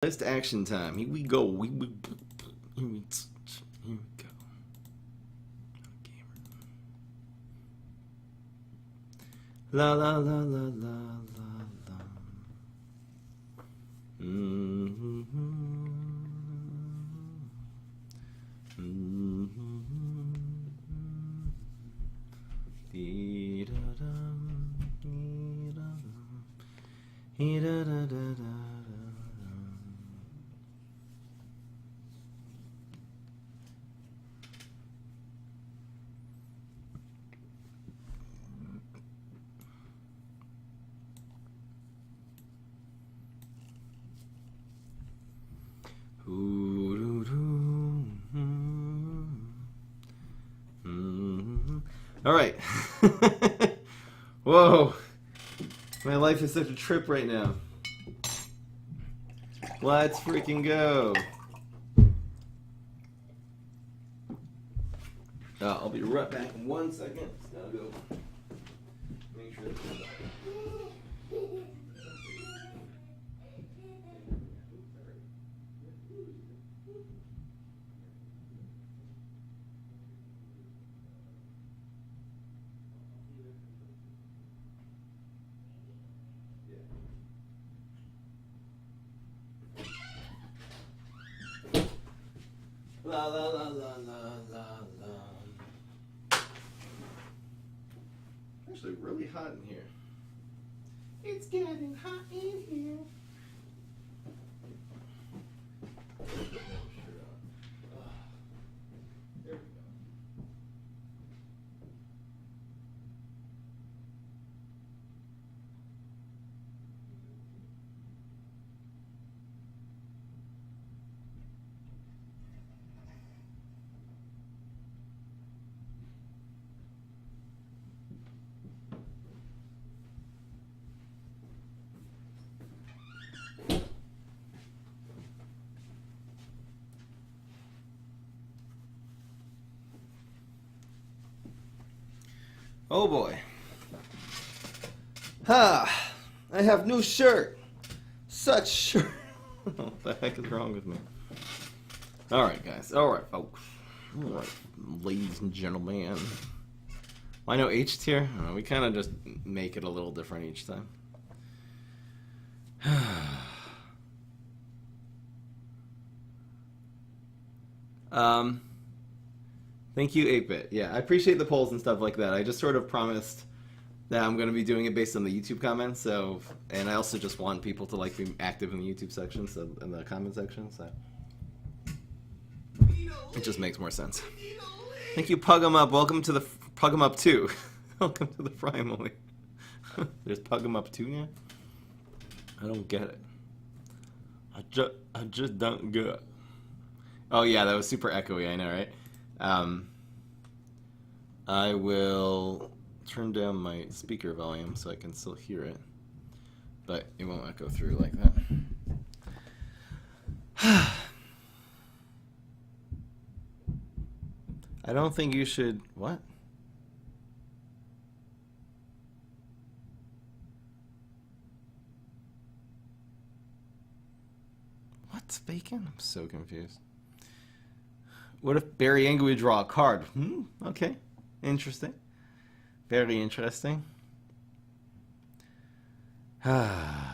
List action time. Here we go. Here we go. La la la la la la la. All right. Whoa. My life is such a trip right now. Let's freaking go. I'll be right back in 1 second. Gotta go make sure it's la la la la la la la. Actually, really hot in here. It's getting hot in here. There we go. Oh boy. Ha! I have new shirt. Such shirt. What the heck is wrong with me? Alright, guys. Alright, folks. Alright, ladies and gentlemen. I know H tier. We kind of just make it a little different each time. Thank you, 8-Bit. Yeah, I appreciate the polls and stuff like that. I just sort of promised that I'm going to be doing it based on the YouTube comments. So, and I also just want people to like be active in the YouTube section, so in the comment section. So it just makes more sense. Thank you, Pug 'em Up. Welcome to the Pug 'em Up 2. Welcome to the Primally. There's Pug 'em Up 2 now. I don't get it. I just don't get it. Oh yeah, that was super echoey. I know, right? I will turn down my speaker volume so I can still hear it, but it won't echo through like that. I don't think you should... What? What's bacon? I'm so confused. What if Barry Angle would draw a card? Okay. Interesting. Very interesting. The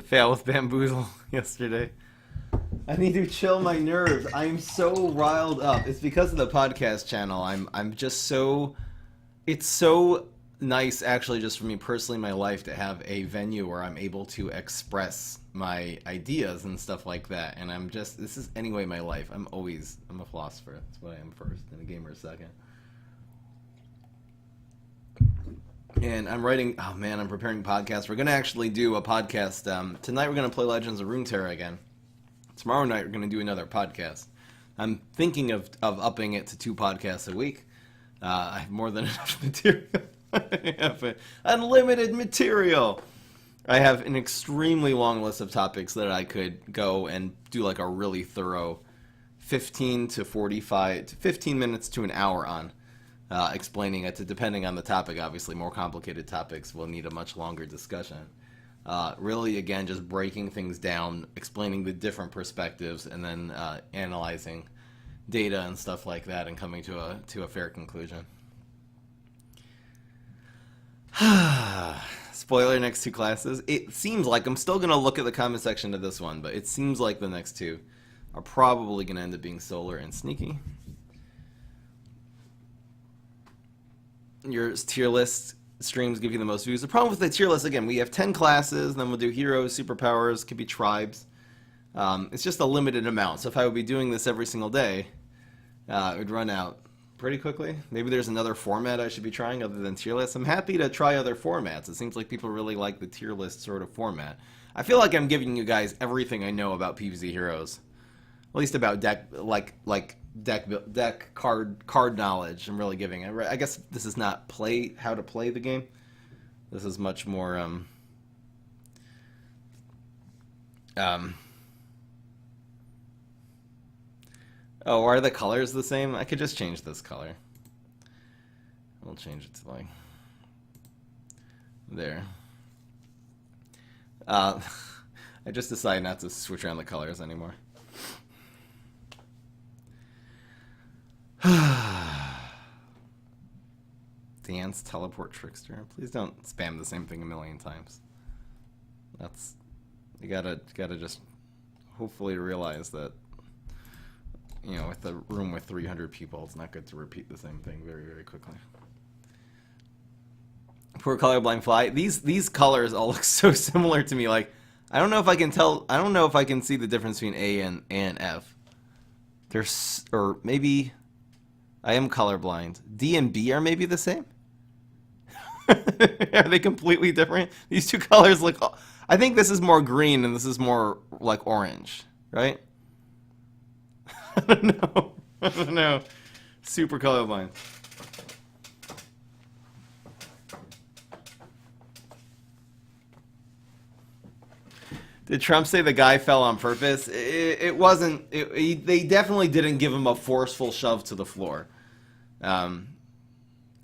fail with Bamboozle yesterday. I need to chill my nerves. I'm so riled up. It's because of the podcast channel. I'm just so... It's so nice, actually, just for me personally in my life to have a venue where I'm able to express my ideas and stuff like that. And I'm just... This is anyway my life. I'm a philosopher. That's what I am first, and a gamer second. And I'm writing... Oh, man, I'm preparing podcasts. We're going to actually do a podcast. Tonight we're going to play Legends of Runeterra again. Tomorrow night we're going to do another podcast. I'm thinking of upping it to 2 podcasts a week. I have more than enough material. I have unlimited material. I have an extremely long list of topics that I could go and do like a really thorough 15 to 45 to 15 minutes to an hour on explaining it, to, depending on the topic. Obviously, more complicated topics will need a much longer discussion. Really, again, just breaking things down, explaining the different perspectives, and then analyzing data and stuff like that, and coming to a fair conclusion. Spoiler, next two classes. It seems like I'm still going to look at the comment section of this one, but it seems like the next two are probably going to end up being solar and sneaky. Your tier list streams give you the most views. The problem with the tier list, again, we have 10 classes, then we'll do heroes, superpowers, could be tribes. It's just a limited amount. So if I would be doing this every single day, it would run out pretty quickly. Maybe there's another format I should be trying other than tier lists. I'm happy to try other formats. It seems like people really like the tier list sort of format. I feel like I'm giving you guys everything I know about PvZ heroes, at least about deck card knowledge. I'm really giving it. I guess this is not how to play the game. This is much more oh, are the colors the same? I could just change this color. We'll change it to like there. I just decided not to switch around the colors anymore. Dance, teleport, trickster. Please don't spam the same thing a million times. That's, you gotta just hopefully realize that, you know, with a room with 300 people, it's not good to repeat the same thing very, very quickly. Poor colorblind fly. These colors all look so similar to me. Like, I don't know if I can tell. I don't know if I can see the difference between A and F. There's, or maybe I am colorblind. D and B are maybe the same. Are they completely different? These two colors look. I think this is more green and this is more like orange, right? I don't know. I don't know. Super colorblind. Did Trump say the guy fell on purpose? It wasn't. They definitely didn't give him a forceful shove to the floor.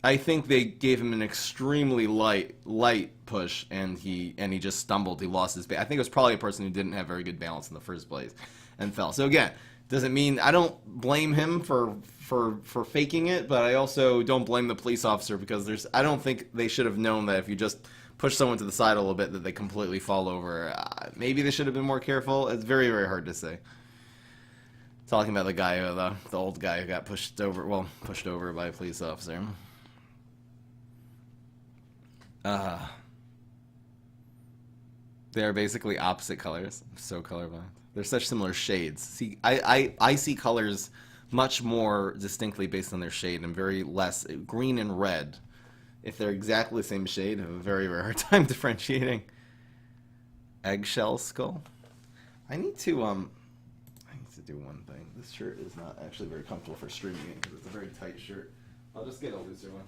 I think they gave him an extremely light push, and he just stumbled. He lost his balance. I think it was probably a person who didn't have very good balance in the first place and fell. So again, doesn't mean I don't blame him for faking it, but I also don't blame the police officer, because I don't think they should have known that if you just push someone to the side a little bit that they completely fall over. Maybe they should have been more careful. It's very, very hard to say. Talking about the guy, the old guy who got pushed over by a police officer. They're basically opposite colors. I'm so colorblind. They're such similar shades. See, I see colors much more distinctly based on their shade, and very less green and red. If they're exactly the same shade, I have a very, very hard time differentiating. Eggshell skull. I need to do one thing. This shirt is not actually very comfortable for streaming it because it's a very tight shirt. I'll just get a looser one.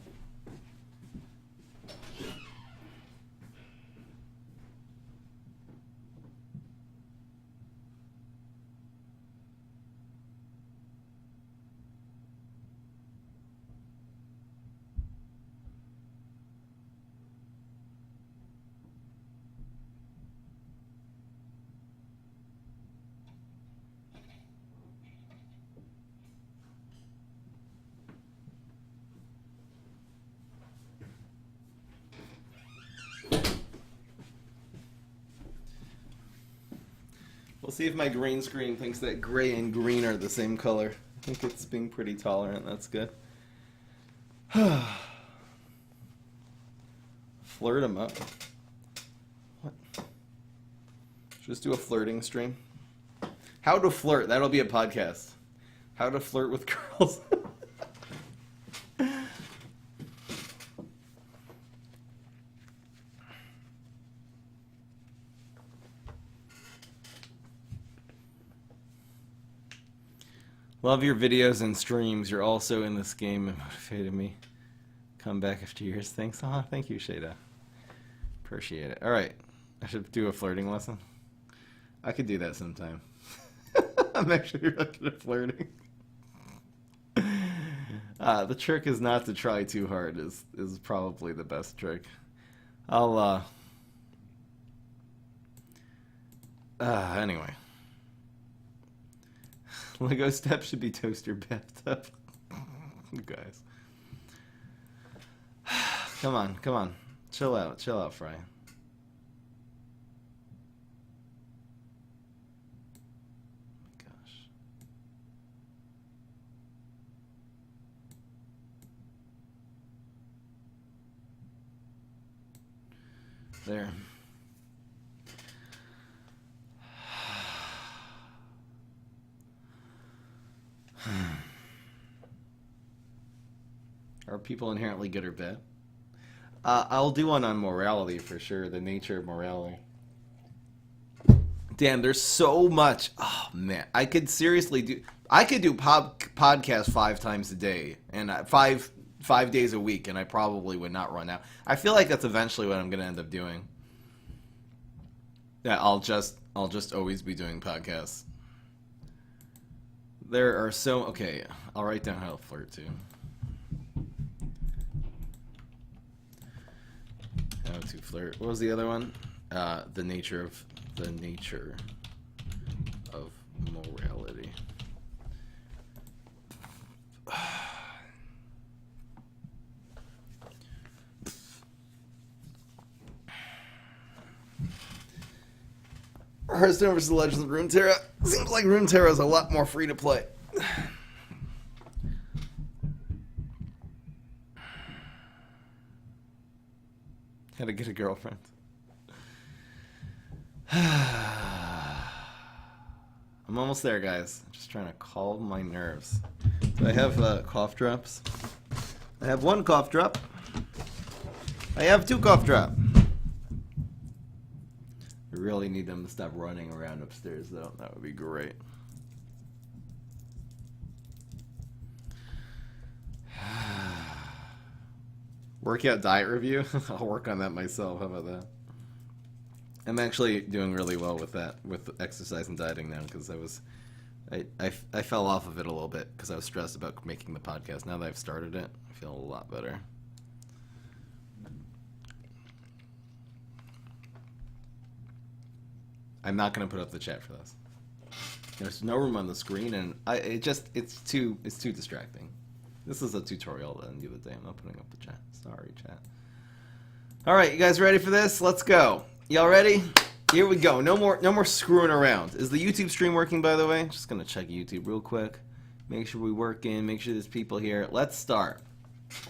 We'll see if my green screen thinks that gray and green are the same color. I think it's being pretty tolerant. That's good. Flirt him up. What? Just do a flirting stream. How to flirt. That'll be a podcast. How to flirt with girls. Love your videos and streams. You're also in this game and motivated me. Come back after years. Thanks. Thank you, Shada. Appreciate it. All right. I should do a flirting lesson. I could do that sometime. I'm actually really good at flirting. The trick is not to try too hard is probably the best trick. I'll anyway. Lego step should be toaster bathtub. You guys. Come on, come on. Chill out, Fry. Gosh. There. Are people inherently good or bad? I'll do one on morality for sure, the nature of morality. Damn, there's so much. Oh, man. I could seriously do... I could do podcasts 5 times a day, and 5 days a week, and I probably would not run out. I feel like that's eventually what I'm going to end up doing. Yeah, I'll just always be doing podcasts. There are so... Okay, I'll write down how to flirt, too. How to flirt. What was the other one? The nature of morality. Hearthstone vs. Legends of Runeterra. Seems like Runeterra is a lot more free to play. How to get a girlfriend. I'm almost there, guys. I'm just trying to calm my nerves. Do I have cough drops? I have 1 cough drop. I have 2 cough drop. I really need them to stop running around upstairs, though. That would be great. Workout diet review? I'll work on that myself. How about that? I'm actually doing really well with that, with exercise and dieting now, because I fell off of it a little bit because I was stressed about making the podcast. Now that I've started it, I feel a lot better. I'm not going to put up the chat for this. There's no room on the screen, and it's too distracting. This is a tutorial at the end of the day. I'm not putting up the chat. Sorry, chat. All right, you guys ready for this? Let's go. Y'all ready? Here we go. No more screwing around. Is the YouTube stream working, by the way? Just gonna check YouTube real quick. Make sure we work in. Make sure there's people here. Let's start.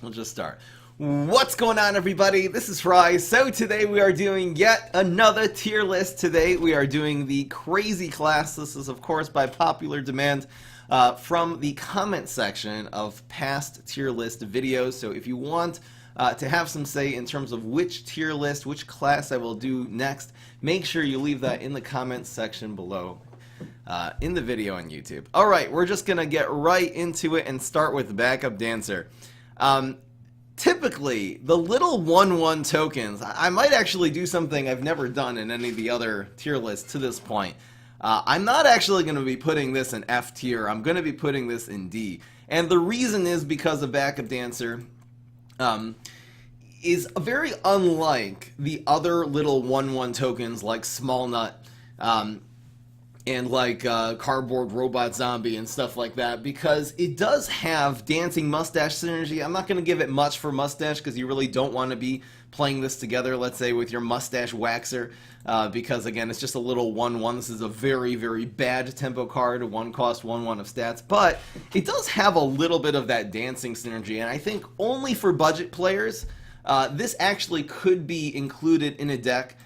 We'll just start. What's going on, everybody? This is Fry. So today we are doing yet another tier list. Today we are doing the crazy class. This is, of course, by popular demand from the comment section of past tier list videos. So if you want to have some say in terms of which tier list, which class I will do next, make sure you leave that in the comments section below in the video on YouTube. Alright, we're just going to get right into it and start with Backup Dancer. Typically, the little 1/1 tokens, I might actually do something I've never done in any of the other tier lists to this point. I'm not actually going to be putting this in F tier, I'm going to be putting this in D. And the reason is because of Backup Dancer is very unlike the other little 1/1 tokens like Small Nut and like Cardboard Robot Zombie and stuff like that, because it does have Dancing Mustache synergy. I'm not going to give it much for Mustache because you really don't want to be playing this together, let's say, with your Mustache Waxer, because again, it's just a little 1/1. This is a very, very bad tempo card, 1 cost, 1/1 of stats, but it does have a little bit of that dancing synergy, and I think only for budget players, this actually could be included in a deck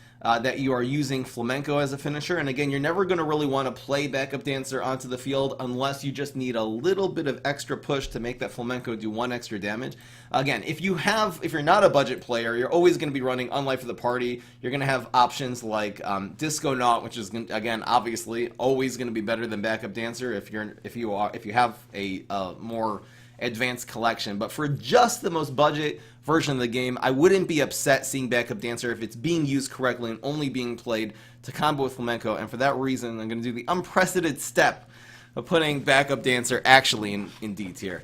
that you are using Flamenco as a finisher. And again, you're never going to really want to play Backup Dancer onto the field unless you just need a little bit of extra push to make that Flamenco do 1 extra damage. Again, if you're not a budget player, you're always going to be running Unlife of the Party. You're going to have options like Disco Naut, which is, again, obviously always going to be better than Backup Dancer if you have a more advanced collection. But for just the most budget version of the game, I wouldn't be upset seeing Backup Dancer if it's being used correctly and only being played to combo with Flamenco. And for that reason, I'm going to do the unprecedented step of putting Backup Dancer actually in D tier.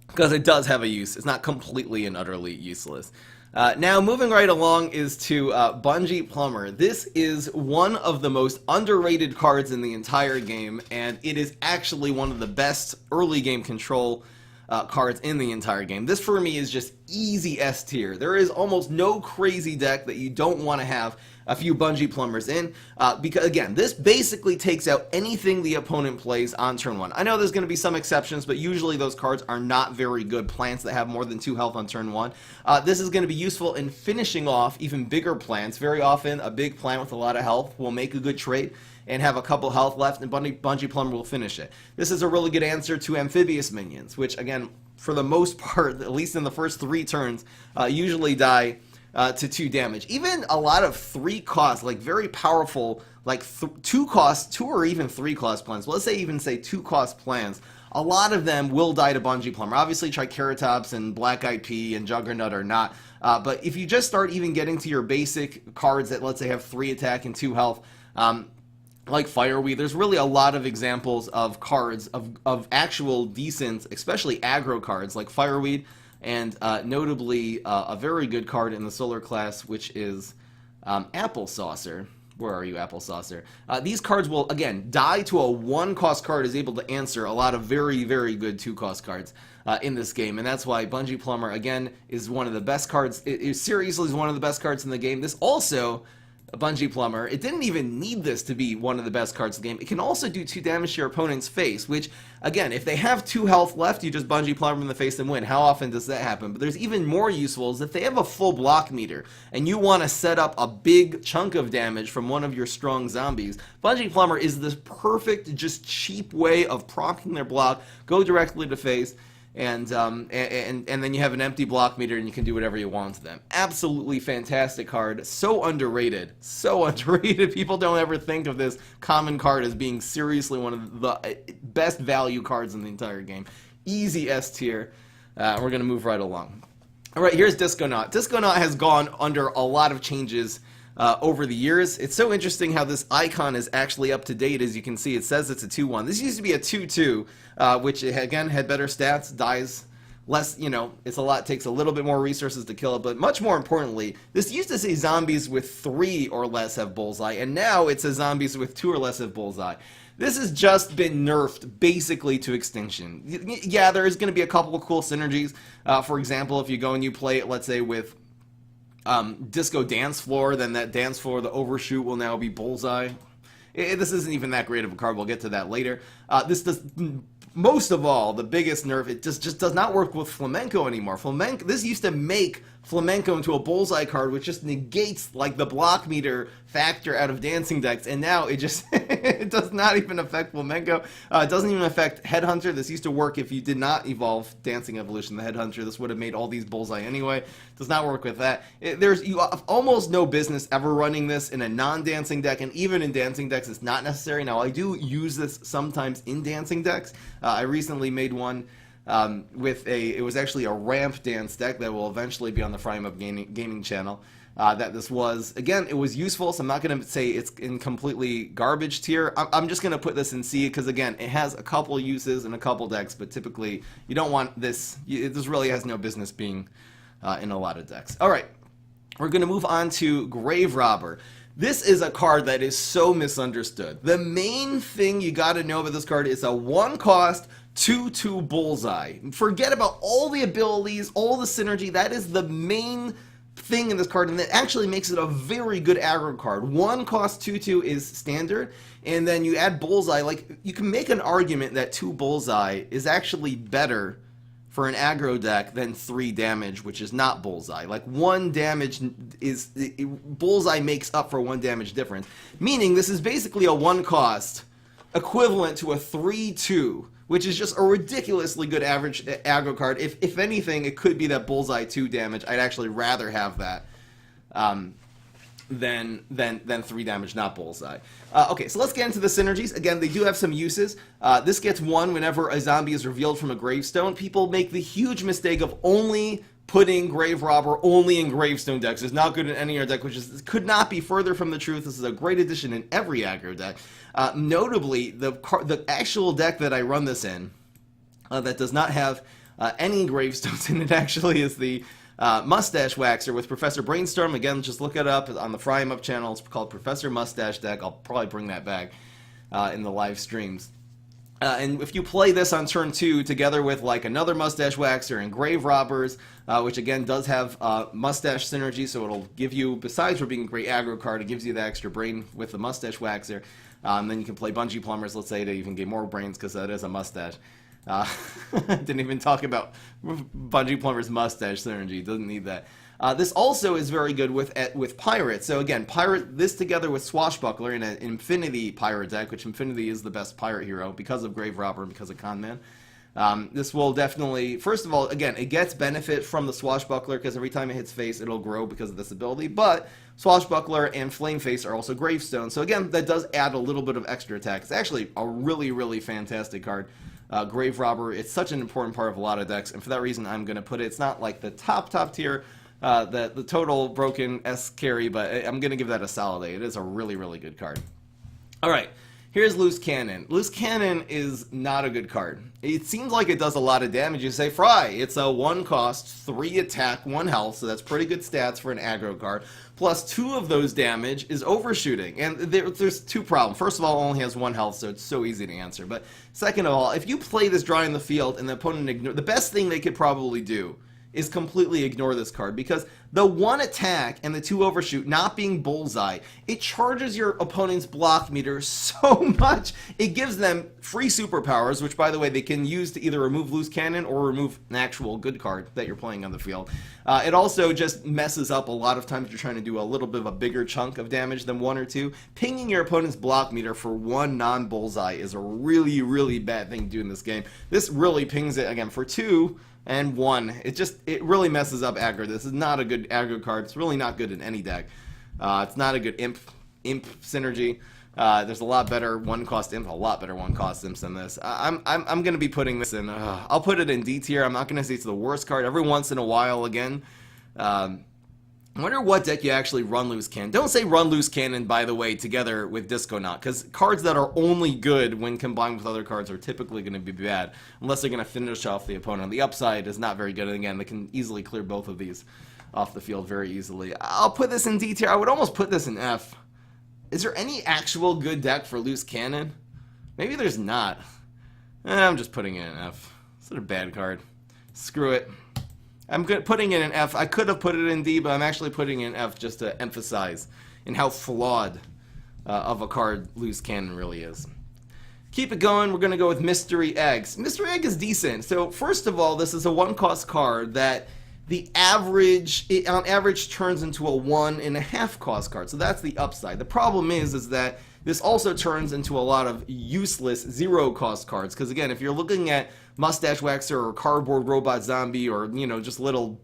Because it does have a use. It's not completely and utterly useless. Now, moving right along is to Bungee Plumber. This is one of the most underrated cards in the entire game, and it is actually one of the best early game control cards in the entire game. This for me is just easy S tier. There is almost no crazy deck that you don't want to have a few Bungee Plumbers in, because again, this basically takes out anything the opponent plays on turn 1. I know there's going to be some exceptions, but usually those cards are not very good plants that have more than 2 health on turn 1. This is going to be useful in finishing off even bigger plants. Very often, a big plant with a lot of health will make a good trade and have a couple health left, and Bungee Plumber will finish it. This is a really good answer to amphibious minions, which again, for the most part, at least in the first 3 turns, usually die to 2 damage. Even a lot of 3 cost, like very powerful, like 2 cost, 2 or even 3 cost plans. Let's say even say 2 cost plans. A lot of them will die to Bungee Plumber. Obviously, Triceratops and Black Eyed Pea and Juggernaut are not. But if you just start even getting to your basic cards that, let's say, have 3 attack and 2 health, like Fireweed, there's really a lot of examples of cards of actual decent, especially aggro cards like Fireweed, and notably a very good card in the Solar class, which is Apple Saucer. Where are you, Apple Saucer? These cards will, again, die to a 1-cost card is able to answer a lot of very, very good 2-cost cards in this game. And that's why Bungee Plumber, again, is one of the best cards. It seriously is one of the best cards in the game. This also, Bungee Plumber, it didn't even need this to be one of the best cards in the game. It can also do 2 damage to your opponent's face, which, again, if they have 2 health left, you just Bungee Plumber in the face and win. How often does that happen? But there's even more useful is if they have a full block meter, and you want to set up a big chunk of damage from one of your strong zombies, Bungee Plumber is this perfect, just cheap way of proccing their block, go directly to face, and then you have an empty block meter and you can do whatever you want to them. Absolutely fantastic card. So underrated. So underrated. People don't ever think of this common card as being seriously one of the best value cards in the entire game. Easy S tier. We're going to move right along. All right, here's Disconaut. Disconaut has gone under a lot of changes over the years. It's so interesting how this icon is actually up to date. As you can see, it says it's a 2-1. This used to be a 2-2, which again had better stats, dies less, takes a little bit more resources to kill it, but much more importantly, this used to say zombies with 3 or less have bullseye, and now it says zombies with 2 or less have bullseye. This has just been nerfed basically to extinction. Yeah, there is going to be a couple of cool synergies. For example, if you go and you play it, let's say, with Disco Dance Floor, then that dance floor, the overshoot, will now be bullseye. This isn't even that great of a card. We'll get to that later. This does, most of all, the biggest nerf, it just does not work with Flamenco anymore. This used to make Flamenco into a bullseye card, which just negates like the block meter factor out of dancing decks, and now it just it does not even affect Flamenco. It doesn't even affect Headhunter. This used to work if you did not evolve Dancing Evolution, the Headhunter. This would have made all these bullseye anyway. Does not work with that. You have almost no business ever running this in a non-dancing deck, and even in dancing decks, it's not necessary. Now, I do use this sometimes in dancing decks. I recently made one it was actually a ramp dance deck that will eventually be on the Frame Up Gaming channel. That this was, again, it was useful, so I'm not going to say it's in completely garbage tier. I'm just going to put this in C, because again, it has a couple uses and a couple decks, but typically you don't want this. This really has no business being in a lot of decks. Alright, we're going to move on to Grave Robber. This is a card that is so misunderstood. The main thing you got to know about this card is a 1-cost 2/2 bullseye. Forget about all the abilities, all the synergy. That is the main thing in this card, and that actually makes it a very good aggro card. 1-cost 2/2 is standard, and then you add bullseye. Like, you can make an argument that 2 bullseye is actually better for an aggro deck than 3 damage, which is not bullseye. Like, 1 damage bullseye makes up for 1 damage difference. Meaning this is basically a 1-cost equivalent to a 3/2, which is just a ridiculously good average aggro card. If anything, it could be that bullseye 2 damage. I'd actually rather have that. than 3 damage, not bullseye. Okay, so let's get into the synergies. Again, they do have some uses. This gets 1 whenever a zombie is revealed from a gravestone. People make the huge mistake of only putting Grave Robber only in gravestone decks. It's not good in any other deck, which could not be further from the truth. This is a great addition in every aggro deck. Notably, the actual deck that I run this in that does not have any gravestones in it actually is the Mustache Waxer with Professor Brainstorm. Again, just look it up on the Fry 'em Up channel. It's called Professor Mustache Deck. I'll probably bring that back in the live streams. And if you play this on turn 2 together with like another Mustache Waxer and Grave Robbers, which again does have Mustache synergy, so it'll give you, besides for being a great aggro card, it gives you the extra brain with the Mustache Waxer. Then you can play Bungee Plumbers, let's say, to even get more brains because that is a mustache. Didn't even talk about Bungee Plumber's mustache synergy. Doesn't need that. This also is very good with Pirate. So again, Pirate, this together with Swashbuckler in an Infinity Pirate deck, which Infinity is the best Pirate hero because of Grave Robber and because of Conman. This will definitely, first of all, again, it gets benefit from the Swashbuckler because every time it hits face, it'll grow because of this ability. But Swashbuckler and Flame Face are also Gravestone. So again, that does add a little bit of extra attack. It's actually a really, really fantastic card. Grave Robber, it's such an important part of a lot of decks, and for that reason I'm going to put it, it's not like the top tier, the total broken S carry, but I'm going to give that a solid A. It is a really, really good card. Alright, here's Loose Cannon. Loose Cannon is not a good card. It seems like it does a lot of damage. You say, Fry, it's a 1 cost, 3 attack, 1 health, so that's pretty good stats for an aggro card. Plus 2 of those damage is overshooting. And there's 2 problems. First of all, it only has 1 health, so it's so easy to answer. But second of all, if you play this dry in the field and the opponent ignore, the best thing they could probably do is completely ignore this card, because the 1 attack and the 2 overshoot not being bullseye, it charges your opponent's block meter so much. It gives them free superpowers, which by the way they can use to either remove Loose Cannon or remove an actual good card that you're playing on the field. It also just messes up a lot of times you're trying to do a little bit of a bigger chunk of damage than 1 or 2. Pinging your opponent's block meter for 1 non-bullseye is a really, really bad thing to do in this game. This really pings it again for 2 and 1. It really messes up aggro. This is not a good aggro card. It's really not good in any deck. It's not a good imp synergy. There's a lot better 1-cost imp, a lot better 1-cost imps than this. I'm gonna be putting this in. I'll put it in D tier. I'm not gonna say it's the worst card. Every once in a while, again. I wonder what deck you actually run Loose Cannon. Don't say run Loose Cannon, by the way, together with Disconaut, because cards that are only good when combined with other cards are typically going to be bad, unless they're going to finish off the opponent. The upside is not very good, and again, they can easily clear both of these off the field very easily. I'll put this in D tier. I would almost put this in F. Is there any actual good deck for Loose Cannon? Maybe there's not. I'm just putting it in F. It's a bad card. Screw it. I'm putting it in F. I could have put it in D, but I'm actually putting it in F just to emphasize in how flawed of a card Loose Cannon really is. Keep it going. We're going to go with Mystery Eggs. Mystery Egg is decent. So first of all, this is a 1-cost card that on average turns into a 1.5 cost card. So that's the upside. The problem is that this also turns into a lot of useless 0-cost cards. Because again, if you're looking at Mustache Waxer or Cardboard Robot Zombie or, you know, just little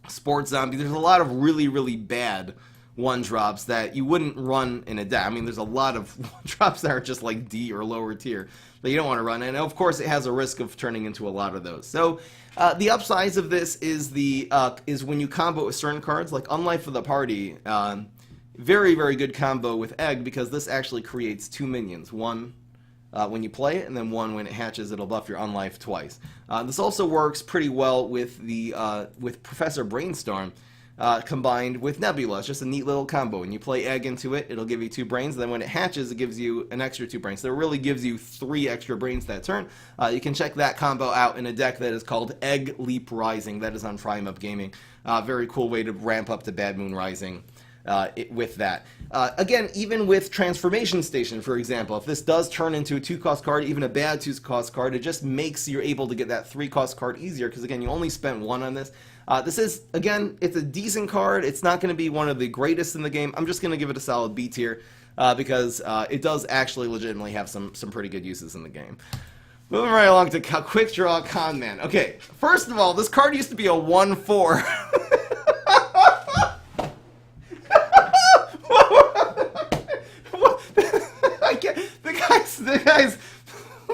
sports zombie, there's a lot of really, really bad 1-drops that you wouldn't run in a deck. I mean, there's a lot of 1-drops that are just like D or lower tier that you don't want to run. And of course, it has a risk of turning into a lot of those. So the upsides of this is when you combo with certain cards, like Unlife of the Party. Very, very good combo with Egg, because this actually creates 2 minions. 1 when you play it, and then 1 when it hatches, it'll buff your Unlife twice. This also works pretty well with with Professor Brainstorm combined with Nebula. It's just a neat little combo. When you play Egg into it, it'll give you 2 brains, and then when it hatches, it gives you an extra 2 brains. So it really gives you 3 extra brains that turn. You can check that combo out in a deck that is called Egg Leap Rising. That is on Fry 'em Up Gaming. Very cool way to ramp up to Bad Moon Rising. With that. Again, even with Transformation Station, for example, if this does turn into a 2-cost card, even a bad 2-cost card, it just makes you able to get that 3-cost card easier, because again, you only spent 1 on this. This is, again, it's a decent card. It's not going to be one of the greatest in the game. I'm just going to give it a solid B tier, because it does actually legitimately have some pretty good uses in the game. Moving right along to Quick Draw Conman. Okay, first of all, this card used to be a 1/4.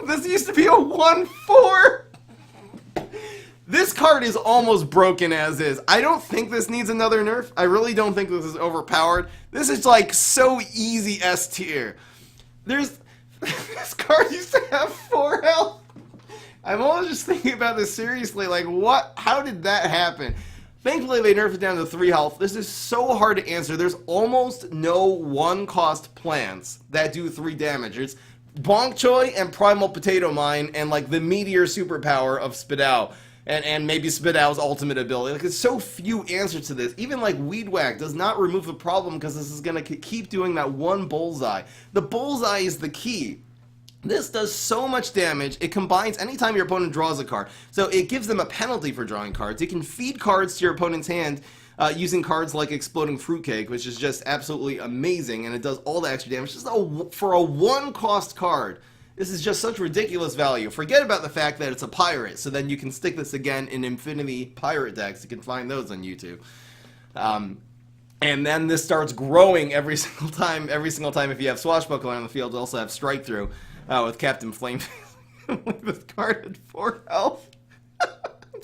This used to be a 1/4. This card is almost broken as is. I don't think this needs another nerf. I really don't think this is overpowered. This is like so easy S tier. This card used to have 4 health. I'm always just thinking about this seriously, like what? How did that happen? Thankfully, they nerfed it down to 3 health. This is so hard to answer. There's almost no 1-cost plants that do 3 damage. It's Bonk Choi and Primal Potato Mine and like the Meteor superpower of Spidao. And maybe Spidao's ultimate ability. Like, there's so few answers to this. Even like Weed Whack does not remove the problem because this is going to keep doing that one bullseye. The bullseye is the key. This does so much damage. It combines anytime your opponent draws a card. So it gives them a penalty for drawing cards. It can feed cards to your opponent's hand using cards like Exploding Fruitcake, which is just absolutely amazing. And it does all the extra damage just for a 1-cost card. This is just such ridiculous value. Forget about the fact that it's a pirate, so then you can stick this again in Infinity pirate decks. You can find those on YouTube. And then this starts growing every single time. Every single time if you have Swashbuckler on the field, you also have Strike Through with Captain Flame. This card had 4 health. I'm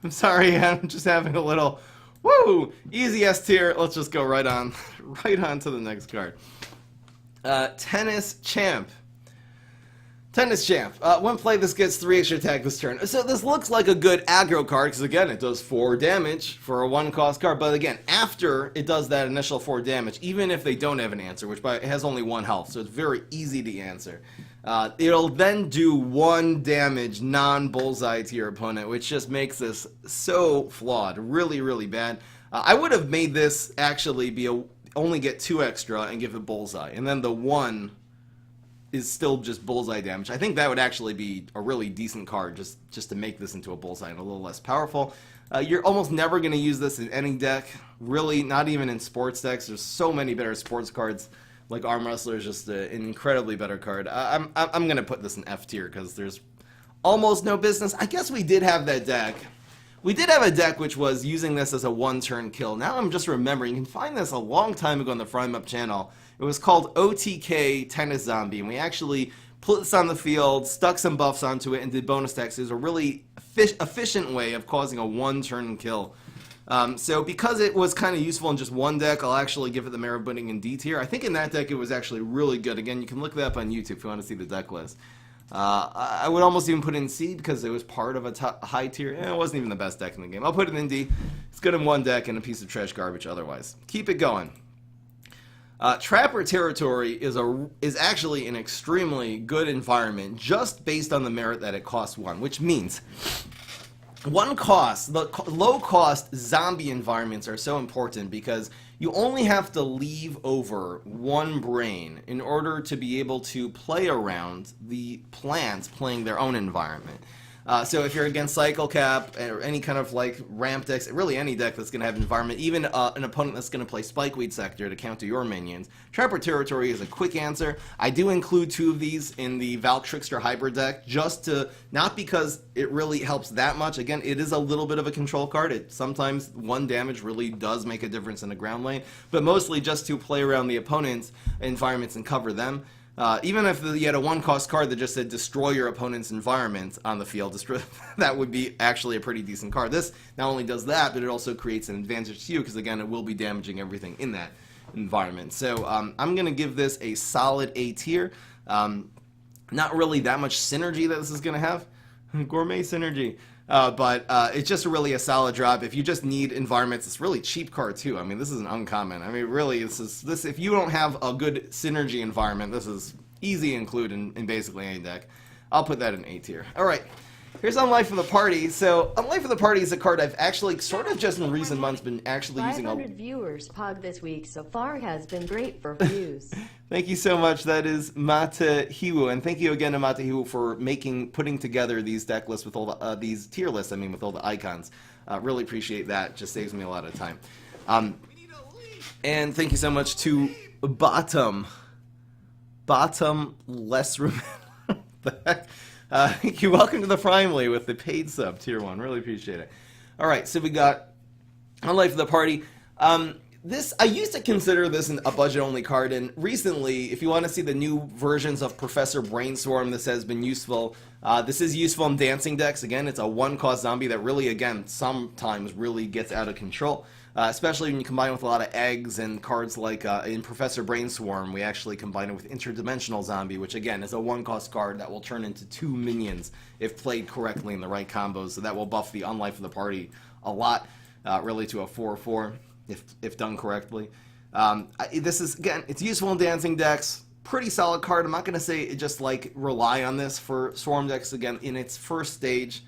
sorry. I'm just having a little, woo, easy S tier. Let's just go right on to the next card. Tennis Champ. When played, this gets 3 extra attack this turn. So this looks like a good aggro card, because again, it does 4 damage for a 1-cost card. But again, after it does that initial 4 damage, even if they don't have an answer, which it has only 1 health, so it's very easy to answer, it'll then do 1 damage non-bullseye to your opponent, which just makes this so flawed. Really, really bad. I would have made this actually be only get 2 extra and give it bullseye, and then the 1 is still just bullseye damage. I think that would actually be a really decent card just to make this into a bullseye and a little less powerful. You're almost never going to use this in any deck, really, not even in sports decks. There's so many better sports cards. Like Arm Wrestler is just an incredibly better card. I'm going to put this in F tier because there's almost no business. I guess we did have that deck. We did have a deck which was using this as a 1-turn kill. Now I'm just remembering, you can find this a long time ago on the Frame Up channel. It was called OTK Tennis Zombie, and we actually put this on the field, stuck some buffs onto it, and did bonus attacks. It was a really efficient way of causing a 1-turn kill. So because it was kind of useful in just one deck, I'll actually give it the merit putting in D tier. I think in that deck it was actually really good. Again, you can look that up on YouTube if you want to see the deck list. I would almost even put it in C because it was part of a high tier. It wasn't even the best deck in the game. I'll put it in D. It's good in one deck and a piece of trash garbage otherwise. Keep it going. Trapper Territory is actually an extremely good environment just based on the merit that it costs 1, which means the low-cost zombie environments are so important because you only have to leave over 1 brain in order to be able to play around the plants playing their own environment. So if you're against Cycle Cap or any kind of like ramp decks, really any deck that's going to have environment, even an opponent that's going to play Spikeweed Sector to counter your minions, Trapper Territory is a quick answer. I do include 2 of these in the Valk Trickster hybrid deck, just to, not because it really helps that much. Again, it is a little bit of a control card. Sometimes 1 damage really does make a difference in the ground lane, but mostly just to play around the opponent's environments and cover them. Even if you had a 1-cost card that just said destroy your opponent's environment on the field, that would be actually a pretty decent card. This not only does that, but it also creates an advantage to you because, again, it will be damaging everything in that environment. So I'm going to give this a solid A tier. Not really that much synergy that this is going to have. Gourmet synergy. But it's just really a solid drop. If you just need environments, it's a really cheap card too. I mean, this is an uncommon. I mean, really, this. If you don't have a good synergy environment, this is easy to include in basically any deck. I'll put that in A tier. All right, here's On Life of the Party. So, On Life of the Party is a card I've actually sort of just in recent months been actually using. 500 viewers Pog this week so far has been great for views. Thank you so much. That is Mata Hiwu, and thank you again to Mata Hiwu for putting together these deck lists with all the these tier lists. I mean, with all the icons. Really appreciate that. Just saves me a lot of time. And thank you so much to Bottom Less Room. The heck? Thank you. Welcome to the Primely with the paid sub tier 1. Really appreciate it. All right, so we got On Life of the Party. I used to consider this a budget-only card, and recently, if you want to see the new versions of Professor Brainstorm, this has been useful. This is useful in dancing decks. Again, it's a one-cost zombie that really, again, sometimes really gets out of control. Especially when you combine it with a lot of eggs and cards like in Professor Brainstorm, we actually combine it with Interdimensional Zombie, which again is a one-cost card that will turn into 2 minions if played correctly in the right combos. So that will buff the unlife of the party a lot, really to a 4/4 if done correctly. This is, again, it's useful in dancing decks. Pretty solid card. I'm not going to say just like rely on this for Swarm decks. Again, in its first stage,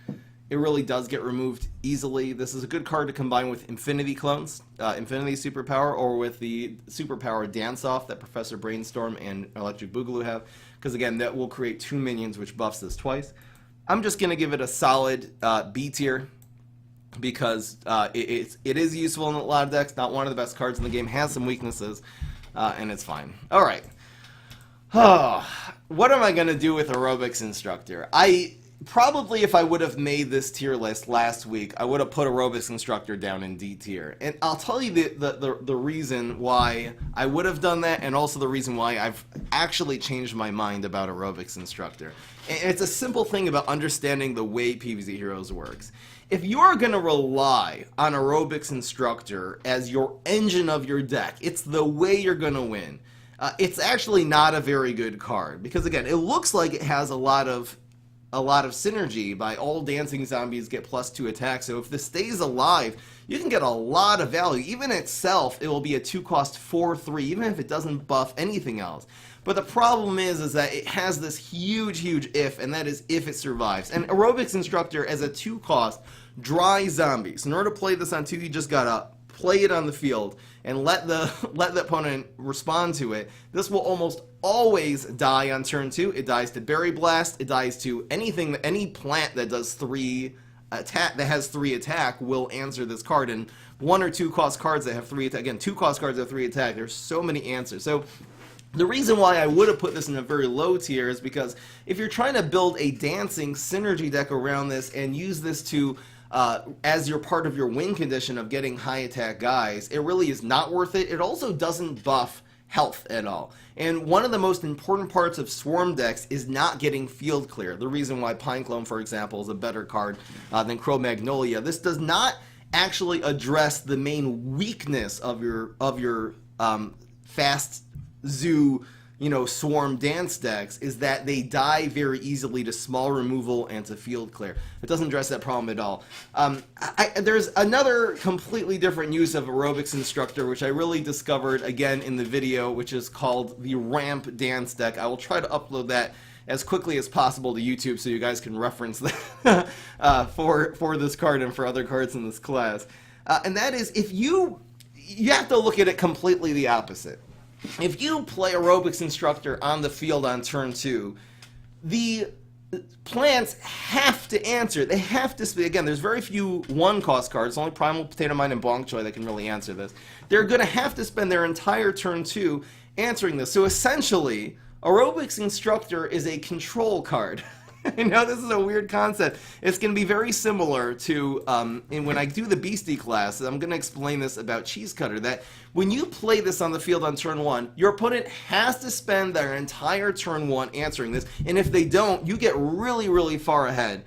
it really does get removed easily. This is a good card to combine with Infinity Clones, Infinity Superpower, or with the Superpower Dance Off that Professor Brainstorm and Electric Boogaloo have, because again, that will create 2 minions, which buffs this twice. I'm just going to give it a solid B tier, because it is useful in a lot of decks, not one of the best cards in the game, has some weaknesses, and it's fine. Alright. What am I going to do with Aerobics Instructor? Probably if I would have made this tier list last week, I would have put Aerobics Instructor down in D tier. And I'll tell you the reason why I would have done that, and also the reason why I've actually changed my mind about Aerobics Instructor. And it's a simple thing about understanding the way PvZ Heroes works. If you're going to rely on Aerobics Instructor as your engine of your deck, it's the way you're going to win. It's actually not a very good card, because again, it looks like it has a lot of synergy by all dancing zombies get +2 attack. So if this stays alive, you can get a lot of value. Even itself, it will be a 2-cost 4/3, even if it doesn't buff anything else. But the problem is that it has this huge if, and that is if it survives. And Aerobics Instructor as a 2-cost dry zombie. So in order to play this on 2, you just gotta play it on the field and let the opponent respond to it. This will almost always die on turn 2. It dies to Berry Blast. It dies to any plant that does 3 attack, that has 3 attack, will answer this card. And 1 or 2 cost cards that have 3 attack, again, 2 cost cards that have 3 attack. There's so many answers. So the reason why I would have put this in a very low tier is because if you're trying to build a dancing synergy deck around this and use this to as your part of your win condition of getting high attack guys, it really is not worth it. It also doesn't buff health at all. And one of the most important parts of Swarm decks is not getting field clear. The reason why Pineclone, for example, is a better card than Cro-Magnolia. This does not actually address the main weakness of your fast zoo, Swarm dance decks, is that they die very easily to small removal and to field clear. It doesn't address that problem at all. There's another completely different use of Aerobics Instructor, which I really discovered again in the video, which is called the Ramp Dance deck. I will try to upload that as quickly as possible to YouTube so you guys can reference that for this card and for other cards in this class. And that is, if you have to look at it completely the opposite. If you play Aerobics Instructor on the field on turn 2, the plants have to answer. They have to speak. Again, there's very few 1-cost cards, only Primal Potato Mine and Bonk Choy that can really answer this. They're going to have to spend their entire turn 2 answering this. So essentially, Aerobics Instructor is a control card. I know this is a weird concept. It's going to be very similar to, and when I do the Beastie class, I'm going to explain this about Cheese Cutter, that when you play this on the field on turn 1, your opponent has to spend their entire turn 1 answering this, and if they don't, you get really far ahead.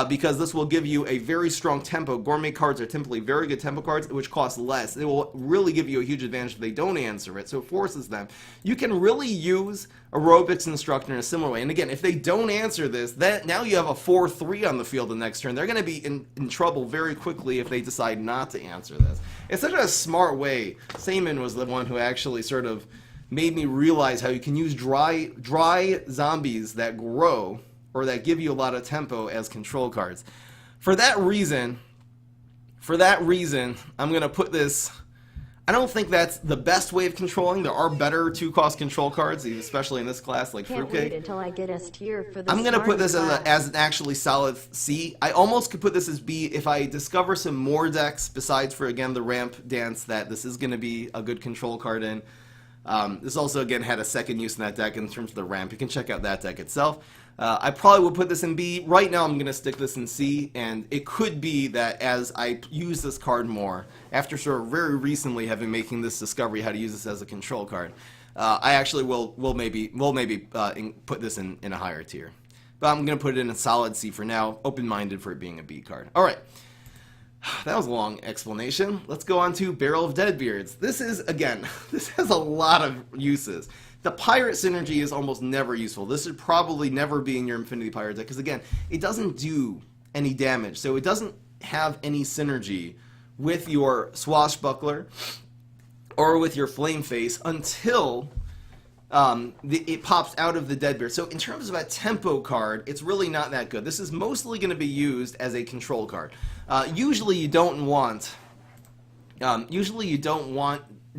Because this will give you a very strong tempo. Gourmet cards are typically very good tempo cards, which cost less. It will really give you a huge advantage if they don't answer it, so it forces them. You can really use Aerobics Instructor in a similar way. And again, if they don't answer this, now you have a 4/3 on the field the next turn. They're going to be in trouble very quickly if they decide not to answer this. It's such a smart way. Seaman was the one who actually sort of made me realize how you can use dry zombies that grow or that give you a lot of tempo as control cards. For that reason, I'm going to put this. I don't think that's the best way of controlling. There are better 2-cost control cards, especially in this class, like Can't Fruitcake. wait until I get S tier for the I'm going to put this class. as an actually solid C. I almost could put this as B if I discover some more decks besides for, again, the Ramp Dance that this is going to be a good control card in. This also, again, had a second use in that deck in terms of the ramp. You can check out that deck itself. I probably would put this in B. Right now I'm going to stick this in C, and it could be that as I use this card more, after sort of very recently having making this discovery how to use this as a control card, I actually will maybe put this in a higher tier. But I'm going to put it in a solid C for now, open-minded for it being a B card. All right. That was a long explanation. Let's go on to Barrel of Deadbeards. This is, again, this has a lot of uses. The pirate synergy is almost never useful. This should probably never be in your Infinity Pirate deck because, again, it doesn't do any damage. So it doesn't have any synergy with your Swashbuckler or with your Flame Face until it pops out of the Deadbeard. So in terms of a tempo card, it's really not that good. This is mostly going to be used as a control card. Usually you don't want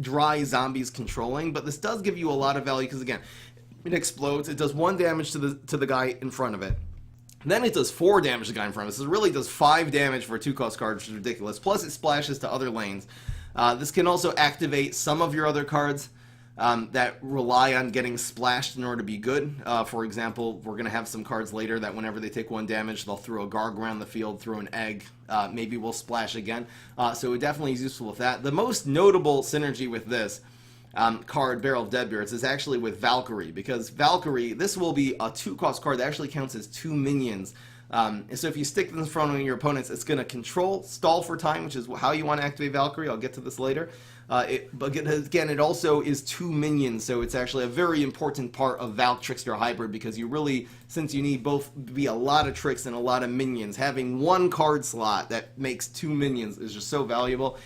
dry zombies controlling, but this does give you a lot of value because, again, it explodes. It does 1 damage to the guy in front of it. Then it does 4 damage to the guy in front of it. So it really does 5 damage for a 2-cost card, which is ridiculous. Plus it splashes to other lanes. This can also activate some of your other cards that rely on getting splashed in order to be good. For example, we're going to have some cards later that whenever they take 1 damage, they'll throw a Garg around the field, throw an egg, maybe we'll splash again. So it definitely is useful with that. The most notable synergy with this card, Barrel of Deadbeards, is actually with Valkyrie, because Valkyrie, this will be a 2-cost card that actually counts as 2 minions. So if you stick this in front of your opponents, it's going to control stall for time, which is how you want to activate Valkyrie. I'll get to this later. But again, it also is 2 minions, so it's actually a very important part of Valk Trickster Hybrid, because you really, since you need both be a lot of tricks and a lot of minions, having 1 card slot that makes 2 minions is just so valuable.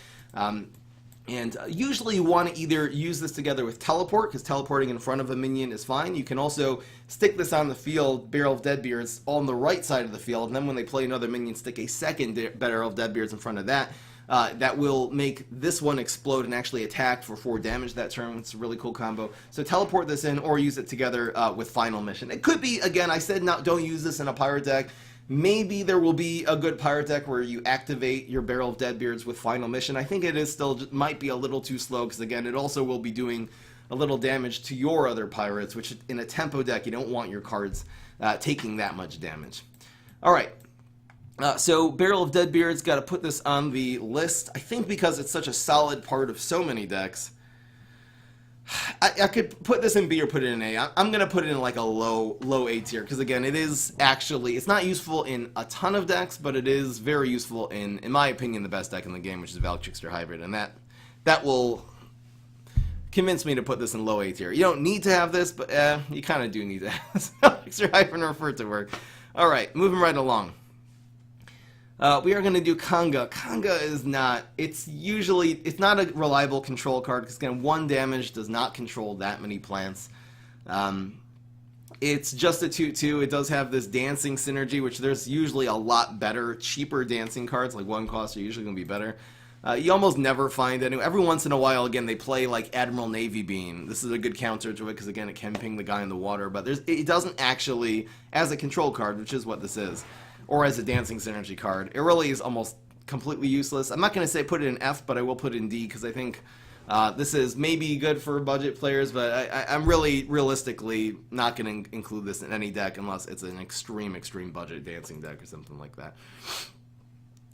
And usually you want to either use this together with Teleport, because teleporting in front of a minion is fine. You can also stick this on the field, Barrel of Deadbeards, on the right side of the field, and then when they play another minion, stick a second Barrel of Deadbeards in front of that. That will make this one explode and actually attack for 4 damage that turn. It's a really cool combo. So teleport this in or use it together with Final Mission. It could be, again, I said don't use this in a pirate deck. Maybe there will be a good pirate deck where you activate your Barrel of Deadbeards with Final Mission. I think it is still, might be a little too slow because, again, it also will be doing a little damage to your other pirates, which in a tempo deck, you don't want your cards taking that much damage. All right. So Barrel of Deadbeards, got to put this on the list. I think because it's such a solid part of so many decks, I could put this in B or put it in A. I'm going to put it in like a low A tier because, again, it is actually, it's not useful in a ton of decks, but it is very useful in my opinion, the best deck in the game, which is Valk Trickster Hybrid, and that will convince me to put this in low A tier. You don't need to have this, but you kind of do need to have this. Valk Trickster Hybrid for it to work. All right, moving right along. We are going to do Kanga. Kanga is not, it's not a reliable control card because, again, 1 damage does not control that many plants. It's just a 2/2. It does have this dancing synergy, which there's usually a lot better, cheaper dancing cards, like 1 cost are usually going to be better. You almost never find any. Every once in a while, again, they play like Admiral Navy Beam. This is a good counter to it because, again, it can ping the guy in the water, but it doesn't actually, as a control card, which is what this is, or as a dancing synergy card, it really is almost completely useless. I'm not going to say put it in F, but I will put it in D because I think this is maybe good for budget players, but I'm really realistically not going to include this in any deck unless it's an extreme budget dancing deck or something like that.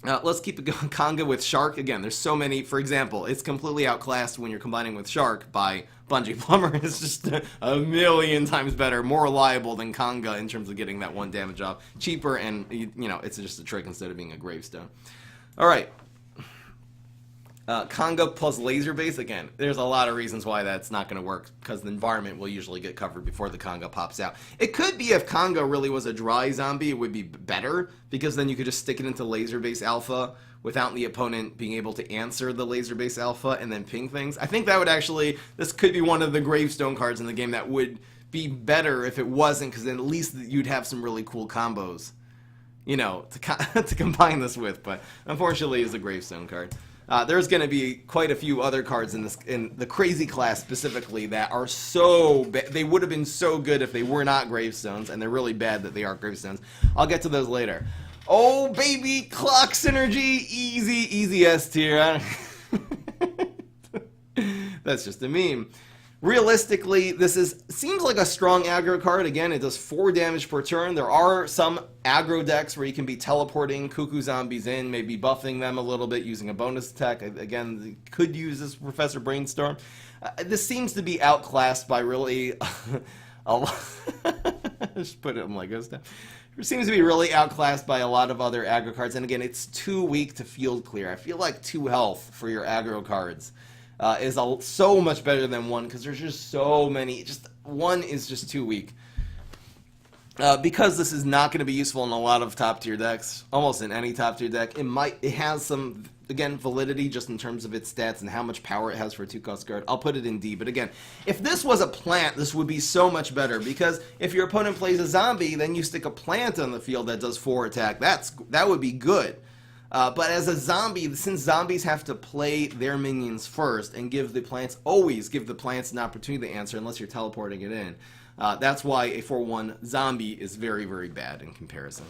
Let's keep it going. Kanga with Shark. Again, there's so many. For example, it's completely outclassed when you're combining with Shark by Bungee Plumber. It's just a million times better, more reliable than Kanga in terms of getting that 1 damage off. Cheaper, and, you know, it's just a trick instead of being a gravestone. All right. Kanga plus Laser Base. Again, there's a lot of reasons why that's not going to work because the environment will usually get covered before the Kanga pops out. It could be if Kanga really was a dry zombie, it would be better because then you could just stick it into Laser Base Alpha without the opponent being able to answer the Laser Base Alpha and then ping things. I think that would actually, this could be one of the gravestone cards in the game that would be better if it wasn't, because then at least you'd have some really cool combos, you know, to combine this with. But unfortunately, it's a gravestone card. There's going to be quite a few other cards in the crazy class specifically that are so bad. They would have been so good if they were not gravestones, and they're really bad that they are gravestones. I'll get to those later. Oh, baby, Clock Synergy, easy S tier. That's just a meme. Realistically, seems like a strong aggro card. Again, it does 4 damage per turn. There are some aggro decks where you can be teleporting Cuckoo Zombies in, maybe buffing them a little bit using a bonus attack. Again, could use this Professor Brainstorm. This seems to be outclassed by really a lot. Just put it in Lego stuff. It seems to be really outclassed by a lot of other aggro cards. And again, it's too weak to field clear. I feel like 2 health for your aggro cards is so much better than 1 because there's just so many. Just 1 is just too weak. Because this is not going to be useful in a lot of top tier decks, almost in any top tier deck, it has some, again, validity just in terms of its stats and how much power it has for a 2-cost card. I'll put it in D, but again, if this was a plant, this would be so much better because if your opponent plays a zombie, then you stick a plant on the field that does 4 attack. That would be good. But as a zombie, since zombies have to play their minions first and always give the plants an opportunity to answer unless you're teleporting it in, that's why a 4-1 zombie is very, very bad in comparison.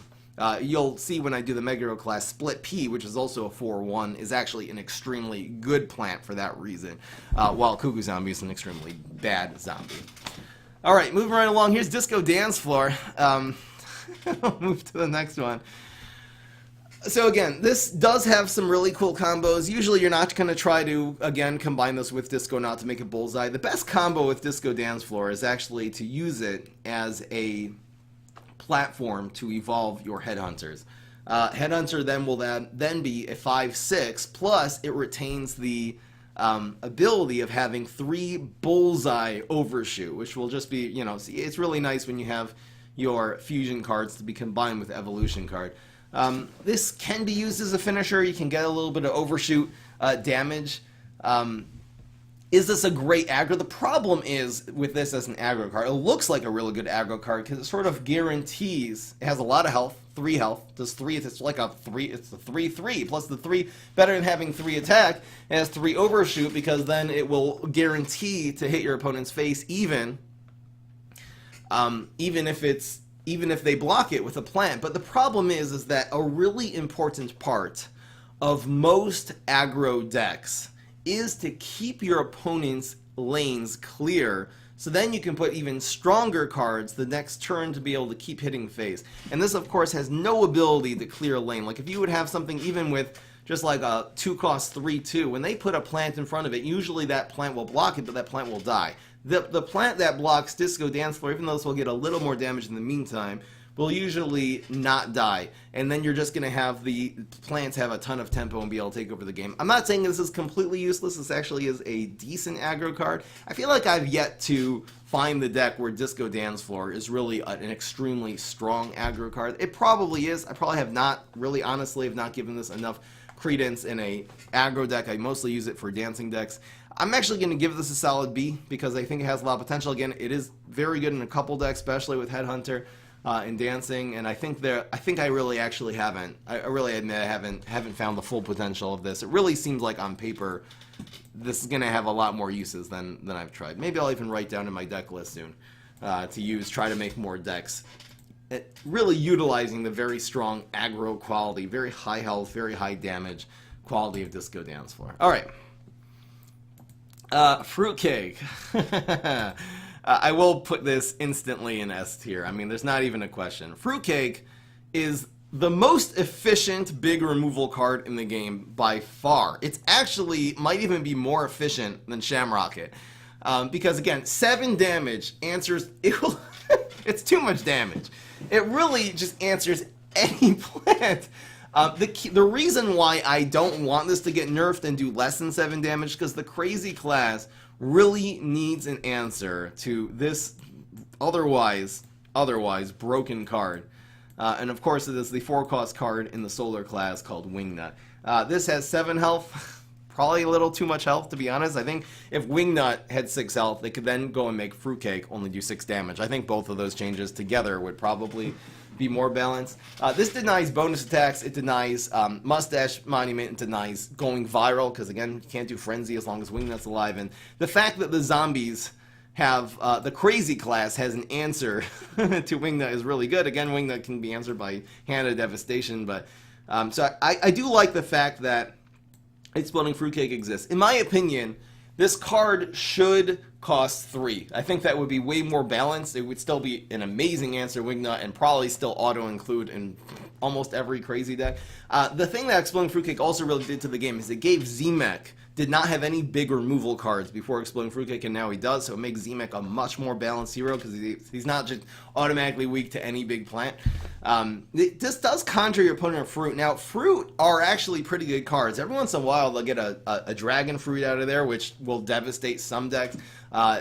You'll see when I do the Megaro class, Split P, which is also a 4-1, is actually an extremely good plant for that reason, while Cuckoo Zombie is an extremely bad zombie. Alright, moving right along, here's Disco Dance Floor. I'll move to the next one. So again, this does have some really cool combos. Usually you're not going to try to, again, combine this with Disco Knot to make a bullseye. The best combo with Disco Dance Floor is actually to use it as a platform to evolve your Headhunters. Headhunter then will then be a 5/6, plus it retains the ability of having 3 bullseye overshoot, which will just be, it's really nice when you have your fusion cards to be combined with evolution card. This can be used as a finisher. You can get a little bit of overshoot damage. Is this a great aggro? The problem is with this as an aggro card, it looks like a really good aggro card because it sort of guarantees, it has a lot of health, 3 health, does 3, it's like a 3, it's the 3/3, plus the 3, better than having 3 attack, it has 3 overshoot because then it will guarantee to hit your opponent's face even if they block it with a plant. But the problem is that a really important part of most aggro decks is to keep your opponent's lanes clear, so then you can put even stronger cards the next turn to be able to keep hitting face. And this, of course, has no ability to clear a lane. Like if you would have something even with just like a 2-cost 3/2, when they put a plant in front of it, usually that plant will block it, but that plant will die. The plant that blocks Disco Dance Floor, even though this will get a little more damage in the meantime, will usually not die. And then you're just going to have the plants have a ton of tempo and be able to take over the game. I'm not saying this is completely useless. This actually is a decent aggro card. I feel like I've yet to find the deck where Disco Dance Floor is really an extremely strong aggro card. It probably is. I probably have not, really honestly, have not given this enough credence in a aggro deck. I mostly use it for dancing decks. I'm actually going to give this a solid B because I think it has a lot of potential. Again, it is very good in a couple decks, especially with Headhunter and dancing. And I think I really actually haven't. I really admit I haven't found the full potential of this. It really seems like on paper this is going to have a lot more uses than I've tried. Maybe I'll even write down in my deck list soon try to make more decks. Really utilizing the very strong aggro quality, very high health, very high damage quality of Disco Dance Floor. All right. Fruitcake. I will put this instantly in S tier. I mean, there's not even a question. Fruitcake is the most efficient big removal card in the game by far. It's actually might even be more efficient than Shamrocket. Because again, 7 damage answers, it's too much damage. It really just answers any plant. The reason why I don't want this to get nerfed and do less than 7 damage because the crazy class really needs an answer to this otherwise broken card. And of course it is the 4-cost card in the solar class called Wingnut. This has 7 health. Probably a little too much health, to be honest. I think if Wingnut had 6 health, they could then go and make Fruitcake only do 6 damage. I think both of those changes together would probably be more balanced. This denies bonus attacks. It denies Mustache Monument. It denies going viral, because again, you can't do Frenzy as long as Wingnut's alive. And the fact that the zombies have, the crazy class has an answer to Wingnut is really good. Again, Wingnut can be answered by Hand of Devastation, but so I do like the fact that Exploding Fruitcake exists. In my opinion, this card should cost 3. I think that would be way more balanced. It would still be an amazing answer Wingnut and probably still auto-include in almost every crazy deck. The thing that Exploding Fruitcake also really did to the game is it gave Z-Mech did not have any big removal cards before Exploding Fruitcake, and now he does, so it makes Z-Mech a much more balanced hero because he's not just automatically weak to any big plant. This does conjure your opponent of Fruit. Now, Fruit are actually pretty good cards. Every once in a while, they'll get a Dragon Fruit out of there, which will devastate some decks.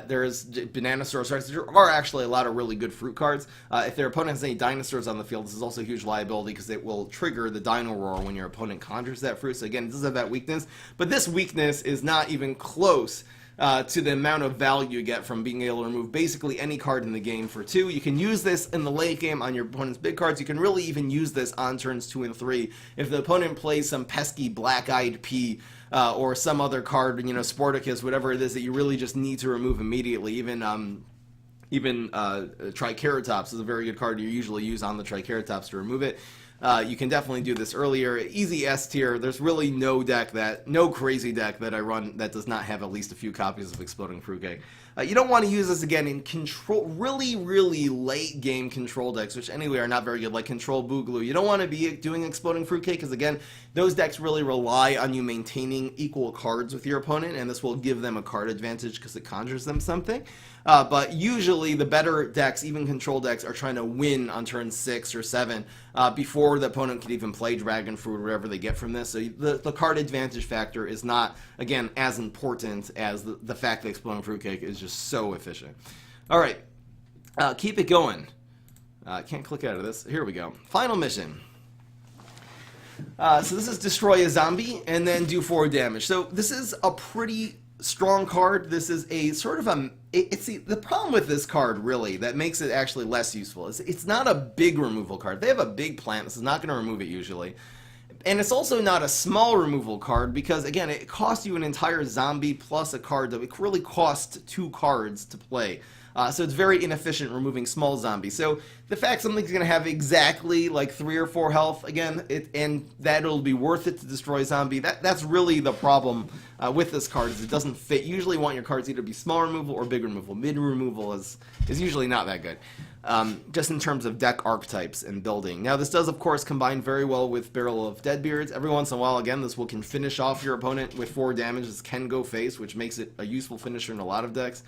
There's Bananasaur. There are actually a lot of really good Fruit cards. If their opponent has any dinosaurs on the field, this is also a huge liability because it will trigger the Dino Roar when your opponent conjures that Fruit. So again, it does have that weakness, but this weakness is not even close to the amount of value you get from being able to remove basically any card in the game for 2. You can use this in the late game on your opponent's big cards. You can really even use this on turns 2 and 3 if the opponent plays some pesky Black-Eyed Pea or some other card, Sporticus, whatever it is that you really just need to remove immediately. Even Triceratops is a very good card you usually use on the Triceratops to remove it. You can definitely do this earlier. Easy S tier. There's really no crazy deck that I run that does not have at least a few copies of Exploding Fruitcake. You don't want to use this again in really late game control decks, which anyway are not very good, like Control Boogaloo. You don't want to be doing Exploding Fruitcake because again, those decks really rely on you maintaining equal cards with your opponent, and this will give them a card advantage because it conjures them something. But usually the better decks, even control decks, are trying to win on turn 6 or 7 before the opponent can even play Dragon Fruit or whatever they get from this. So the card advantage factor is not, again, as important as the fact that Exploding Fruitcake is just so efficient. All right, keep it going. I can't click out of this. Here we go. Final mission. So this is destroy a zombie and then do 4 damage. So this is a pretty strong card. This is a sort of the problem with this card really that makes it actually less useful is it's not a big removal card. They have a big plant. This is not going to remove it usually. And it's also not a small removal card because, again, it costs you an entire zombie plus a card that would really cost 2 cards to play. So it's very inefficient removing small zombies. So the fact something's going to have exactly like 3 or 4 health, again, and that it'll be worth it to destroy a zombie, that's really the problem with this card is it doesn't fit. You usually want your cards either be small removal or big removal. Mid removal is usually not that good. Just in terms of deck archetypes and building. Now this does of course combine very well with Barrel of Deadbeards. Every once in a while, again, this can finish off your opponent with 4 damage. This can go face, which makes it a useful finisher in a lot of decks.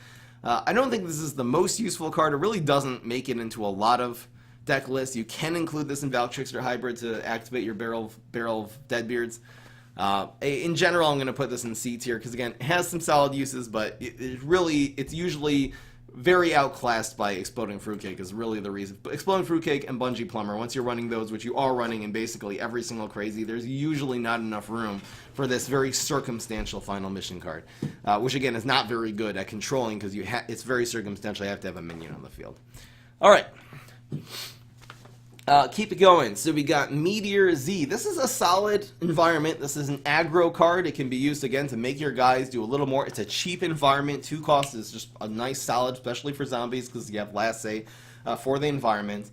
I don't think this is the most useful card. It really doesn't make it into a lot of deck lists. You can include this in Valtrickster Hybrid to activate your Barrel of Deadbeards. In general, I'm going to put this in C tier because, again, it has some solid uses, but it's usually very outclassed by Exploding Fruitcake is really the reason. But Exploding Fruitcake and Bungee Plumber, once you're running those, which you are running in basically every single crazy, there's usually not enough room for this very circumstantial final mission card, which again is not very good at controlling because it's very circumstantial. You have to have a minion on the field. All right. Keep it going. So we got Meteor Z. This is a solid environment. This is an aggro card. It can be used again to make your guys do a little more. It's a cheap environment. 2 costs is just a nice solid, especially for zombies because you have last say for the environment.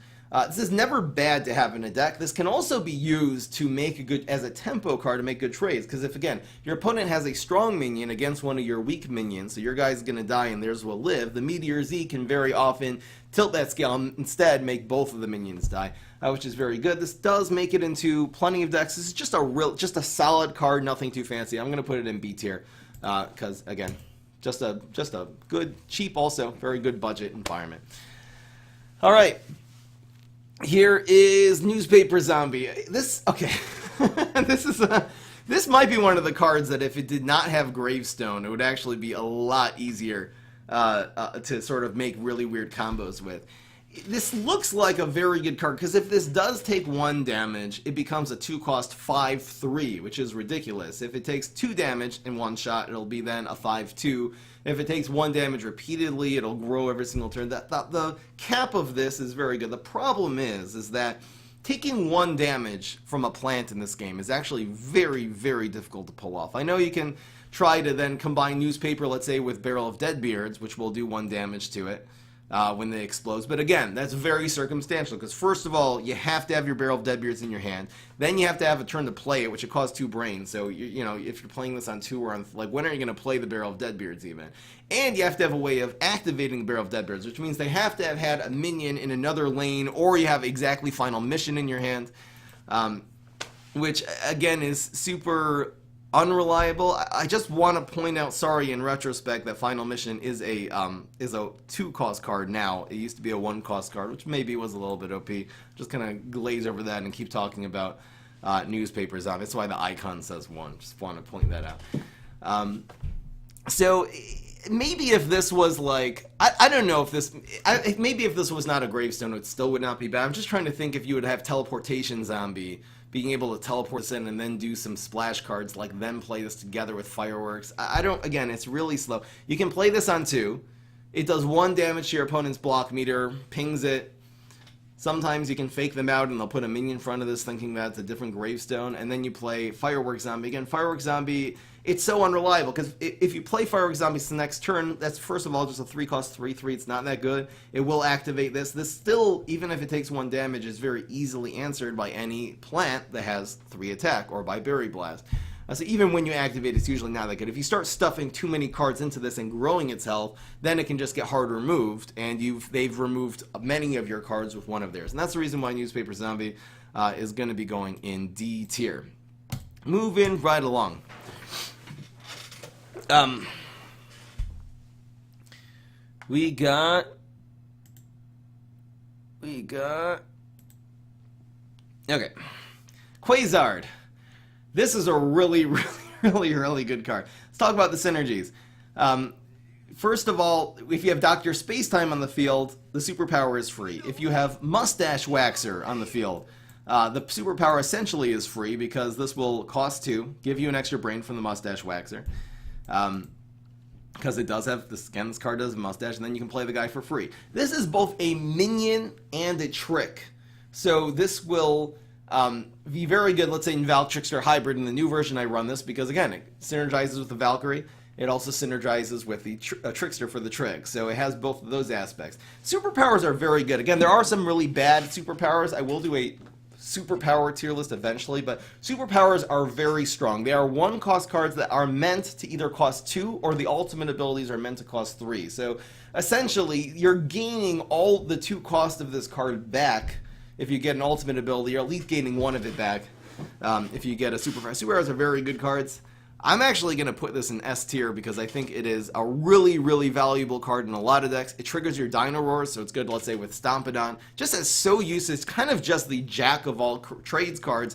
This is never bad to have in a deck. This can also be used to make as a tempo card to make good trades. Because if, again, your opponent has a strong minion against one of your weak minions, so your guy's going to die and theirs will live, the Meteor Z can very often tilt that scale and instead make both of the minions die, which is very good. This does make it into plenty of decks. This is just a solid card, nothing too fancy. I'm going to put it in B tier because, again, just a good, cheap, also very good budget environment. All right. Here is Newspaper Zombie. This might be one of the cards that if it did not have Gravestone, it would actually be a lot easier to sort of make really weird combos with. This looks like a very good card because if this does take 1 damage, it becomes a 2-cost 5/3, which is ridiculous. If it takes 2 damage in one shot, it'll be then a 5/2. If it takes 1 damage repeatedly, it'll grow every single turn. The cap of this is very good. The problem is that taking 1 damage from a plant in this game is actually very, very difficult to pull off. I know you can try to then combine Newspaper, let's say, with Barrel of Deadbeards, which will do 1 damage to it. when they explode. But again, that's very circumstantial because first of all, you have to have your Barrel of Deadbeards in your hand. Then you have to have a turn to play it, which it costs 2 brains. So you know, if you're playing this on 2 or on like, when are you going to play the Barrel of Deadbeards even? And you have to have a way of activating the Barrel of Deadbeards, which means they have to have had a minion in another lane, or you have exactly Final Mission in your hand, which again is super unreliable. I just want to point out, sorry, in retrospect, that Final Mission is a 2-cost card now. It used to be a 1-cost card, which maybe was a little bit OP. Just kind of glaze over that and keep talking about newspapers on. That's why the icon says 1. Just want to point that out. So maybe if this was like, I don't know if this, maybe if this was not a gravestone, it still would not be bad. I'm just trying to think if you would have teleportation zombie, being able to teleport this in and then do some splash cards, like then play this together with fireworks. I don't, again, it's really slow. You can play this on 2. It does 1 damage to your opponent's block meter, pings it. Sometimes you can fake them out and they'll put a minion in front of this thinking that's a different gravestone, and then you play Fireworks Zombie. Again, Fireworks Zombie, it's so unreliable, because if you play Fireworks Zombie the next turn, that's first of all just a 3-cost 3/3, it's not that good. It will activate this. This still, even if it takes 1 damage, is very easily answered by any plant that has 3 attack, or by Berry Blast. So even when you activate, it's usually not that good. If you start stuffing too many cards into this and growing its health, then it can just get hard removed, and they've removed many of your cards with one of theirs. And that's the reason why Newspaper Zombie is going to be going in D tier. Moving right along. We got okay, Quasar. This is a really good card. Let's talk about the synergies. First of all, if you have Dr. Spacetime on the field, the superpower is free. If you have Mustache Waxer on the field, the superpower essentially is free because this will cost 2, give you an extra brain from the Mustache Waxer. Because it does have, this card does a mustache, and then you can play the guy for free. This is both a minion and a trick. So this will be very good, let's say, in Val Trickster Hybrid. In the new version, I run this because, again, it synergizes with the Valkyrie. It also synergizes with the Trickster for the trick. So it has both of those aspects. Superpowers are very good. Again, there are some really bad superpowers. I will do a superpower tier list eventually, but superpowers are very strong. They are 1-cost cards that are meant to either cost 2, or the ultimate abilities are meant to cost 3. So essentially, you're gaining all the 2 cost of this card back. If you get an ultimate ability, you're at least gaining 1 of it back. If you get a superpower. Superpowers are very good cards. I'm actually going to put this in S tier because I think it is a really valuable card in a lot of decks. It triggers your Dino Roars, so it's good, let's say, with Stompodon. Just as so used, it's kind of just the jack of all trades cards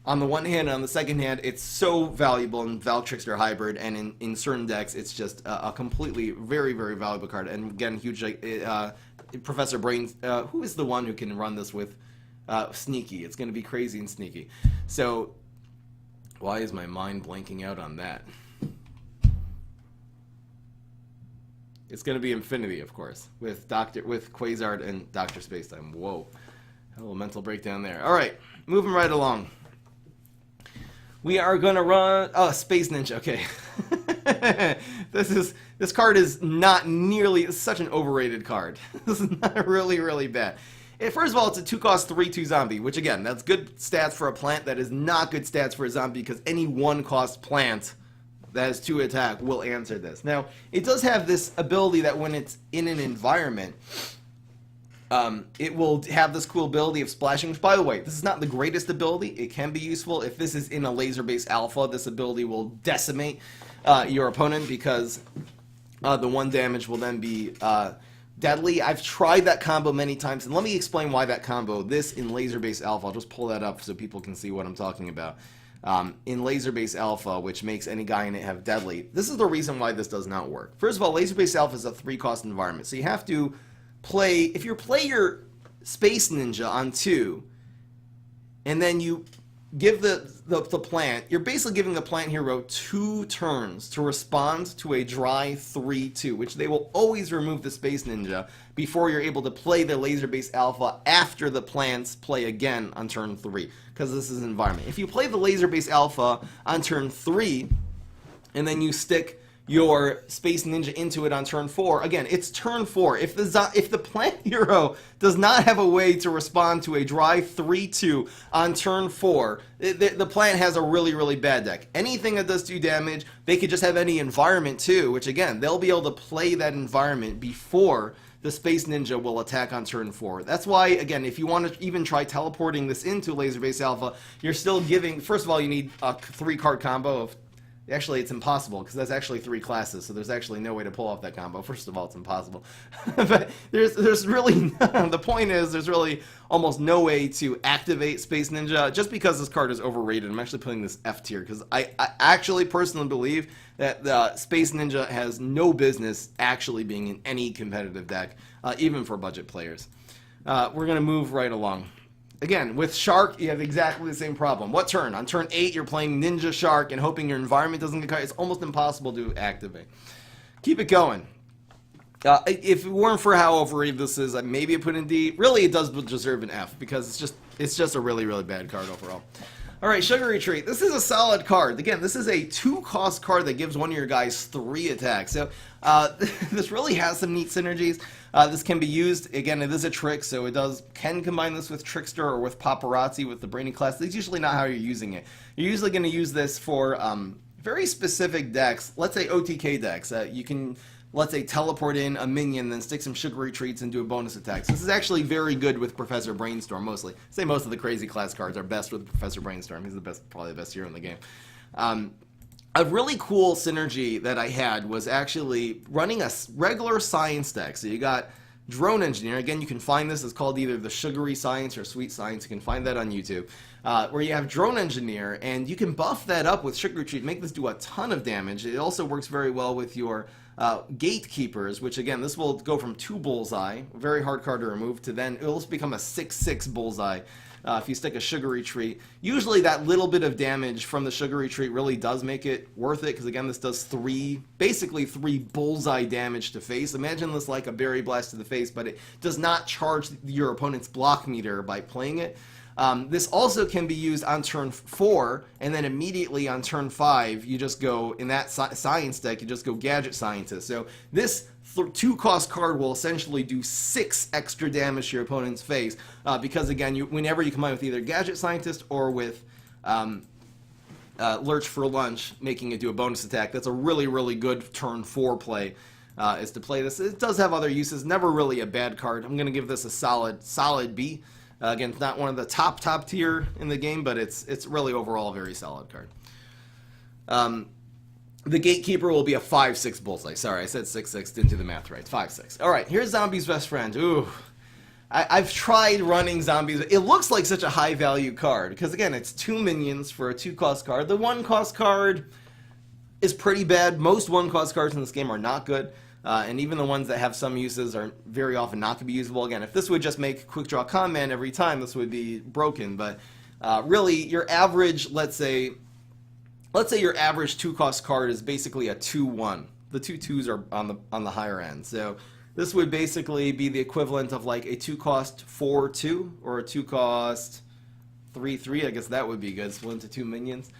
on the one hand, and on the second hand, it's so valuable in Val Trickster Hybrid, and in certain decks, it's just a completely very valuable card. And again, huge, Professor Brains, who is the one who can run this with Sneaky? It's going to be crazy and sneaky. So why is my mind blanking out on that? It's going to be Infinity, of course, with Quasar and Dr. Spacetime. Whoa. A little mental breakdown there. All right, moving right along. We are going to run... Oh, Space Ninja. Okay. This card is not nearly... It's such an overrated card. This is not really bad. First of all, it's a 2-cost 3/2 zombie, which again, that's good stats for a plant. That is not good stats for a zombie because any 1-cost plant that has 2 attack will answer this. Now, it does have this ability that when it's in an environment, it will have this cool ability of splashing, which, by the way, this is not the greatest ability. It can be useful. If this is in a laser-based alpha, this ability will decimate your opponent because the 1 damage will then be... deadly. I've tried that combo many times, and let me explain why that combo, this in laser-based alpha, I'll just pull that up so people can see what I'm talking about. In laser-based alpha, which makes any guy in it have deadly, this is the reason why this does not work. First of all, laser-based alpha is a 3-cost environment, so you have to play, if you play your Space Ninja on 2, and then you give the plant, you're basically giving the plant hero 2 turns to respond to a dry 3/2, which they will always remove the Space Ninja before you're able to play the laser-based alpha after the plants play again on turn 3, because this is an environment. If you play the laser-based alpha on turn 3, and then you stick your Space Ninja into it on turn 4. Again, it's turn 4. If the plant hero does not have a way to respond to a dry 3/2 on turn 4, the plant has a really, really bad deck. Anything that does 2 damage, they could just have any environment too, which again, they'll be able to play that environment before the Space Ninja will attack on turn 4. That's why, again, if you want to even try teleporting this into Laser Base Alpha, you're still giving, first of all, you need a 3-card combo of, actually it's impossible, because that's actually 3 classes, so there's actually no way to pull off that combo. First of all, it's impossible. But there's really, the point is, there's really almost no way to activate Space Ninja, just because this card is overrated. I'm actually putting this F tier, because I actually personally believe that the Space Ninja has no business actually being in any competitive deck, even for budget players. We're going to move right along. Again, with Shark, you have exactly the same problem. What turn? On turn 8, you're playing Ninja Shark and hoping your environment doesn't get cut. It's almost impossible to activate. Keep it going. If it weren't for how overrated this is, maybe I put in D. Really, it does deserve an F, because it's just a really, really bad card overall. All right, Sugary Treat. This is a solid card. Again, this is a 2-cost card that gives one of your guys 3 attacks. So this really has some neat synergies. This can be used, again, it is a trick, so it can combine this with Trickster or with Paparazzi with the Brainy class. That's usually not how you're using it. You're usually going to use this for very specific decks, let's say OTK decks. You can, let's say, teleport in a minion, then stick some Sugary Treats and do a bonus attack. So this is actually very good with Professor Brainstorm, mostly. I'd say most of the crazy class cards are best with Professor Brainstorm. He's probably the best hero in the game. A really cool synergy that I had was actually running a regular science deck. So you got Drone Engineer. Again, you can find this. It's called either the Sugary Science or Sweet Science. You can find that on YouTube. Where you have Drone Engineer, and you can buff that up with Sugary Treat, make this do a ton of damage. It also works very well with your Gatekeepers, which again, this will go from 2 Bullseye, very hard card to remove, to then it'll become a 6/6 Bullseye. If you stick a Sugary Treat, usually that little bit of damage from the Sugary Treat really does make it worth it, because again, this does basically 3 bullseye damage to face. Imagine this like a Berry Blast to the face, but it does not charge your opponent's block meter by playing it. This also can be used on turn 4, and then immediately on turn 5, you just go, in that science deck, you just go Gadget Scientist. So this 2-cost card will essentially do 6 extra damage to your opponent's face, because again, whenever you combine with either Gadget Scientist or with Lurch for Lunch, making it do a bonus attack, that's a really, really good turn 4 play, is to play this. It does have other uses, never really a bad card. I'm going to give this a solid B. Again, it's not one of the top tier in the game, but it's really overall a very solid card. The Gatekeeper will be a 5/6 Bullseye. Sorry, I said 6/6, didn't do the math right. 5/6. All right, here's Zombie's Best Friend. Ooh, I've tried running Zombies. It looks like such a high value card, because again, it's 2 minions for a 2-cost card. The 1-cost card is pretty bad. Most 1-cost cards in this game are not good. And even the ones that have some uses are very often not going to be usable. Again, if this would just make Quick Draw Command every time, this would be broken. But really, your average, let's say your average 2-cost card is basically a 2/1. The 2/2s are on the higher end. So this would basically be the equivalent of like a 2-cost 4/2 or a 2-cost 3/3. I guess that would be good. Split into 2 minions.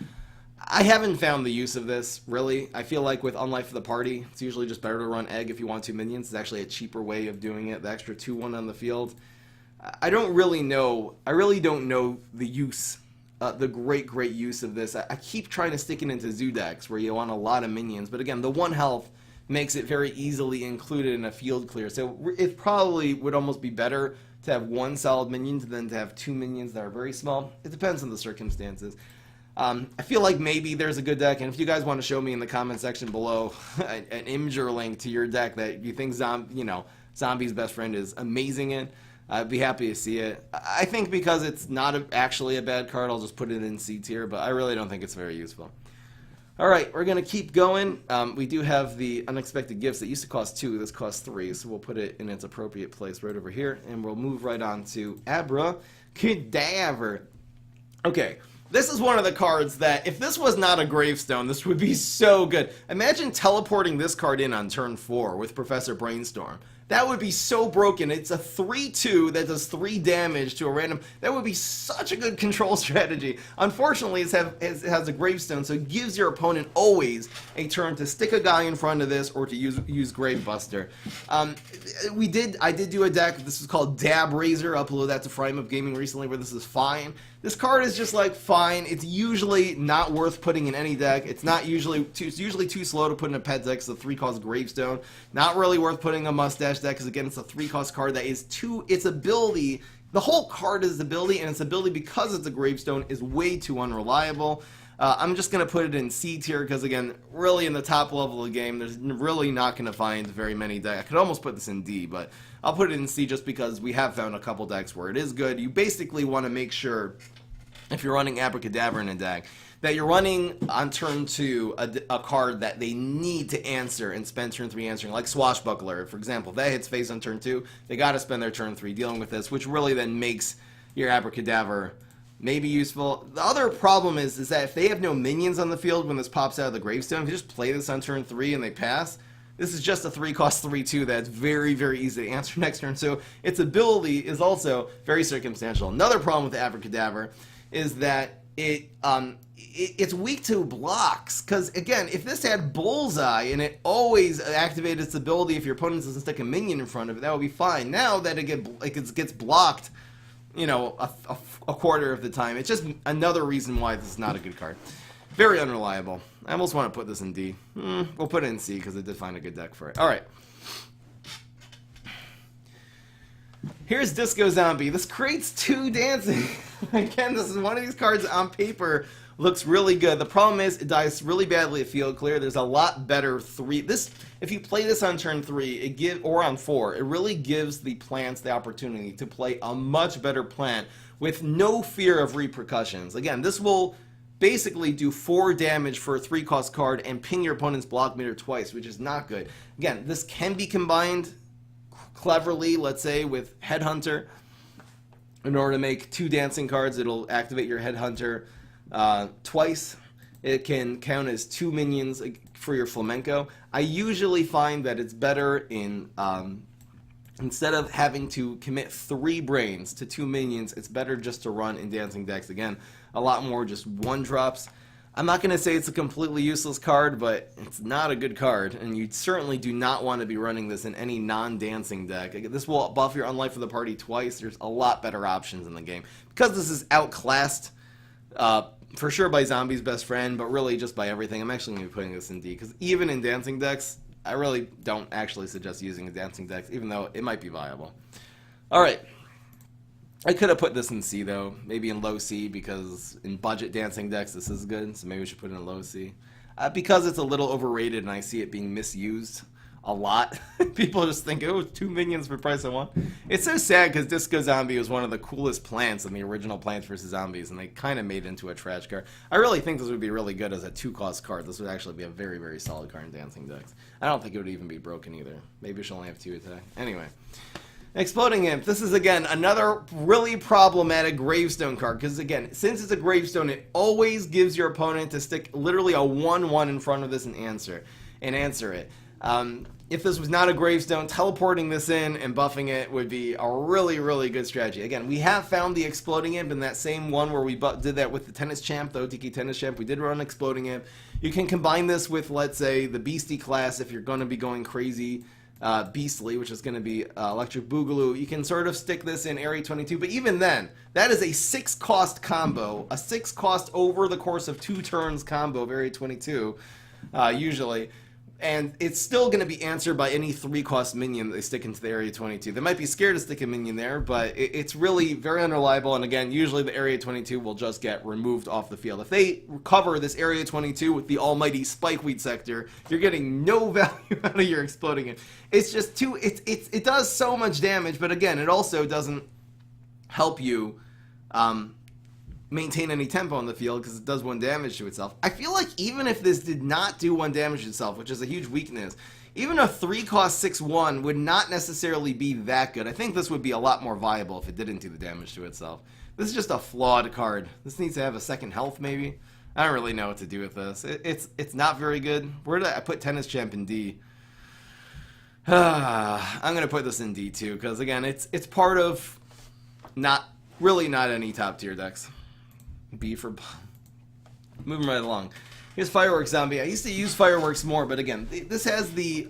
I haven't found the use of this, really. I feel like with Unlife for the Party, it's usually just better to run Egg if you want 2 minions. It's actually a cheaper way of doing it, the extra 2/1 on the field. I really don't know the use, the great use of this. I keep trying to stick it into Zoo decks, where you want a lot of minions, but again, the 1 health makes it very easily included in a field clear, so it probably would almost be better to have 1 solid minion than to have 2 minions that are very small. It depends on the circumstances. I feel like maybe there's a good deck, and if you guys want to show me in the comment section below an Imgur link to your deck that you think Zombie's Best Friend is amazing in, I'd be happy to see it. I think because it's not actually a bad card, I'll just put it in C tier, but I really don't think it's very useful. Alright, we're going to keep going. We do have the Unexpected Gifts that used to cost 2, this costs 3, so we'll put it in its appropriate place right over here, and we'll move right on to Abracadaver. Okay. This is one of the cards that, if this was not a gravestone, this would be so good. Imagine teleporting this card in on turn 4 with Professor Brainstorm. That would be so broken. It's a 3-2 that does 3 damage to a random. That would be such a good control strategy. Unfortunately, it has a gravestone, so it gives your opponent always a turn to stick a guy in front of this or to use Gravebuster. I did do a deck. This is called Dab Razor. Upload that to Frame Up Gaming recently, where this is fine. This card is just like fine. It's usually not worth putting in any deck. It's usually too slow to put in a pet deck. It's a 3-cost Gravestone. Not really worth putting a Mustache deck because again, it's a 3-cost card that is its ability. The whole card is ability, and its ability, because it's a Gravestone, is way too unreliable. I'm just going to put it in C tier because, again, really in the top level of the game, there's really not going to find very many decks. I could almost put this in D, but I'll put it in C just because we have found a couple decks where it is good. You basically want to make sure, if you're running Abracadabra in a deck, that you're running on turn 2 a card that they need to answer and spend turn 3 answering, like Swashbuckler. For example, if that hits face on turn 2, they got to spend their turn 3 dealing with this, which really then makes your Abracadabra maybe useful. The other problem is that if they have no minions on the field when this pops out of the Gravestone, if you just play this on turn 3 and they pass, this is just a 3-cost 3-2 that's very, very easy to answer next turn. So its ability is also very circumstantial. Another problem with Abracadabra is that it's weak to blocks, because again, if this had Bullseye and it always activated its ability if your opponent doesn't stick a minion in front of it, that would be fine. Now that it gets blocked, you know, a quarter of the time, it's just another reason why this is not a good card. Very unreliable. I almost want to put this in D. We'll put it in C because I did find a good deck for it. All right. Here's Disco Zombie. This creates 2 dancing. Again, this is one of these cards on paper looks really good. The problem is it dies really badly at field clear. There's a lot better if you play this on turn 3, or on 4, it really gives the plants the opportunity to play a much better plant with no fear of repercussions. Again, this will basically do 4 damage for a 3-cost card and ping your opponent's block meter twice, which is not good. Again, this can be combined cleverly, let's say, with Headhunter. In order to make 2 dancing cards, it'll activate your Headhunter twice. It can count as 2 minions for your Flamenco. I usually find that it's better in instead of having to commit 3 brains to 2 minions, it's better just to run in dancing decks. Again, a lot more just 1-drops. I'm not going to say it's a completely useless card, but it's not a good card, and you certainly do not want to be running this in any non-dancing deck. This will buff your Unlife for the Party twice. There's a lot better options in the game. Because this is outclassed, for sure by Zombie's best friend, but really just by everything. I'm actually going to be putting this in D, because even in dancing decks, I really don't actually suggest using a dancing deck, even though it might be viable. Alright. I could have put this in C, though. Maybe in low C, because in budget dancing decks, this is good. So maybe we should put it in low C. Because it's a little overrated, and I see it being misused a lot. People just think, oh, 2 minions for price of 1. It's so sad, because Disco Zombie was one of the coolest plants in the original Plants vs. Zombies, and they kind of made it into a trash card. I really think this would be really good as a 2-cost card. This would actually be a very, very solid card in dancing decks. I don't think it would even be broken either. Maybe it should only have 2 attack. Anyway. Exploding Imp. This is, again, another really problematic Gravestone card, because, again, since it's a Gravestone, it always gives your opponent to stick literally a 1/1 in front of this and answer it. If this was not a Gravestone, teleporting this in and buffing it would be a really, really good strategy. Again, we have found the Exploding Imp in that same one where we did that with the Tennis Champ, the OTK Tennis Champ. We did run Exploding Imp. You can combine this with, let's say, the Beastie class if you're going to be going crazy. Beastly, which is going to be Electric Boogaloo. You can sort of stick this in Area 22, but even then, that is a 6-cost combo, a 6-cost over the course of 2 turns combo of Area 22, usually, and it's still going to be answered by any 3-cost minion that they stick into the Area 22. They might be scared to stick a minion there, but it's really very unreliable, and again, usually the Area 22 will just get removed off the field. If they cover this Area 22 with the almighty Spikeweed sector, you're getting no value out of your Exploding It. It's just it does so much damage, but again, it also doesn't help you maintain any tempo on the field because it does 1 damage to itself. I feel like even if this did not do 1 damage to itself, which is a huge weakness, even a 3-cost 6/1 would not necessarily be that good. I think this would be a lot more viable if it didn't do the damage to itself. This is just a flawed card. This needs to have a 2nd health, maybe. I don't really know what to do with this. It's not very good. Where did I put Tennis Champ in D? I'm gonna put this in D2 because again, it's part of not any top tier decks. B for moving right along. Here's Fireworks Zombie. I used to use Fireworks more, but again, this has the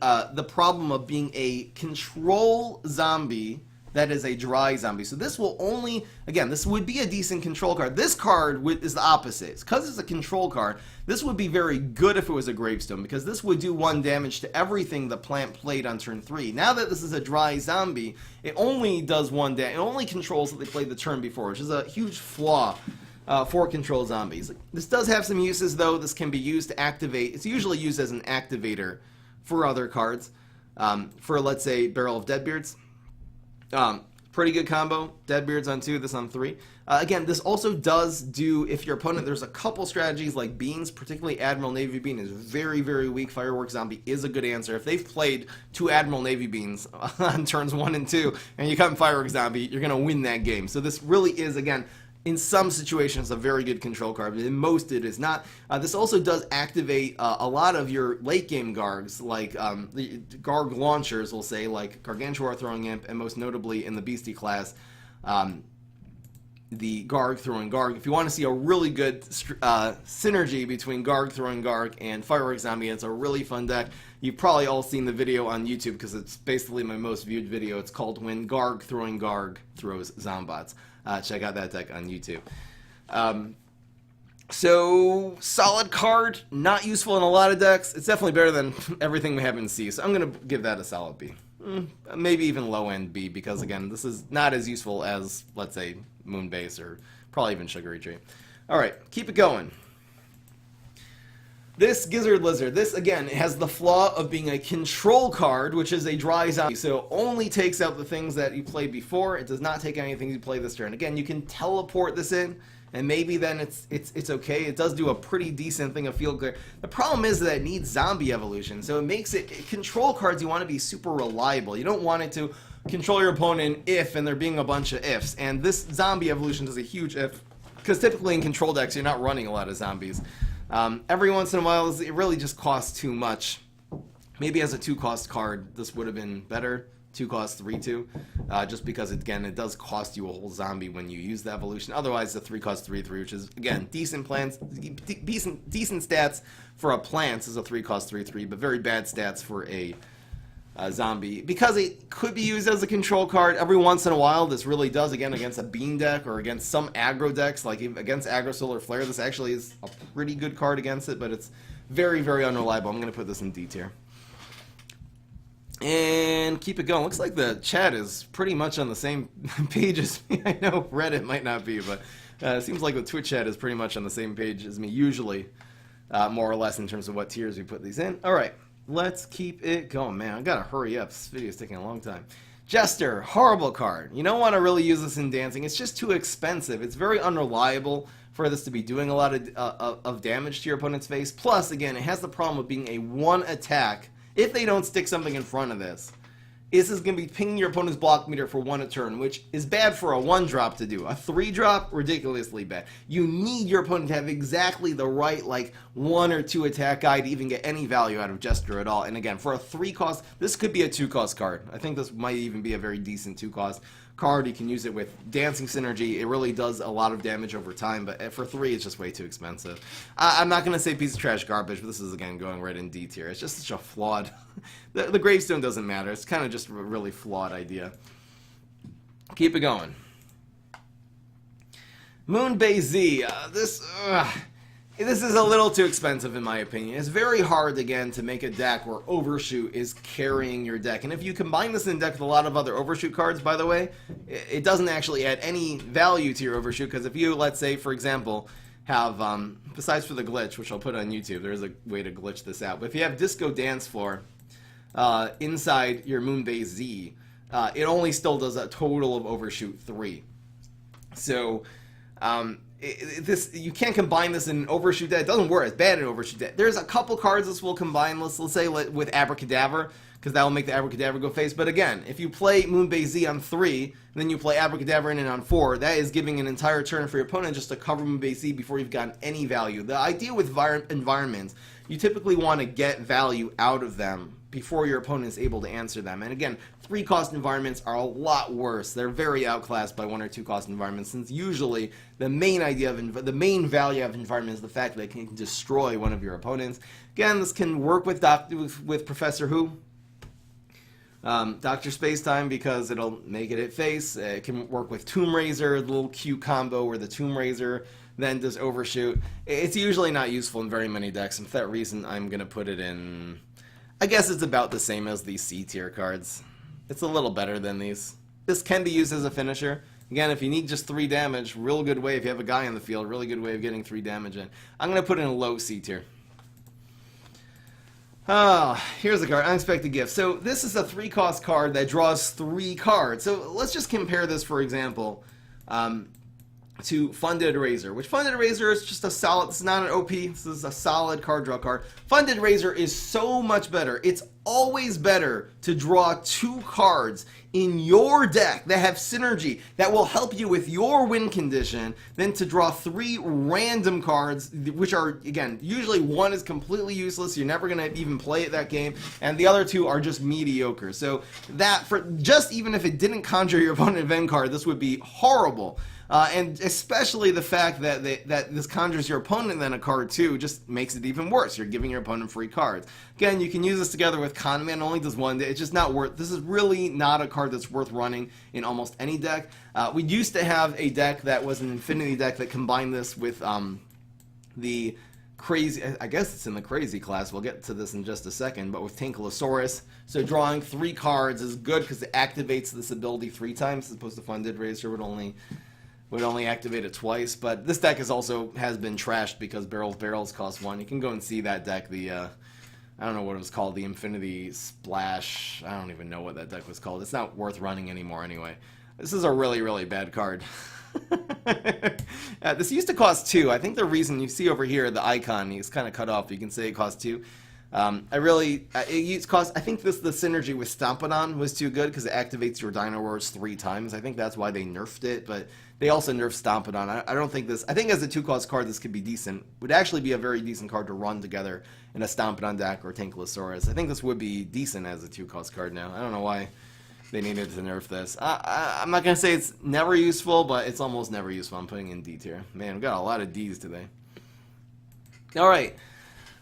problem of being a control zombie that is a dry zombie. So this will only, again, this would be a decent control card. This card is the opposite. Because it's a control card, this would be very good if it was a Gravestone, because this would do 1 damage to everything the plant played on turn 3. Now that this is a dry zombie, it only does 1 damage. It only controls what they played the turn before, which is a huge flaw for control zombies. This does have some uses, though. This can be used to activate. It's usually used as an activator for other cards. For, let's say, Barrel of Deadbeards. Pretty good combo. Deadbeards on 2, this on 3. Again, this also does do, if your opponent, there's a couple strategies like Beans, particularly Admiral Navy Bean is very, very weak. Fireworks Zombie is a good answer. If they've played 2 Admiral Navy Beans on turns 1 and 2, and you come Fireworks Zombie, you're going to win that game. So this really is, again, in some situations, a very good control card, but in most it is not. This also does activate a lot of your late game Gargs, like the Garg launchers, we'll say, like Gargantuar Throwing Imp, and most notably in the Beastie class, the Garg Throwing Garg. If you want to see a really good synergy between Garg Throwing Garg and Fireworks Zombie, it's a really fun deck. You've probably all seen the video on YouTube because it's basically my most viewed video. It's called When Garg Throwing Garg Throws Zombots. Check out that deck on YouTube. So, solid card, not useful in a lot of decks. It's definitely better than everything we have in C, so I'm going to give that a solid B. Maybe even low-end B, because again, this is not as useful as, let's say, Moonbase or probably even Sugary Tree. Alright, keep it going. This Gizzard Lizard, this again has the flaw of being a control card, which is a dry zombie, so only takes out the things that you played before. It does not take anything you play this turn. Again, you can teleport this in, and maybe then it's okay. It does do a pretty decent thing of field clear. The problem is that it needs zombie evolution, so it makes it control cards. You want to be super reliable. You don't want it to control your opponent if, and there being a bunch of ifs. And this zombie evolution is a huge if, because typically in control decks you're not running a lot of zombies. Every once in a while, it really just costs too much. Maybe as a 2-cost card, this would have been better. 2 cost 3/2, just because again it does cost you a whole zombie when you use the evolution. Otherwise, the 3 cost 3/3, which is again decent plants, decent stats for a plants is a 3 cost 3/3, but very bad stats for a zombie, because it could be used as a control card every once in a while. This really does, again, against a bean deck or against some aggro decks, like against aggro solar flare. This actually is a pretty good card against it, but it's very, very unreliable. I'm going to put this in D tier. And keep it going. Looks like the chat is pretty much on the same page as me. I know Reddit might not be, but it seems like the Twitch chat is pretty much on the same page as me usually, more or less, in terms of what tiers we put these in. All right. Let's keep it going, man. I gotta hurry up. This video is taking a long time. Jester, horrible card. You don't want to really use this in dancing. It's just too expensive. It's very unreliable for this to be doing a lot of damage to your opponent's face. Plus, again, it has the problem of being a 1 attack. If they don't stick something in front of this, this is going to be pinging your opponent's block meter for 1 a turn, which is bad for a 1-drop to do. A 3-drop, ridiculously bad. You need your opponent to have exactly the right, like, 1 or 2 attack guy to even get any value out of Jester at all. And again, for a 3-cost, this could be a 2-cost card. I think this might even be a very decent 2-cost card. You can use it with Dancing Synergy. It really does a lot of damage over time, but for 3, it's just way too expensive. I'm not going to say piece of trash garbage, but this is, again, going right in D tier. It's just such a flawed... the gravestone doesn't matter. It's kind of just a really flawed idea. Keep it going. PvZ. This is a little too expensive in my opinion. It's very hard, again, to make a deck where Overshoot is carrying your deck. And if you combine this in deck with a lot of other Overshoot cards, by the way, it doesn't actually add any value to your Overshoot, because if you, let's say, for example, have, besides for the glitch, which I'll put on YouTube, there's a way to glitch this out, but if you have Disco Dance Floor inside your PvZ, it only still does a total of Overshoot 3. So, you can't combine this in an Overshoot deck. It doesn't work. It's bad in Overshoot deck. There's a couple cards this will combine. Let's say with Abracadabra, because that will make the Abracadabra go face. But again, if you play PvZ on 3, and then you play Abracadabra in it on 4, that is giving an entire turn for your opponent just to cover PvZ before you've gotten any value. The idea with environments, you typically want to get value out of them before your opponent is able to answer them. And again, 3-cost environments are a lot worse. They're very outclassed by 1 or 2-cost environments, since usually the main the main value of environment is the fact that they can destroy one of your opponents. Again, this can work with Professor Who, Dr. Spacetime, because it'll make it hit face. It can work with Tomb Raiser, the little cute combo where the Tomb Raiser then does overshoot. It's usually not useful in very many decks, and for that reason I'm going to put it in... I guess it's about the same as these C tier cards. It's a little better than these. This can be used as a finisher. Again, if you need just 3 damage, real good way. If you have a guy in the field, really good way of getting 3 damage in. I'm going to put it in a low C tier. Here's the card, Unexpected Gift. So this is a 3-cost card that draws 3 cards. So let's just compare this, for example, to Funded Razor, which Funded Razor is just a solid, it's not an OP, this is a solid card draw card. Funded Razor is so much better. It's always better to draw 2 cards in your deck that have synergy, that will help you with your win condition, than to draw 3 random cards, which are, again, usually 1 is completely useless, you're never going to even play it that game, and the other 2 are just mediocre. So that, for just even if it didn't conjure your opponent event card, this would be horrible. And especially the fact that that this conjures your opponent then a card too just makes it even worse. You're giving your opponent free cards. Again, you can use this together with Con Man, only does 1. It's just not worth. This is really not a card that's worth running in almost any deck. We used to have a deck that was an Infinity deck that combined this with the crazy, I guess it's in the crazy class, we'll get to this in just a second, but with Tankylosaurus. So drawing 3 cards is good because it activates this ability 3 times as opposed to Funded Razor would only activate it twice. But this deck has been trashed because Barrels cost 1. You can go and see that deck, the I don't know what it was called, the Infinity Splash. I don't even know what that deck was called. It's not worth running anymore anyway. This is a really, really bad card. This used to cost 2. I think the reason you see over here the icon is kind of cut off. You can say it costs 2. I think the synergy with Stompodon was too good because it activates your Dino Roars 3 times. I think that's why they nerfed it, but they also nerfed Stompodon. I don't think this. I think as a 2-cost card, this could be decent. Would actually be a very decent card to run together in a Stompodon deck or Tankylosaurus. I think this would be decent as a 2-cost card now. I don't know why they needed to nerf this. I'm not gonna say it's never useful, but it's almost never useful. I'm putting in D tier. Man, we've got a lot of D's today. All right.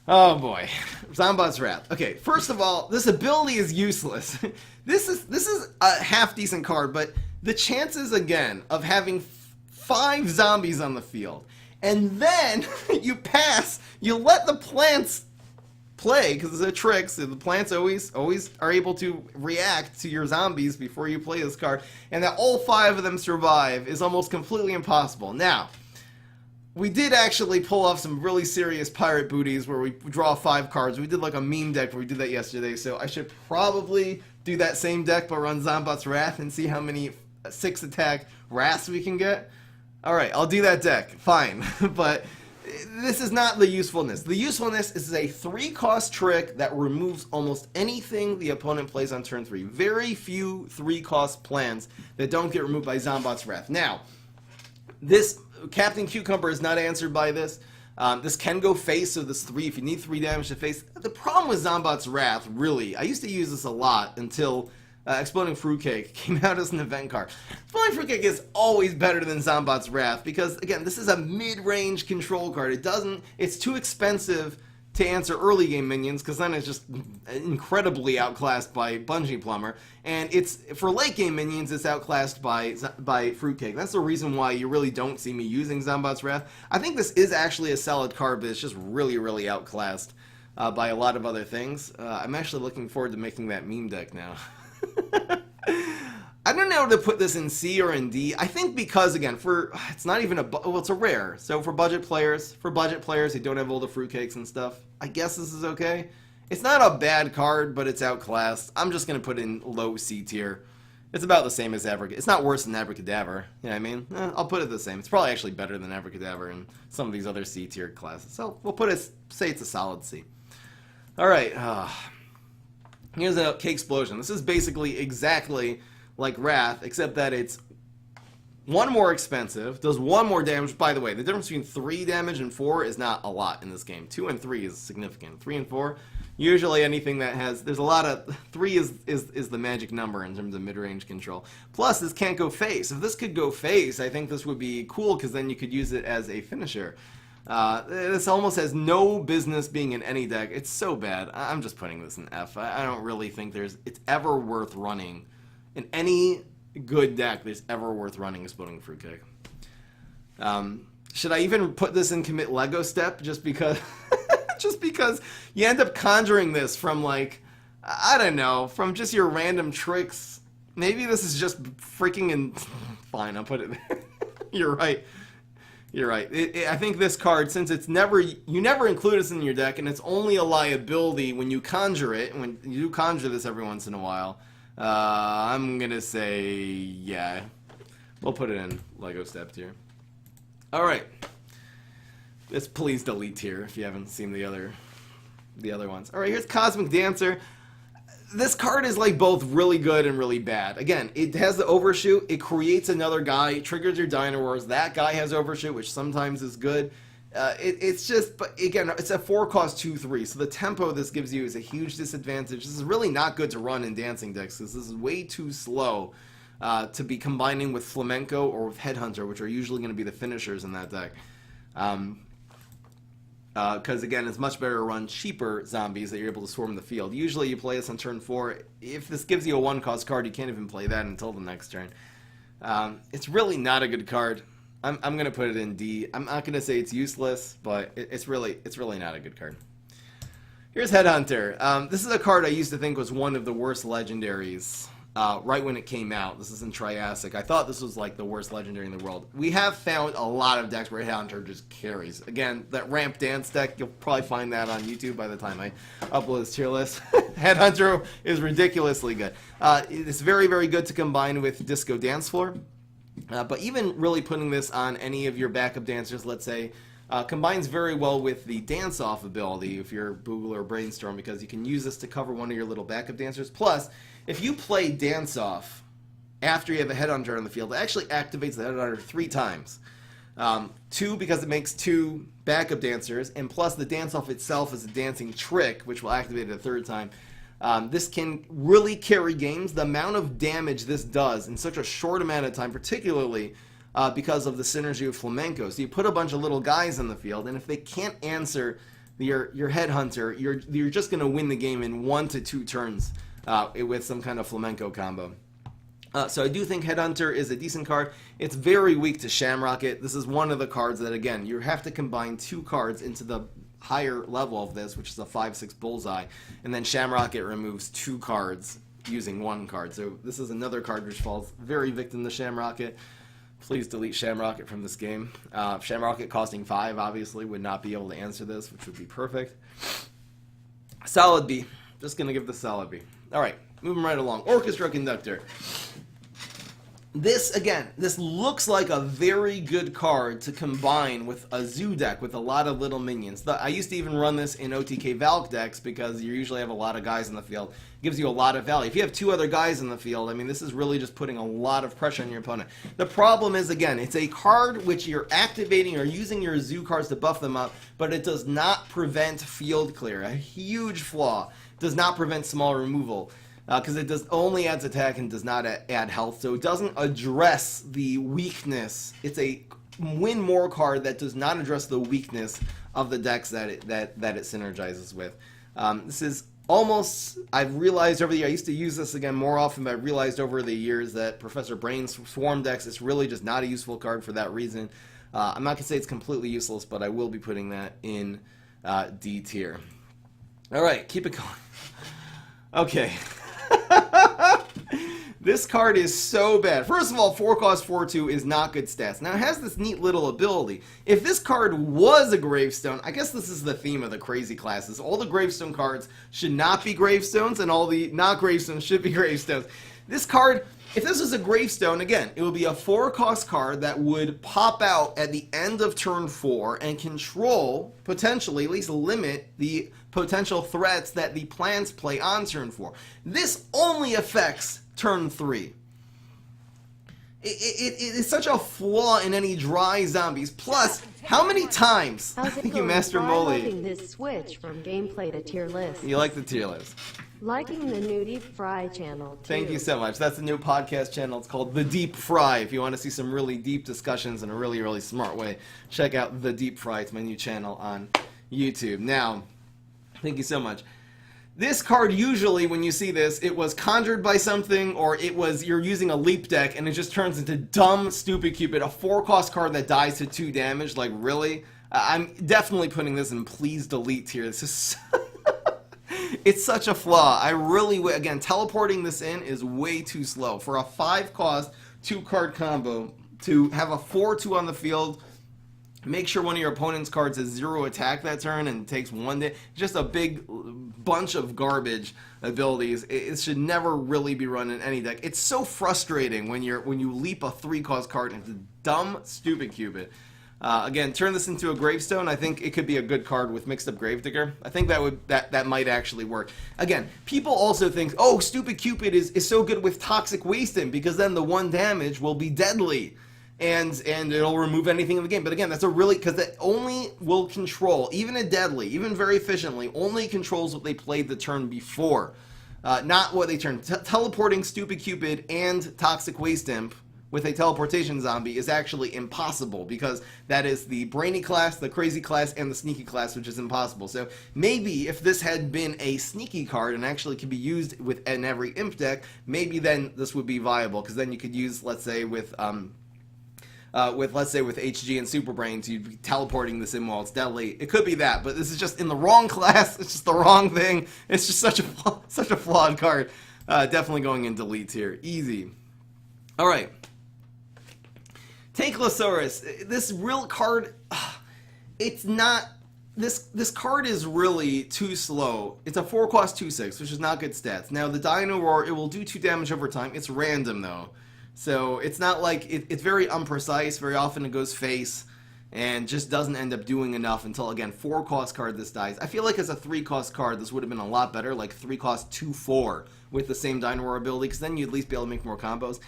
Oh boy, Zombot's Wrath. Okay, first of all, this ability is useless. This is a half decent card, but the chances again of having 5 zombies on the field, and then you let the plants play because it's a trick. So the plants always are able to react to your zombies before you play this card, and that all 5 of them survive is almost completely impossible. Now, we did actually pull off some really serious pirate booties where we draw 5 cards. We did like a meme deck where we did that yesterday, so I should probably do that same deck but run Zombot's Wrath and see how many 6-attack Wraths we can get. Alright, I'll do that deck. Fine. But this is not the usefulness. The usefulness is a 3-cost trick that removes almost anything the opponent plays on turn 3. Very few 3-cost plans that don't get removed by Zombot's Wrath. Now, this Captain Cucumber is not answered by this. This can go face, so this 3, if you need 3 damage to face. The problem with Zombot's Wrath, really, I used to use this a lot until Exploding Fruitcake came out as an event card. Exploding Fruitcake is always better than Zombot's Wrath because, again, this is a mid-range control card. It's too expensive to answer early game minions because then it's just incredibly outclassed by Bungee Plumber, and it's for late game minions it's outclassed by Fruitcake. That's the reason why you really don't see me using Zombot's Wrath. I think this is actually a solid card, but it's just really, really outclassed by a lot of other things. I'm actually looking forward to making that meme deck now. I don't know to put this in C or in D. I think because, again, it's not even it's a rare. So for budget players who don't have all the fruitcakes and stuff, I guess this is okay. It's not a bad card, but it's outclassed. I'm just going to put in low C tier. It's about the same as It's not worse than Abracadaver. You know what I mean? I'll put it the same. It's probably actually better than Abracadaver and some of these other C tier classes. So we'll say it's a solid C. All right. Here's a Cake Explosion. This is basically exactly like Wrath, except that it's one more expensive, does one more damage. By the way, the difference between 3 damage and 4 is not a lot in this game. 2 and 3 is significant. 3 and 4, usually anything that has, there's a lot of, 3 is the magic number in terms of mid-range control. Plus, this can't go face. If this could go face, I think this would be cool, because then you could use it as a finisher. This almost has no business being in any deck. It's so bad. I'm just putting this in F. I don't really think it's ever worth running in any good deck that's ever worth running Exploding Fruitcake. Should I even put this in Commit Lego Step just because just because you end up conjuring this from, like, I don't know, from just your random tricks. Maybe this is just freaking fine, I'll put it there. You're right. You're right. I think this card, since it's you never include this in your deck, and it's only a liability when you conjure it, when you do conjure this every once in a while, I'm going to say, yeah, we'll put it in Lego Step tier. All right. Please delete tier if you haven't seen the other ones. All right, here's Cosmic Dancer. This card is like both really good and really bad. Again, it has the overshoot. It creates another guy, triggers your Dino Wars. That guy has overshoot, which sometimes is good. It's just, but again, it's a 4-cost 2/3, so the tempo this gives you is a huge disadvantage. This is really not good to run in dancing decks, because this is way too slow to be combining with Flamenco or with Headhunter, which are usually going to be the finishers in that deck. Because again, it's much better to run cheaper zombies that you're able to swarm the field. Usually you play this on turn 4. If this gives you a 1-cost card, you can't even play that until the next turn. It's really not a good card. I'm going to put it in D. I'm not going to say it's useless, but it's really not a good card. Here's Headhunter. This is a card I used to think was one of the worst legendaries right when it came out. This is in Triassic. I thought this was like the worst legendary in the world. We have found a lot of decks where Headhunter just carries. Again, that Ramp Dance deck, you'll probably find that on YouTube by the time I upload this tier list. Headhunter is ridiculously good. It's very, very good to combine with Disco Dance Floor. But even really putting this on any of your backup dancers, let's say, combines very well with the dance-off ability if you're Boogle or Brainstorm, because you can use this to cover one of your little backup dancers. Plus, if you play dance-off after you have a Headhunter on the field, it actually activates the Headhunter 3 times. 2, because it makes 2 backup dancers, and plus the dance-off itself is a dancing trick, which will activate it a 3rd time. This can really carry games. The amount of damage this does in such a short amount of time, particularly because of the synergy of Flamenco. So you put a bunch of little guys in the field, and if they can't answer your Headhunter, you're just going to win the game in 1 to 2 turns with some kind of Flamenco combo. So I do think Headhunter is a decent card. It's very weak to Shamrocket. This is one of the cards that, again, you have to combine 2 cards into the higher level of this, which is a 5/6 Bullseye, and then Shamrocket removes 2 cards using 1 card. So this is another card which falls very victim to Shamrocket. Please delete Shamrocket from this game. Shamrocket costing 5 obviously would not be able to answer this, which would be perfect. Solid B. Just gonna give the solid B. All right, moving right along. Orchestra Conductor. This, again, this looks like a very good card to combine with a zoo deck with a lot of little minions. I used to even run this in OTK Valk decks because you usually have a lot of guys in the field. It gives you a lot of value. If you have 2 other guys in the field, I mean, this is really just putting a lot of pressure on your opponent. The problem is, again, it's a card which you're activating or using your zoo cards to buff them up, but it does not prevent field clear. A huge flaw. It does not prevent small removal. Because it only adds attack and does not add health, so it doesn't address the weakness. It's a win more card that does not address the weakness of the decks that it synergizes with. This is almost, I've realized over the years, I used to use this again more often, but I've realized over the years that Professor Brain's Swarm decks is really just not a useful card for that reason. I'm not going to say it's completely useless, but I will be putting that in D tier. All right, keep it going. Okay. This card is so bad. First of all, 4-cost 4/2 is not good stats. Now, it has this neat little ability. If this card was a Gravestone, I guess this is the theme of the crazy classes. All the Gravestone cards should not be Gravestones, and all the not Gravestones should be Gravestones. This card, if this was a Gravestone, again, it would be a 4-cost card that would pop out at the end of turn 4 and control, potentially, at least limit the potential threats that the plants play on turn 4. This only affects turn 3. It is such a flaw in any dry zombies. Plus, how many times? How's it Thank you, going? Master Try Molly. liking this switch from gameplay to tier list. You like the tier list. Liking the new Deep Fry channel, too. Thank you so much. That's a new podcast channel. It's called The Deep Fry. If you want to see some really deep discussions in a really, really smart way, check out The Deep Fry. It's my new channel on YouTube. Now, thank you so much. This card, usually when you see this, it was conjured by something, or it was you're using a leap deck and it just turns into dumb, stupid Cupid, a 4-cost card that dies to 2 damage. Like, really? I'm definitely putting this in please delete tier. This is it's such a flaw. I really, again, teleporting this in is way too slow. For a 5-cost, 2-card combo, to have a 4-2 on the field, make sure one of your opponent's cards has 0 attack that turn and takes 1 day. Just a big bunch of garbage abilities. It should never really be run in any deck. It's so frustrating when you leap a 3-cost card into dumb, stupid Cupid. Again, turn this into a gravestone. I think it could be a good card with mixed up Gravedigger. I think that might actually work. Again, people also think, oh, stupid Cupid is so good with Toxic Wasting because then the 1 damage will be deadly. And it'll remove anything in the game. But again, that's a really, because that only will control, even a deadly, even very efficiently, only controls what they played the turn before. Not what they turned. Teleporting Stupid Cupid and Toxic Waste Imp with a teleportation zombie is actually impossible, because that is the brainy class, the crazy class, and the sneaky class, which is impossible. So maybe if this had been a sneaky card and actually could be used in every imp deck, maybe then this would be viable, because then you could use, let's say, with HG and Super Brains, you'd be teleporting this in while it's deadly. It could be that, but this is just in the wrong class. It's just the wrong thing. It's just such a flawed card. Definitely going in delete here. Easy. All right. Tanklasaurus. This real card, it's not. This card is really too slow. It's a 4-cost 2/6, which is not good stats. Now the Dino Roar, it will do 2 damage over time. It's random though. So it's not like, it's very imprecise. Very often it goes face and just doesn't end up doing enough until, again, 4-cost card this dies. I feel like as a 3-cost card, this would have been a lot better, like 3-cost 2/4 with the same Dino Roar ability, because then you'd at least be able to make more combos.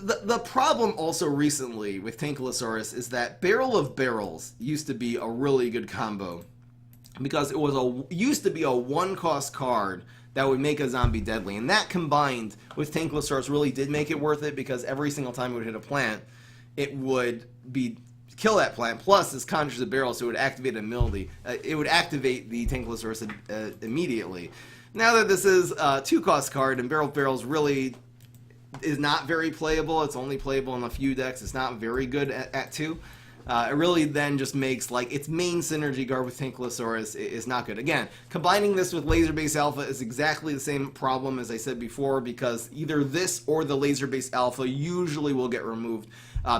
The problem also recently with Tanklasaurus is that Barrel of Barrels used to be a really good combo, because it was used to be a 1-cost card that would make a zombie deadly, and that combined with Tanklasaurus really did make it worth it, because every single time it would hit a plant, it would kill that plant. Plus, this conjures a barrel, so it would activate a ability. It would activate the Tanklasaurus immediately. Now that this is a 2-cost card, and Barrel of Barrels really is not very playable. It's only playable in a few decks. It's not very good at 2. It really then just makes, like, its main synergy guard with Tanklasaurus is not good. Again, combining this with Laser Base Alpha is exactly the same problem as I said before, because either this or the Laser Base Alpha usually will get removed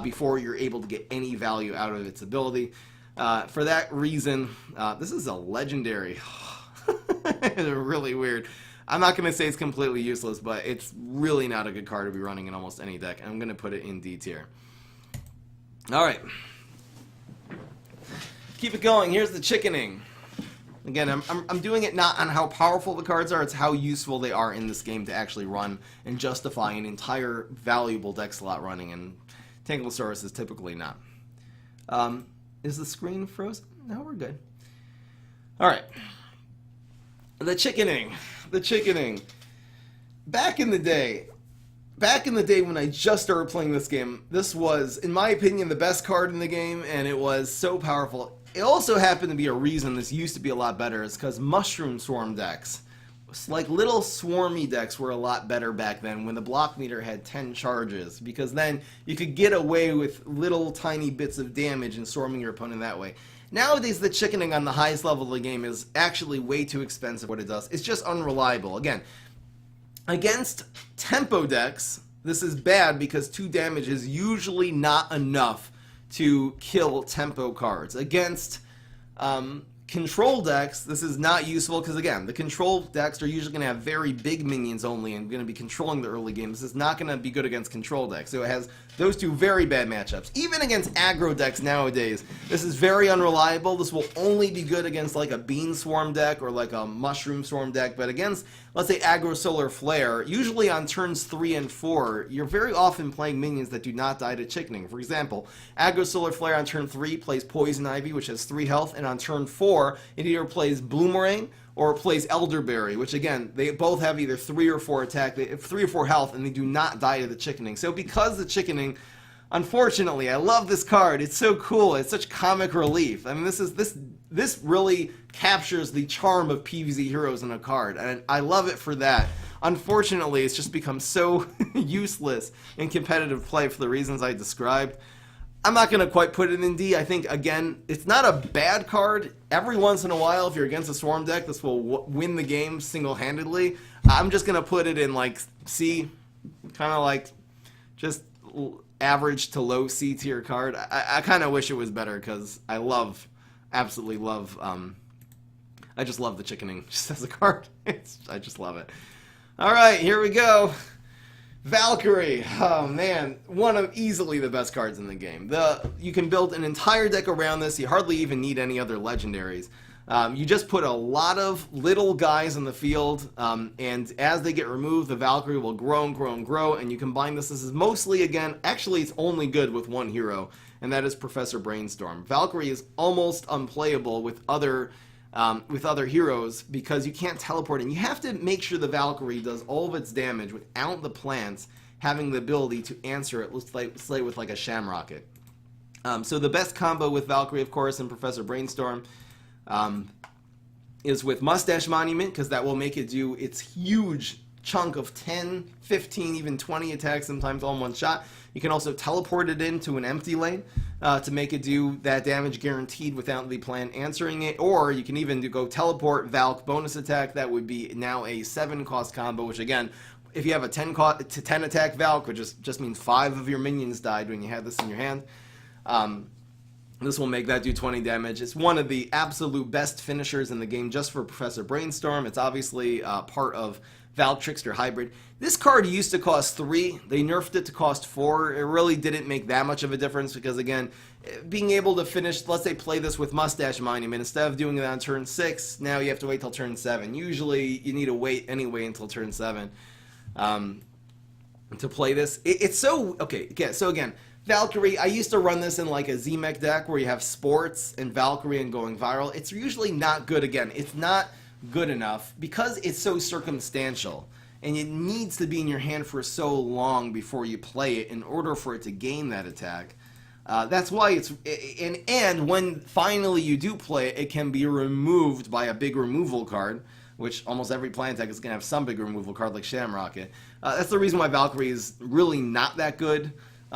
before you're able to get any value out of its ability. For that reason, this is a legendary. It's really weird. I'm not going to say it's completely useless, but it's really not a good card to be running in almost any deck. I'm going to put it in D tier. All right. Keep it going. Here's the chickening. Again, I'm doing it not on how powerful the cards are, it's how useful they are in this game to actually run and justify an entire valuable deck slot running, and Tanklasaurus is typically not. Is the screen frozen? No, we're good. Alright. The chickening. The chickening. Back in the day when I just started playing this game, this was, in my opinion, the best card in the game, and it was so powerful. It also happened to be a reason this used to be a lot better, is because Mushroom Swarm decks, like little swarmy decks, were a lot better back then when the block meter had 10 charges, because then you could get away with little tiny bits of damage and swarming your opponent that way. Nowadays, the chickening on the highest level of the game is actually way too expensive what it does. It's just unreliable. Again, against tempo decks, this is bad because 2 damage is usually not enough to kill tempo cards. Against control decks, this is not useful because, again, the control decks are usually going to have very big minions only and going to be controlling the early game. This is not going to be good against control decks. So it has those two very bad matchups. Even against aggro decks nowadays, this is very unreliable. This will only be good against like a Bean Swarm deck or like a Mushroom Swarm deck. But against, let's say, aggro Solar Flare, usually on turns 3 and 4, you're very often playing minions that do not die to chickening. For example, aggro Solar Flare on turn 3 plays Poison Ivy, which has 3 health, and on turn 4, it either plays Bloomerang or it plays Elderberry, which again, they both have either 3 or 4 attack, 3 or 4 health, and they do not die to the chickening. So because the chickening, unfortunately, I love this card. It's so cool. It's such comic relief. I mean, this really captures the charm of PvZ heroes in a card, and I love it for that. Unfortunately, it's just become so useless in competitive play for the reasons I described. I'm not going to quite put it in D. I think, again, it's not a bad card. Every once in a while, if you're against a Swarm deck, this will win the game single-handedly. I'm just going to put it in, like, C, kind of like just average to low C tier card. I kind of wish it was better because I absolutely love, I just love the chickening just as a card. I just love it. All right, here we go. Valkyrie, oh man, one of easily the best cards in the game. You can build an entire deck around this. You hardly even need any other legendaries. You just put a lot of little guys in the field, and as they get removed, the Valkyrie will grow and grow and grow, and you combine this. This is mostly, again, actually it's only good with one hero, and that is Professor Brainstorm. Valkyrie is almost unplayable with other heroes because you can't teleport, and you have to make sure the Valkyrie does all of its damage without the plants having the ability to answer it, let's say with like a Shamrocket. So the best combo with Valkyrie, of course, and Professor Brainstorm is with Mustache Monument, because that will make it do its huge chunk of 10, 15, even 20 attacks, sometimes all in one shot. You can also teleport it into an empty lane to make it do that damage guaranteed without the plant answering it, or you can even go teleport, Valk, bonus attack. That would be now a 7-cost combo, which again, if you have a 10 attack Valk, which just means 5 of your minions died when you had this in your hand, this will make that do 20 damage. It's one of the absolute best finishers in the game just for Professor Brainstorm. It's obviously part of Valk Trickster Hybrid. This card used to cost 3. They nerfed it to cost 4. It really didn't make that much of a difference because, again, being able to finish, let's say, play this with Mustache Monument, instead of doing it on turn 6, now you have to wait till turn 7. Usually, you need to wait anyway until turn 7 to play this. It's so... Okay, so again, Valkyrie, I used to run this in like a Z-Mech deck where you have Sports and Valkyrie and going viral. It's usually not good. Again, it's not good enough because it's so circumstantial and it needs to be in your hand for so long before you play it in order for it to gain that attack. That's why it's... And when finally you do play it, it can be removed by a big removal card, which almost every plant deck is going to have some big removal card like Shamrocket. That's the reason why Valkyrie is really not that good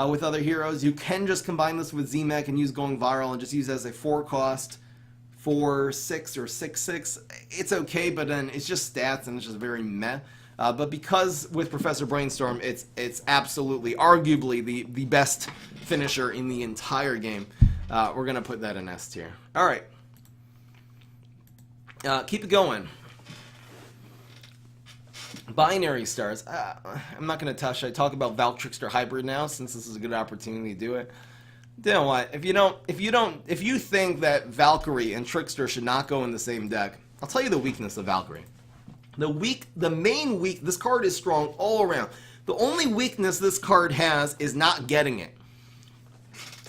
with other heroes. You can just combine this with Z-Mech and use going viral and just use it as a 4-cost 4/6 or 6/6. It's okay, but then it's just stats and it's just very meh. But because with Professor Brainstorm, it's absolutely, arguably the best finisher in the entire game, we're gonna put that in S tier. All right, keep it going. Binary stars. I'm not gonna touch. I talk about Valk Trickster Hybrid now since this is a good opportunity to do it. You know what? If you think that Valkyrie and Trickster should not go in the same deck, I'll tell you the weakness of Valkyrie. This card is strong all around. The only weakness this card has is not getting it.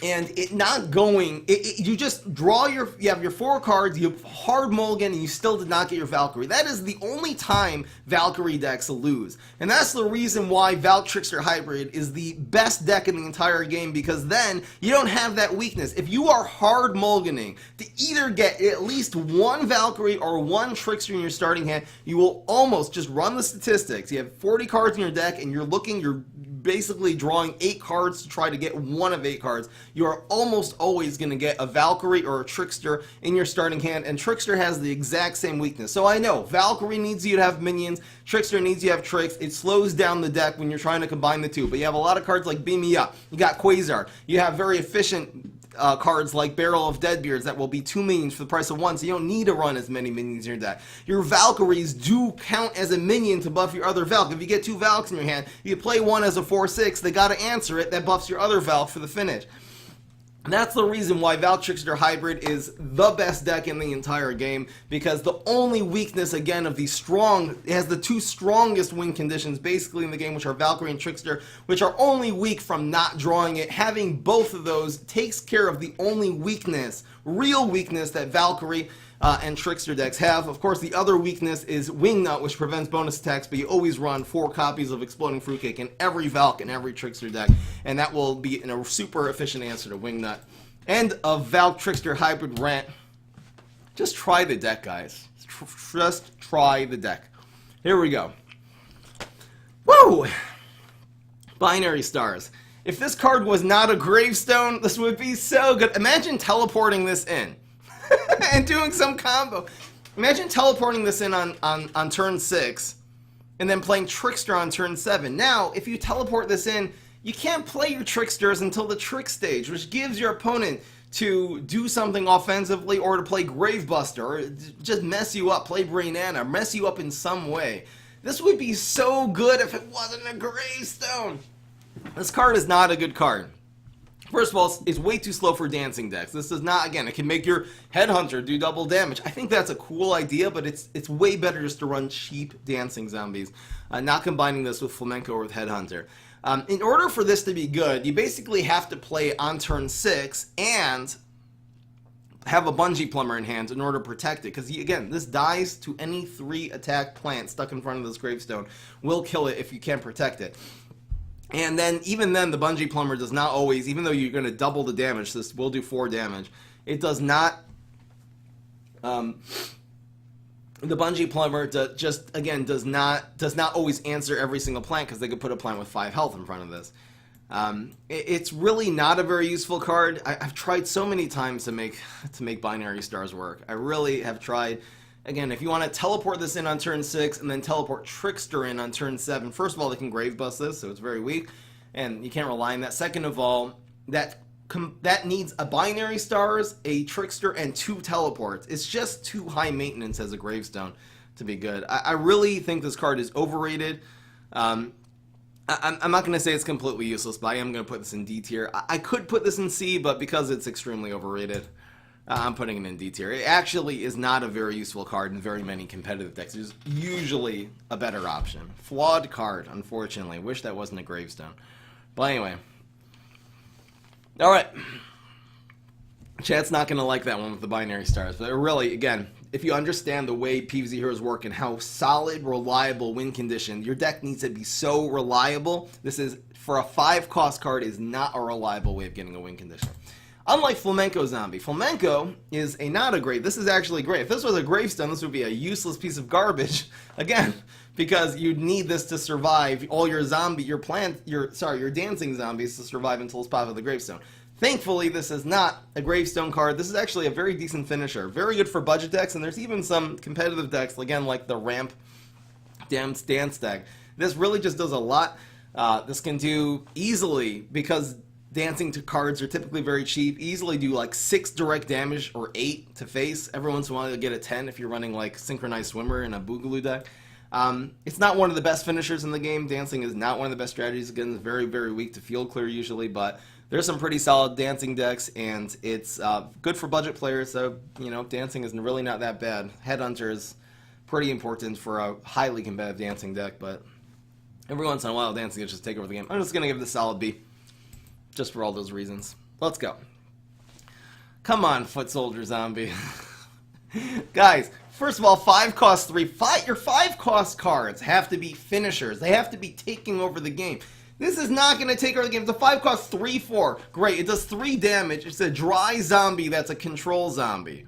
And it not going, you just draw you have your 4 cards, you hard mulligan, and you still did not get your Valkyrie. That is the only time Valkyrie decks lose. And that's the reason why Valk Trickster Hybrid is the best deck in the entire game, because then you don't have that weakness. If you are hard mulliganing to either get at least 1 Valkyrie or 1 Trickster in your starting hand, you will almost just run the statistics. You have 40 cards in your deck, and you're basically drawing 8 cards to try to get 1 of 8 cards. You are almost always going to get a Valkyrie or a Trickster in your starting hand, and Trickster has the exact same weakness. So I know Valkyrie needs you to have minions, Trickster needs you to have tricks. It slows down the deck when you're trying to combine the two, but you have a lot of cards like Beam Me Up, you got Quasar, you have very efficient cards like Barrel of Deadbeards that will be 2 minions for the price of 1, so you don't need to run as many minions in your deck. Your Valkyries do count as a minion to buff your other Valk. If you get 2 Valks in your hand, you play one as a 4/6, they gotta answer it, that buffs your other Valk for the finish. And that's the reason why Valk Trickster Hybrid is the best deck in the entire game, because the only weakness, again, of these strong, it has the 2 strongest win conditions basically in the game, which are Valkyrie and Trickster, which are only weak from not drawing it. Having both of those takes care of the only weakness, real weakness, that Valkyrie and Trickster decks have. Of course, the other weakness is Wingnut, which prevents bonus attacks, but you always run 4 copies of Exploding Fruitcake in every Valk and every Trickster deck, and that will be a super efficient answer to Wingnut. And a Valk Trickster Hybrid rant. Just try the deck, guys. Just try the deck. Here we go. Woo! Binary Stars. If this card was not a gravestone, this would be so good. Imagine teleporting this in. And doing some combo. Imagine teleporting this in on turn 6 and then playing Trickster on turn 7. Now, if you teleport this in, you can't play your Tricksters until the Trick stage, which gives your opponent to do something offensively or to play Gravebuster or just mess you up, play Brainana, mess you up in some way. This would be so good if it wasn't a gravestone. This card is not a good card. First of all, it's way too slow for dancing decks. This does not, again, it can make your Headhunter do double damage. I think that's a cool idea, but it's way better just to run cheap dancing zombies, not combining this with Flamenco or with Headhunter. In order for this to be good, you basically have to play on turn 6 and have a Bungee Plumber in hand in order to protect it. Because, again, this dies to any 3 attack plant stuck in front of this gravestone. Will kill it if you can't protect it. And then, even then, the Bungee Plumber does not always, even though you're going to double the damage, this will do 4 damage, it does not, the Bungee Plumber does not always answer every single plant, because they could put a plant with 5 health in front of this. It's really not a very useful card. I've tried so many times to make Binary Stars work. I really have tried. Again, if you want to teleport this in on turn 6 and then teleport Trickster in on turn 7, first of all, they can Grave Bust this, so it's very weak, and you can't rely on that. Second of all, that needs a Binary Stars, a Trickster, and 2 teleports. It's just too high maintenance as a Gravestone to be good. I really think this card is overrated. I'm not going to say it's completely useless, but I am going to put this in D tier. I could put this in C, but because it's extremely overrated, I'm putting it in D tier. It actually is not a very useful card in very many competitive decks. There's usually a better option. Flawed card, unfortunately. Wish that wasn't a gravestone. But anyway. Alright. Chat's not going to like that one with the Binary Stars. But really, again, if you understand the way PvZ Heroes work and how solid, reliable win condition, your deck needs to be so reliable. This is, for a 5-cost card, is not a reliable way of getting a win condition. Unlike Flamenco Zombie, Flamenco is not a great. This is actually great. If this was a gravestone, this would be a useless piece of garbage. Again, because you'd need this to survive. All your your dancing zombies to survive until it's popped with the gravestone. Thankfully, this is not a gravestone card. This is actually a very decent finisher. Very good for budget decks, and there's even some competitive decks, again, like the Ramp Dance deck. This really just does a lot. This can do easily, because dancing to cards are typically very cheap, easily do like 6 direct damage or 8 to face. Every once in a while you'll get a 10 if you're running like Synchronized Swimmer in a Boogaloo deck. It's not one of the best finishers in the game. Dancing is not one of the best strategies. Again, it's very, very weak to field clear usually, but there's some pretty solid dancing decks, and it's good for budget players, so, you know, dancing is really not that bad. Headhunter is pretty important for a highly competitive dancing deck, but every once in a while dancing will just take over the game. I'm just going to give this a solid B. Just for all those reasons. Let's go. Come on, Foot Soldier Zombie. Guys, first of all, 5-cost 3. Your 5-cost cards have to be finishers. They have to be taking over the game. This is not going to take over the game. It's a 5-cost 3/4. Great, it does 3 damage. It's a dry zombie that's a control zombie.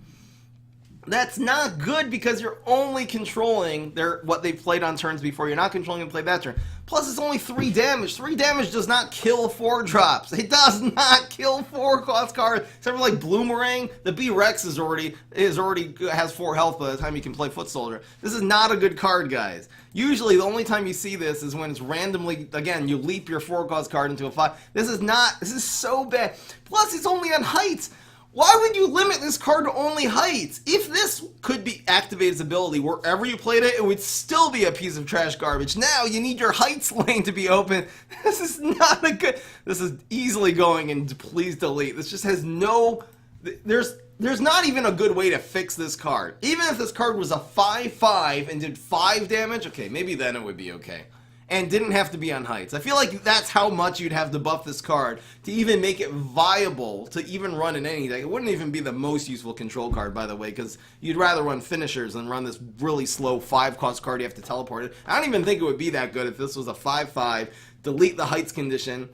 That's not good because you're only controlling what they've played on turns before. You're not controlling them to play that turn. Plus, it's only 3 damage. 3 damage does not kill 4 drops. It does not kill 4 cost cards. Except for like Bloomerang, the B-Rex has 4 health by the time you can play Foot Soldier. This is not a good card, guys. Usually, the only time you see this is when it's randomly, again, you leap your 4 cost card into a 5. This is so bad. Plus, it's only on heights. Why would you limit this card to only heights? If this could be activate its ability wherever you played it, it would still be a piece of trash garbage. Now you need your heights lane to be open. This is not a good. This is easily going and please delete. This just has no. There's not even a good way to fix this card. Even if this card was a 5/5 and did 5 damage, okay, maybe then it would be okay. And didn't have to be on heights. I feel like that's how much you'd have to buff this card to even make it viable to even run in any deck. It wouldn't even be the most useful control card, by the way, because you'd rather run finishers than run this really slow 5-cost card you have to teleport it. I don't even think it would be that good if this was a 5/5, delete the heights condition,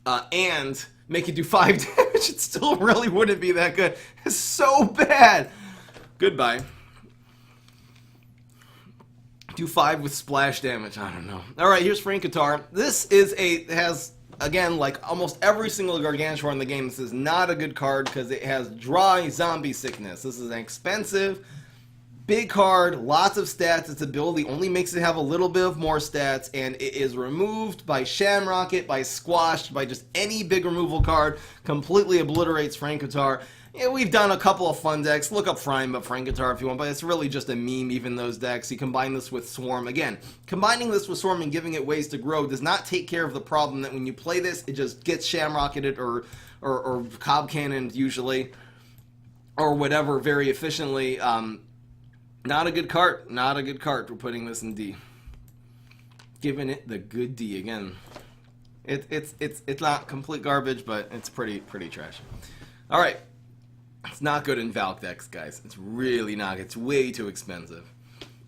and make it do 5 damage. It still really wouldn't be that good. It's so bad. Goodbye. Do 5 with splash damage. I don't know. Alright, here's Frankatar. This has, again, like almost every single Gargantuar in the game, this is not a good card because it has dry zombie sickness. This is an expensive, big card, lots of stats. Its ability only makes it have a little bit of more stats, and it is removed by Shamrocket, by Squashed, by just any big removal card. Completely obliterates Frankatar. Yeah, we've done a couple of fun decks. Look up Frankatar if you want, but it's really just a meme, even those decks. You combine this with Swarm. Again, combining this with Swarm and giving it ways to grow does not take care of the problem that when you play this, it just gets Shamrocketed or Cob Cannoned usually, or whatever very efficiently. Not a good card. Not a good card for putting this in D. Giving it the good D again. It's not complete garbage, but it's pretty trash. All right. It's not good in Valk decks, guys. It's really not. It's way too expensive.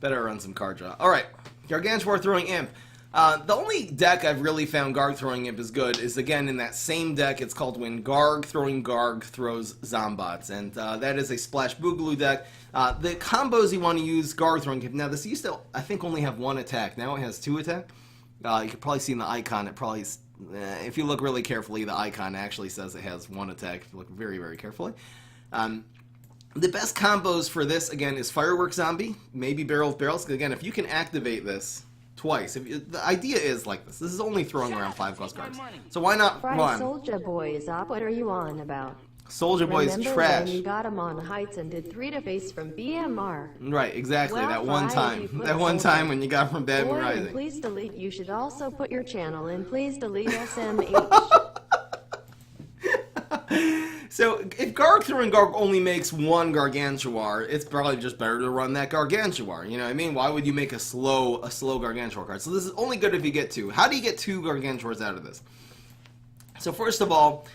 Better run some card draw. Alright, Gargantuar Throwing Imp. The only deck I've really found Garg Throwing Imp is good is, again, in that same deck. It's called when Garg throws Zombots. And that is a Splash Boogaloo deck. The combos you want to use Garg Throwing Imp. Now, this used to, I think, only have 1 attack. Now it has 2 attack. You can probably see in the icon, it probably, if you look really carefully, the icon actually says it has 1 attack, if you look very, very carefully. The best combos for this, again, is Firework Zombie, maybe Barrel of Barrels. Again, if you can activate this twice, the idea is like this. This is only throwing around 5 cost cards. So why not run? Soldier Boy is up. What are you on about? Soldier Boy is trash. When you got him on heights and did 3 to face from BMR. Right, exactly. Well, that one time. That one time when you got from Bad Moon Rising. Please delete. You should also put your channel in. Please delete SMH. So, if Garg Throwing Garg only makes 1 Gargantuar, it's probably just better to run that Gargantuar. You know what I mean? Why would you make a slow Gargantuar card? So this is only good if you get 2. How do you get 2 Gargantuars out of this? So first of all,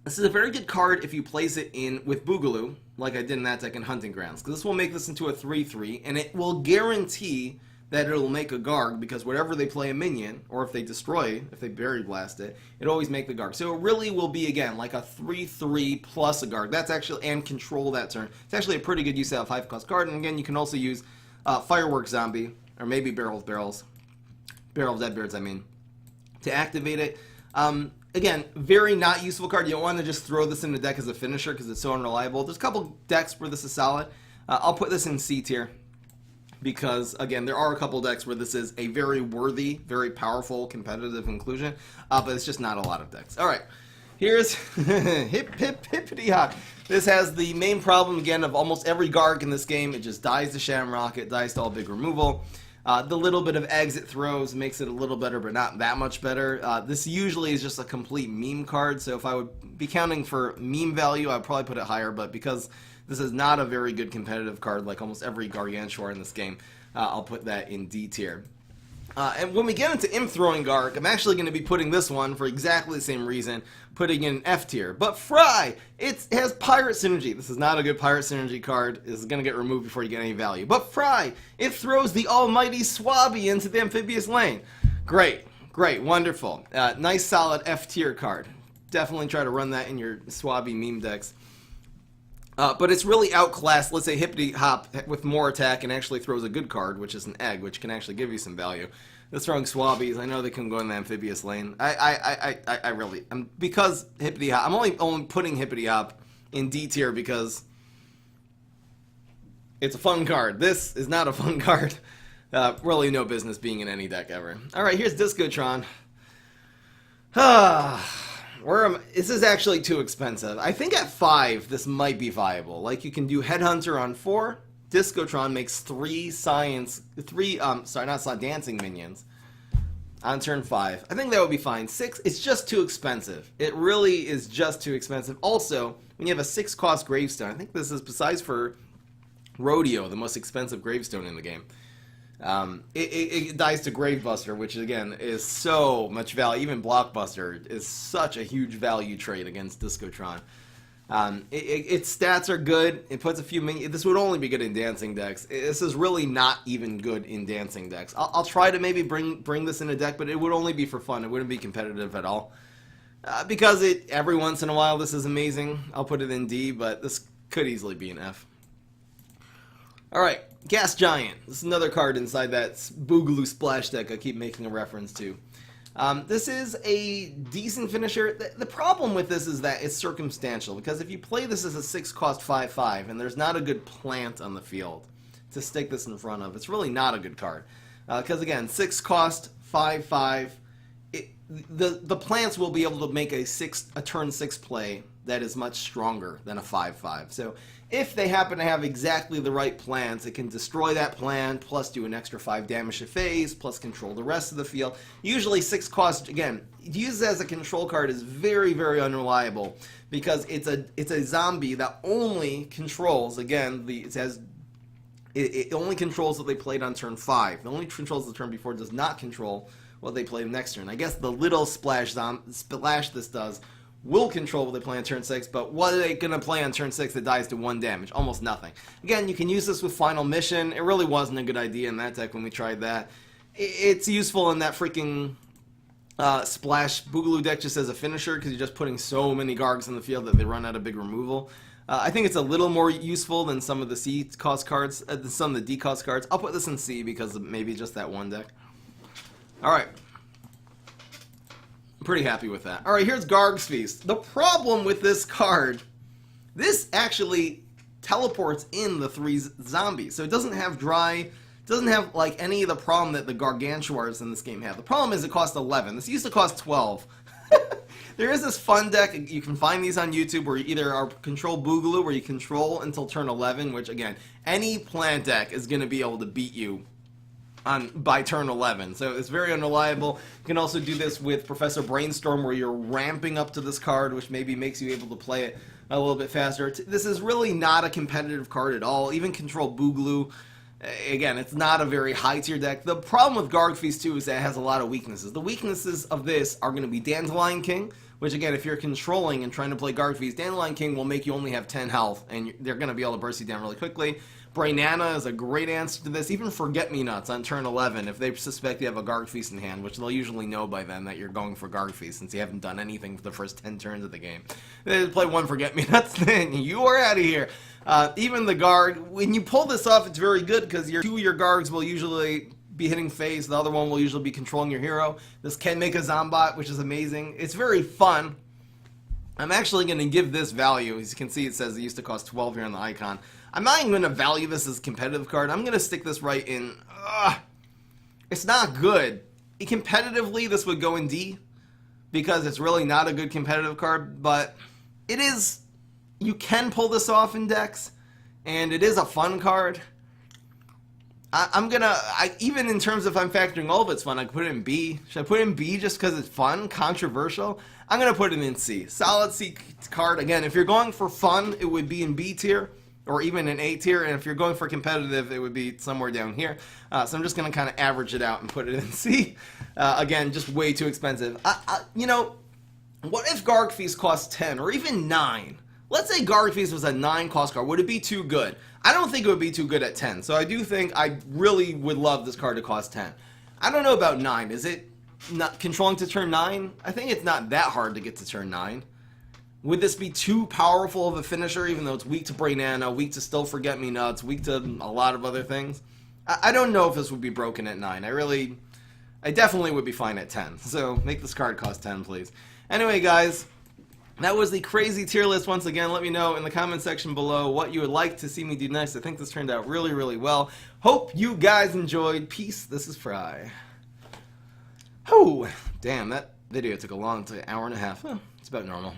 this is a very good card if you place it in with Boogaloo, like I did in that deck in Hunting Grounds. Because this will make this into a 3/3, and it will guarantee that it'll make a Garg, because whatever they play a minion, or if they destroy, if they Berry Blast it, it always make the Garg. So it really will be, again, like a 3/3 plus a Garg. That's actually, and control that turn. It's actually a pretty good use of a 5-cost card, and again, you can also use Firework Zombie, or maybe Barrel of Deadbeards, I mean, to activate it. Again, very not useful card. You don't want to just throw this in the deck as a finisher, because it's so unreliable. There's a couple decks where this is solid. I'll put this in C tier. Because, again, there are a couple decks where this is a very worthy, very powerful, competitive inclusion, but it's just not a lot of decks. Alright, here's Hippity Hop. This has the main problem, again, of almost every Garg in this game. It just dies to Shamrock, it dies to all big removal. The little bit of eggs it throws makes it a little better, but not that much better. This usually is just a complete meme card, so if I would be counting for meme value, I'd probably put it higher, but because this is not a very good competitive card, like almost every Gargantuar in this game, I'll put that in D tier. And when we get into Imp Throwing Garg, I'm actually going to be putting this one, for exactly the same reason, putting in F tier. But Fry, it has Pirate Synergy. This is not a good Pirate Synergy card. This is going to get removed before you get any value. But Fry, it throws the almighty Swabby into the Amphibious Lane. Great, great, wonderful. Nice solid F tier card. Definitely try to run that in your Swabby meme decks. But it's really outclassed, let's say, Hippity Hop with more attack and actually throws a good card, which is an egg, which can actually give you some value. They're throwing Swabbies. I know they can go in the amphibious lane. I really... because Hippity Hop... I'm only putting Hippity Hop in D tier because it's a fun card. This is not a fun card. Really no business being in any deck ever. Alright, here's Discotron. This is actually too expensive. I think at 5, this might be viable. Like, you can do Headhunter on 4. Discotron makes 3 dancing minions on turn 5. I think that would be fine. 6, it's just too expensive. It really is just too expensive. Also, when you have a 6-cost gravestone, I think this is, besides for Rodeo, the most expensive gravestone in the game. It dies to Gravebuster, which again is so much value. Even Blockbuster is such a huge value trade against Discotron. Its stats are good. It puts a few minions. This would only be good in dancing decks. This is really not even good in dancing decks. I'll try to maybe bring this in a deck, but it would only be for fun. It wouldn't be competitive at all. Because every once in a while this is amazing. I'll put it in D, but this could easily be an F. Alright, Gas Giant. This is another card inside that Boogaloo Splash deck I keep making a reference to. This is a decent finisher. The problem with this is that it's circumstantial, because if you play this as a 6-cost 5/5 and there's not a good plant on the field to stick this in front of, it's really not a good card. Because again, 6-cost 5/5, the plants will be able to make a turn 6 play that is much stronger than a 5/5. So if they happen to have exactly the right plants, it can destroy that plant, plus do an extra 5 damage to phase, plus control the rest of the field. Usually 6 cost, again, used as a control card is very, very unreliable, because it's a zombie that only controls, again, it only controls what they played on turn 5. It only controls the turn before, does not control what they played next turn. I guess the little splash this does will control what they play on turn 6, but what are they going to play on turn 6 that dies to 1 damage? Almost nothing. Again, you can use this with Final Mission. It really wasn't a good idea in that deck when we tried that. It's useful in that freaking Splash Boogaloo deck just as a finisher, because you're just putting so many Gargs in the field that they run out of big removal. I think it's a little more useful than some of the C-cost cards, some of the D-cost cards. I'll put this in C because of maybe just that one deck. Alright. Pretty happy with that. Alright, here's Garg's Feast. The problem with this card, this actually teleports in the 3 zombies. So it doesn't have dry, doesn't have like any of the problem that the Gargantuars in this game have. The problem is it costs 11. This used to cost 12. There is this fun deck, you can find these on YouTube, where you either are control Boogaloo, where you control until turn 11, which again, any plant deck is going to be able to beat you by turn 11, so it's very unreliable. You can also do this with Professor Brainstorm, where you're ramping up to this card, which maybe makes you able to play it a little bit faster. This is really not a competitive card at all. Even Control Boogaloo, again, it's not a very high tier deck. The problem with Garg Feast 2 is that it has a lot of weaknesses. The weaknesses of this are going to be Dandelion King, which again, if you're controlling and trying to play Garg Feast, Dandelion King will make you only have 10 health, and they're going to be able to burst you down really quickly. Brainana is a great answer to this. Even Forget-Me-Nuts on turn 11, if they suspect you have a Garg Feast in hand, which they'll usually know by then that you're going for Garg Feast, since you haven't done anything for the first 10 turns of the game. They play one Forget-Me-Nuts, then you are out of here. Even the Garg, when you pull this off, it's very good, because 2 of your Gargs will usually be hitting phase, the other one will usually be controlling your hero. This can make a Zombot, which is amazing. It's very fun. I'm actually going to give this value. As you can see, it says it used to cost 12 here on the icon. I'm not even going to value this as a competitive card. I'm going to stick this right in. It's not good. Competitively, this would go in D, because it's really not a good competitive card, but it is. You can pull this off in decks, and it is a fun card. Even in terms of if I'm factoring all of its fun, I could put it in B. Should I put it in B just because it's fun? Controversial? I'm going to put it in C. Solid C card. Again, if you're going for fun, it would be in B tier, or even in A tier, and if you're going for competitive, it would be somewhere down here. So I'm just going to kind of average it out and put it in C. Again, just way too expensive. You know, what if Garg Feast costs 10, or even 9? Let's say Garg Feast was a 9 cost card. Would it be too good? I don't think it would be too good at 10. So I do think I really would love this card to cost 10. I don't know about 9. Is it not controlling to turn 9? I think it's not that hard to get to turn 9. Would this be too powerful of a finisher, even though it's weak to Brain Nano, weak to Still Forget Me Nuts, weak to a lot of other things? I don't know if this would be broken at 9. I definitely would be fine at 10. So make this card cost 10, please. Anyway, guys, that was the crazy tier list once again. Let me know in the comment section below what you would like to see me do next. I think this turned out really, really well. Hope you guys enjoyed. Peace. This is Fry. Oh, damn, that video took a long time, hour and a half. Huh, it's about normal.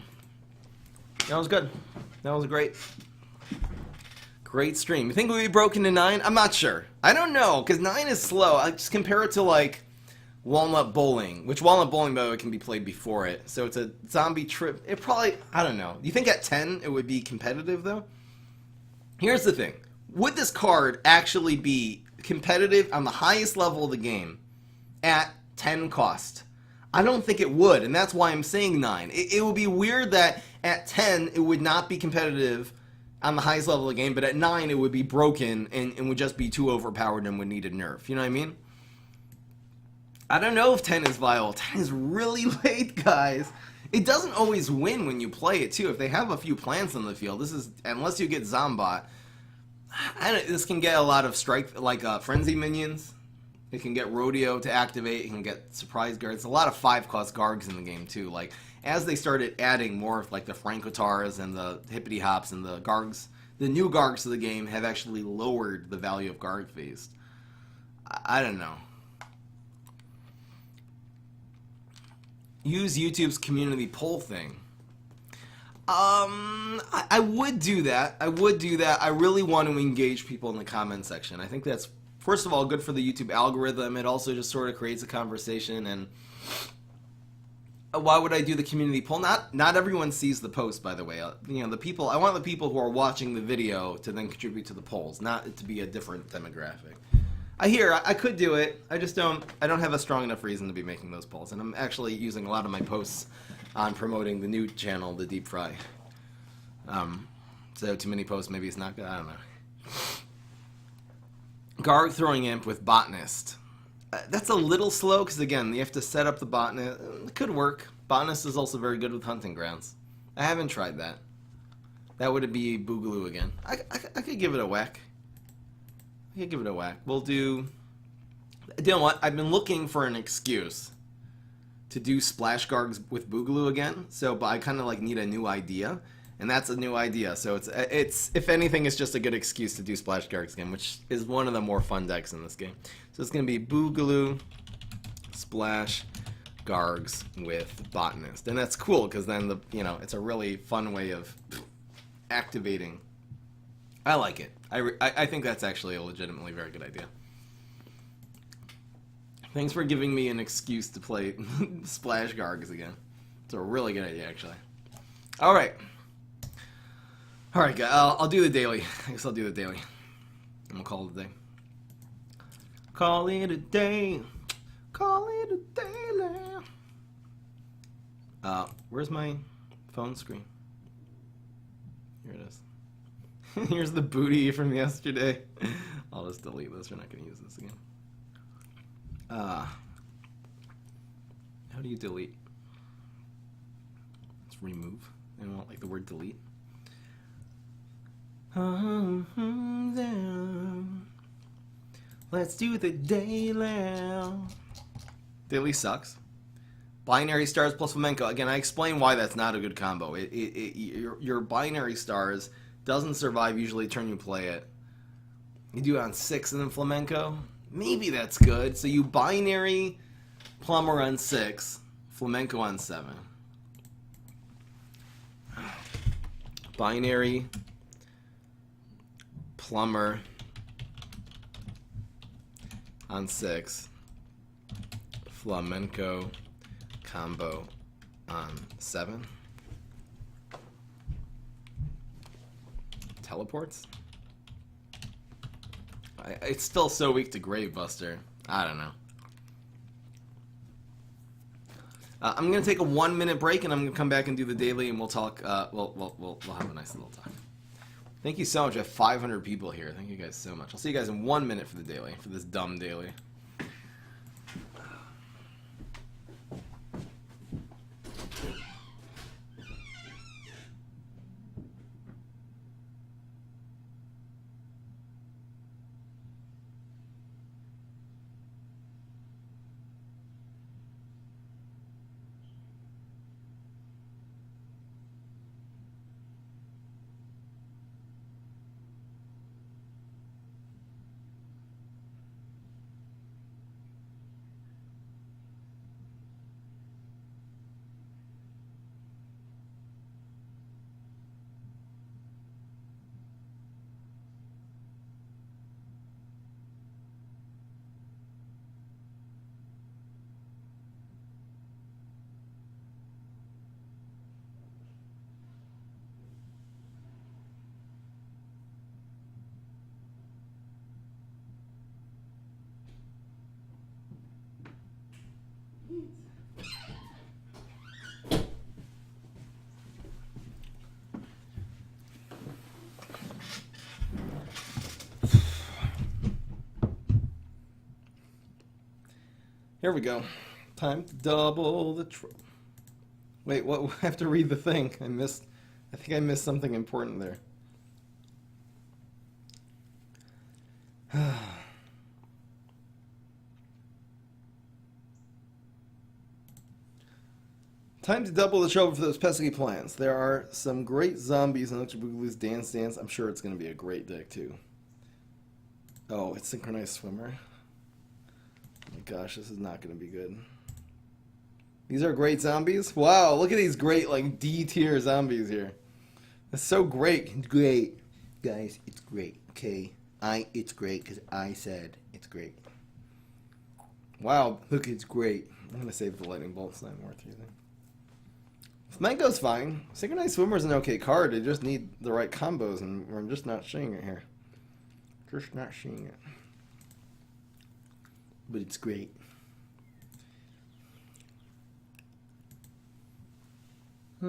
That was good. That was great. Great stream. You think it would be broken to 9? I'm not sure. I don't know, because 9 is slow. I just compare it to, like, Walnut Bowling, which Walnut Bowling, by the way, can be played before it. So it's a zombie trip. It probably, I don't know. Do you think at 10 it would be competitive, though? Here's the thing. Would this card actually be competitive on the highest level of the game at 10 cost? I don't think it would, and that's why I'm saying 9. It would be weird that at 10 it would not be competitive on the highest level of the game, but at 9 it would be broken and would just be too overpowered and would need a nerf. You know what I mean? I don't know if 10 is viable. 10 is really late, guys. It doesn't always win when you play it, too. If they have a few plants on the field, this is, unless you get Zombot, this can get a lot of strike, like Frenzy minions. It can get Rodeo to activate. It can get Surprise Guards. A lot of 5-cost Gargs in the game, too. Like, as they started adding more of, like, the Frankotars and the Hippity Hops and the Gargs, the new Gargs to the game have actually lowered the value of Garg Feast. I don't know. Use YouTube's community poll thing. I would do that. I would do that. I really want to engage people in the comment section. I think that's, first of all, good for the YouTube algorithm. It also just sort of creates a conversation. And why would I do the community poll? Not everyone sees the post, by the way. You know, the people, I want the people who are watching the video to then contribute to the polls, not it to be a different demographic. I could do it. I don't have a strong enough reason to be making those polls. And I'm actually using a lot of my posts on promoting the new channel, the Deep Fry. So too many posts, maybe it's not good. I don't know. Garg throwing imp with botanist. That's a little slow because, again, you have to set up the botanist. It could work. Botanist is also very good with hunting grounds. I haven't tried that. That would be Boogaloo again. I could give it a whack. I could give it a whack. We'll do... You know what? I've been looking for an excuse to do Splash Gargs with Boogaloo again. But I kind of like need a new idea. And that's a new idea. So it's if anything, it's just a good excuse to do Splash Gargs again, which is one of the more fun decks in this game. So it's going to be Boogaloo, Splash Gargs with Botanist. And that's cool because then it's a really fun way of activating. I like it. I think that's actually a legitimately very good idea. Thanks for giving me an excuse to play Splash Gargs again. It's a really good idea, actually. All right. All right, guys. I'll do the daily. I guess I'll do the daily. And we'll call it a day. Call it a day. Call it a daily. Where's my phone screen? Here it is. Here's the booty from yesterday. I'll just delete this. We're not going to use this again. How do you delete? Let's remove. I don't want like the word delete. Let's do the daily. Daily sucks. Binary stars plus flamenco. Again, I explain why that's not a good combo. Your binary stars doesn't survive usually turn you play it. You do it on 6 and then flamenco. Maybe that's good. So you binary plumber on 6, flamenco on 7. Binary plumber on 6, flamenco combo on 7. Teleports? It's still so weak to Gravebuster. I don't know. I'm gonna take a 1-minute break and I'm gonna come back and do the daily and we'll talk. We'll have a nice little talk. Thank you so much. I have 500 people here. Thank you guys so much. I'll see you guys in 1 minute for the daily, for this dumb daily. Here we go. Time to double the Wait, what? I have to read the thing. I think I missed something important there. Time to double the trouble for those pesky plants. There are some great zombies in Electric Boogaloo's Dance Dance. I'm sure it's going to be a great deck, too. Oh, it's Synchronized Swimmer. Oh my gosh, this is not going to be good. These are great zombies? Wow, look at these great, like, D-tier zombies here. It's so great. It's great. Guys, it's great, okay? It's great because I said it's great. Wow, look, it's great. I'm going to save the Lightning Bolt. It's not worth using. Mango's fine. Synchronized Swimmer's an okay card. They just need the right combos, and I'm just not seeing it here. Just not seeing it. But it's great. I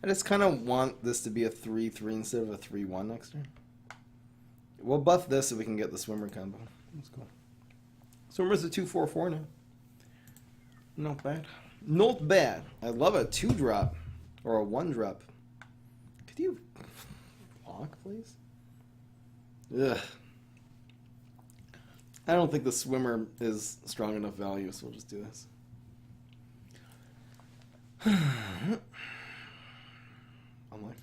just kind of want this to be a 3-3 instead of a 3-1 next turn. We'll buff this so we can get the Swimmer combo. That's cool. Swimmer's a 2/4/4 now. Not bad. Not bad. I love a 2-drop or a 1-drop. Could you block, please? Ugh. I don't think the Swimmer is strong enough value, so we'll just do this. Unlocked.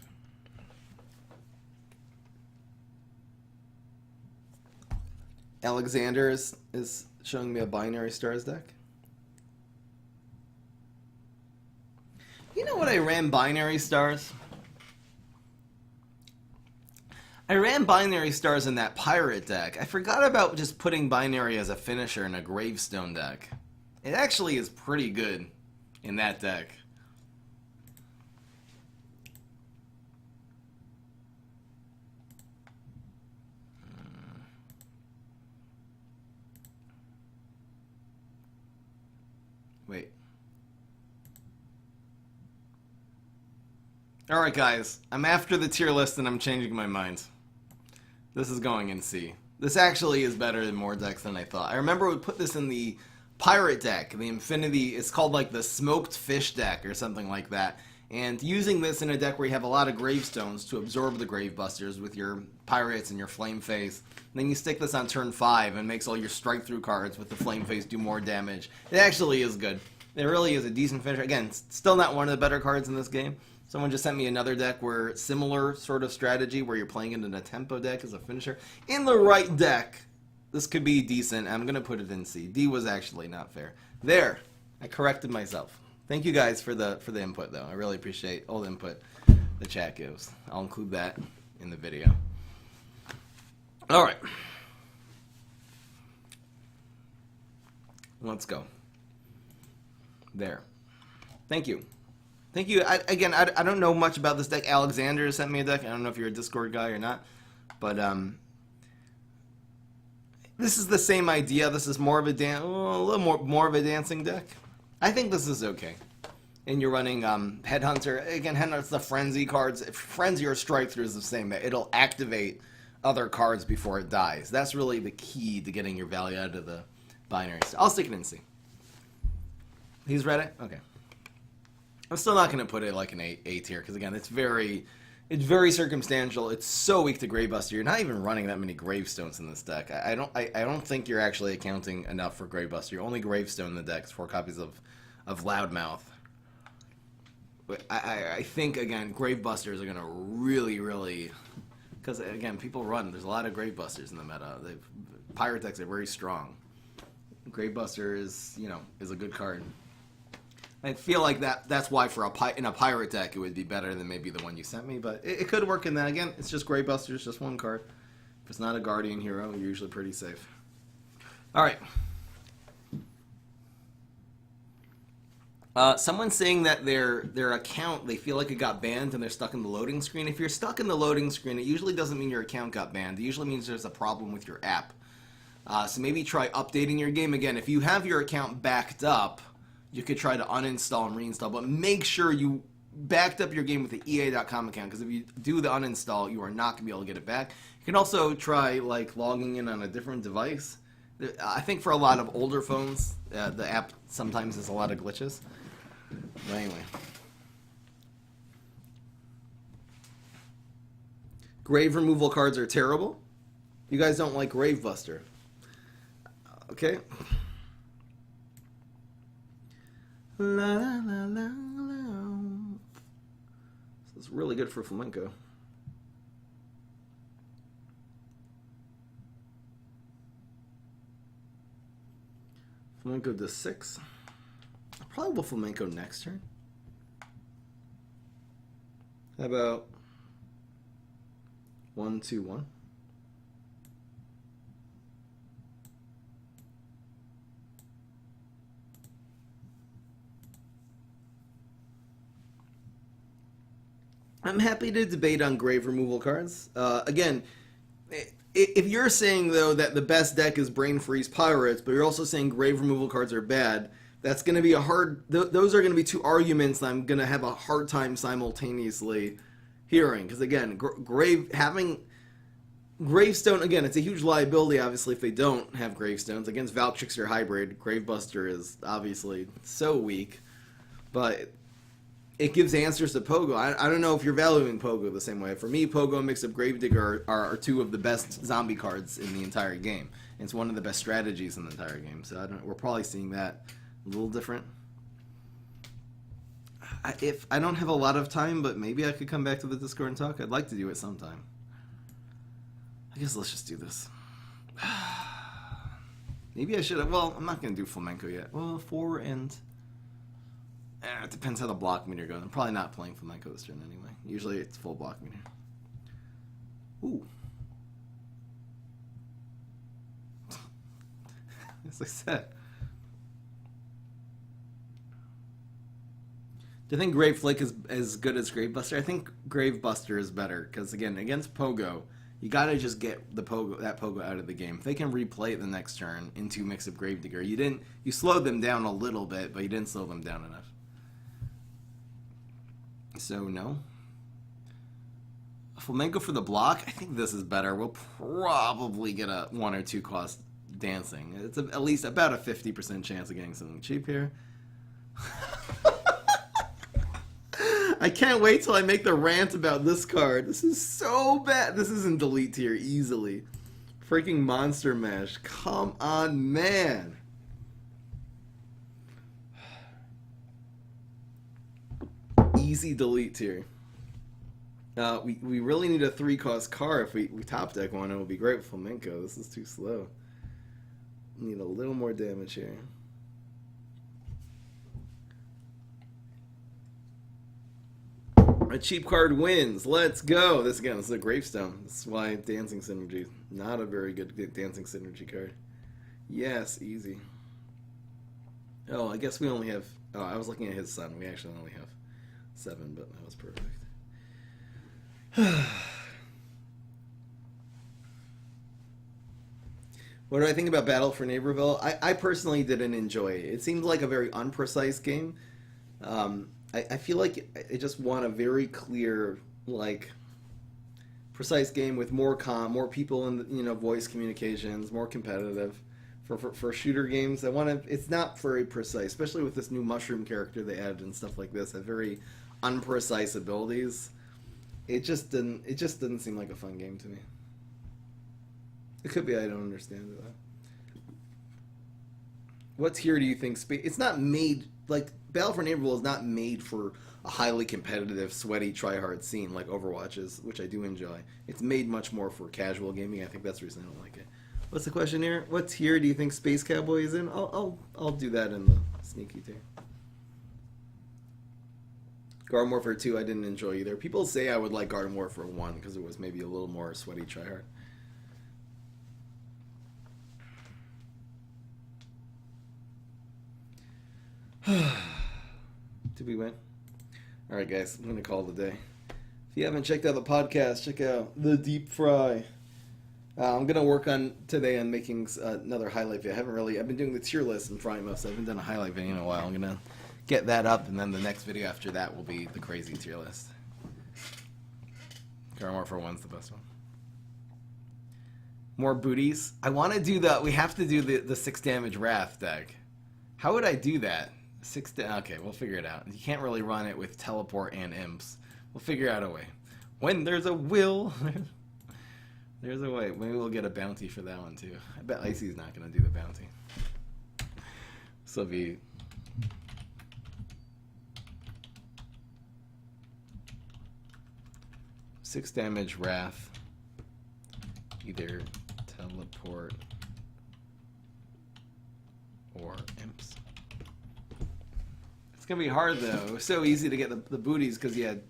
Alexander is showing me a Binary Stars deck. You know what I ran Binary Stars? I ran Binary Stars in that Pirate deck. I forgot about just putting Binary as a finisher in a Gravestone deck. It actually is pretty good in that deck. Wait. Alright guys, I'm after the tier list and I'm changing my mind. This is going in C. This actually is better in more decks than I thought. I remember we put this in the Pirate deck, the Infinity, it's called like the Smoked Fish deck or something like that. And using this in a deck where you have a lot of Gravestones to absorb the Gravebusters with your Pirates and your Flame Face. And then you stick this on turn 5 and makes all your strike through cards with the Flame Face do more damage. It actually is good. It really is a decent finisher. Again, it's still not one of the better cards in this game. Someone just sent me another deck where similar sort of strategy where you're playing it in a tempo deck as a finisher. In the right deck, this could be decent. I'm going to put it in C. D was actually not fair. There. I corrected myself. Thank you guys for the input, though. I really appreciate all the input the chat gives. I'll include that in the video. All right. Let's go. There. Thank you. Thank you. I don't know much about this deck. Alexander sent me a deck. I don't know if you're a Discord guy or not. But, this is the same idea. This is more of a little more of a dancing deck. I think this is okay. And you're running Headhunter. Again, Headhunter's the Frenzy cards. Frenzy or Strike Through is the same. It'll activate other cards before it dies. That's really the key to getting your value out of the binary. I'll stick it in C. He's read it? Okay. I'm still not going to put it like an A tier because again, it's very circumstantial. It's so weak to Gravebuster. You're not even running that many Gravestones in this deck. I don't think you're actually accounting enough for Gravebuster. Your only Gravestone in the deck is 4 copies of Loudmouth. But I think again, Gravebusters are going to really because again, people run. There's a lot of Gravebusters in the meta. Pirate decks are very strong. Gravebuster is a good card. I feel like that's why for in a Pirate deck it would be better than maybe the one you sent me, but it could work in that. Again, it's just Gravebusters, just one card. If it's not a Guardian Hero, you're usually pretty safe. Alright. Someone's saying that their account, they feel like it got banned and they're stuck in the loading screen. If you're stuck in the loading screen, it usually doesn't mean your account got banned. It usually means there's a problem with your app. So maybe try updating your game. Again, if you have your account backed up, you could try to uninstall and reinstall, but make sure you backed up your game with the EA.com account, because if you do the uninstall, you are not going to be able to get it back. You can also try like logging in on a different device. I think for a lot of older phones, the app sometimes has a lot of glitches. But anyway. Grave removal cards are terrible. You guys don't like Grave Buster. Okay. La, la, la, la. This is really good for flamenco. Flamenco does 6. I'll probably will flamenco next turn. How about 1, 2, 1? I'm happy to debate on grave removal cards. Again, if you're saying, though, that the best deck is Brain Freeze Pirates, but you're also saying grave removal cards are bad, that's going to be a hard... Those are going to be two arguments that I'm going to have a hard time simultaneously hearing. Because, again, having Gravestone, again, it's a huge liability, obviously, if they don't have Gravestones. Against Valtrickster Hybrid, Gravebuster is obviously so weak. But it gives answers to Pogo. I don't know if you're valuing Pogo the same way. For me, Pogo and Mix Up Gravedigger are two of the best zombie cards in the entire game. And it's one of the best strategies in the entire game. So we're probably seeing that a little different. If I don't have a lot of time, but maybe I could come back to the Discord and talk. I'd like to do it sometime. I guess let's just do this. Maybe I should have... Well, I'm not going to do Flamenco yet. Well, 4 and... it depends how the block meter goes. I'm probably not playing Flamenco this turn anyway. Usually it's full block meter. Ooh. As I said. Do you think Grave Flick is as good as Gravebuster? I think Gravebuster is better because, again, against Pogo, you gotta just get that Pogo out of the game. If they can replay it the next turn into Mix Up Gravedigger, you slowed them down a little bit, but you didn't slow them down enough. So, no. Flamenco for the block, I think this is better. We'll probably get a 1 or 2 cost dancing. It's at least about a 50% chance of getting something cheap here. I can't wait till I make the rant about this card. This is so bad. This is in delete tier easily. Freaking Monster Mash. Come on, man. Easy delete tier. We really need a 3-cost card. If we top deck one, it would be great with Flamenco. This is too slow. Need a little more damage here. A cheap card wins. Let's go. This is a Gravestone. This is why Dancing Synergy. Not a very good Dancing Synergy card. Yes, easy. Oh, I guess we only have... Oh, I was looking at his son. We actually only have 7, but that was perfect. What do I think about Battle for Neighborville? I personally didn't enjoy it. It seemed like a very unprecise game. I feel like it just want a very clear, like, precise game with more people in voice communications, more competitive. For shooter games, it's not very precise, especially with this new mushroom character they added and stuff like this. Have very unprecise abilities. It just didn't seem like a fun game to me. It could be I don't understand it though. What tier do you think? It's not made like Battle for Neighborville is not made for a highly competitive, sweaty, try-hard scene like Overwatch is, which I do enjoy. It's made much more for casual gaming. I think that's the reason I don't like it. What's the question here? What tier do you think Space Cowboy is in? I'll do that in the sneaky tier. Garden Warfare 2 I didn't enjoy either. People say I would like Garden Warfare 1 because it was maybe a little more sweaty tryhard. Did we win? Alright guys, I'm going to call it a day. If you haven't checked out the podcast, check out The Deep Fry. I'm going to work on today on making another highlight video. I've been doing the tier list and trying most. I haven't done a highlight video in a while. I'm going to get that up, and then the next video after that will be the crazy tier list. Garmor for 1's the best one. More booties. I want to do we have to do the 6 damage Wrath deck. How would I do that? Okay, we'll figure it out. You can't really run it with teleport and imps. We'll figure out a way. When there's a will, there's a way. Maybe we'll get a bounty for that one too. I bet Icy's not going to do the bounty. So be 6 damage Wrath. Either teleport or imps. It's gonna be hard though. It was so easy to get the booties because you had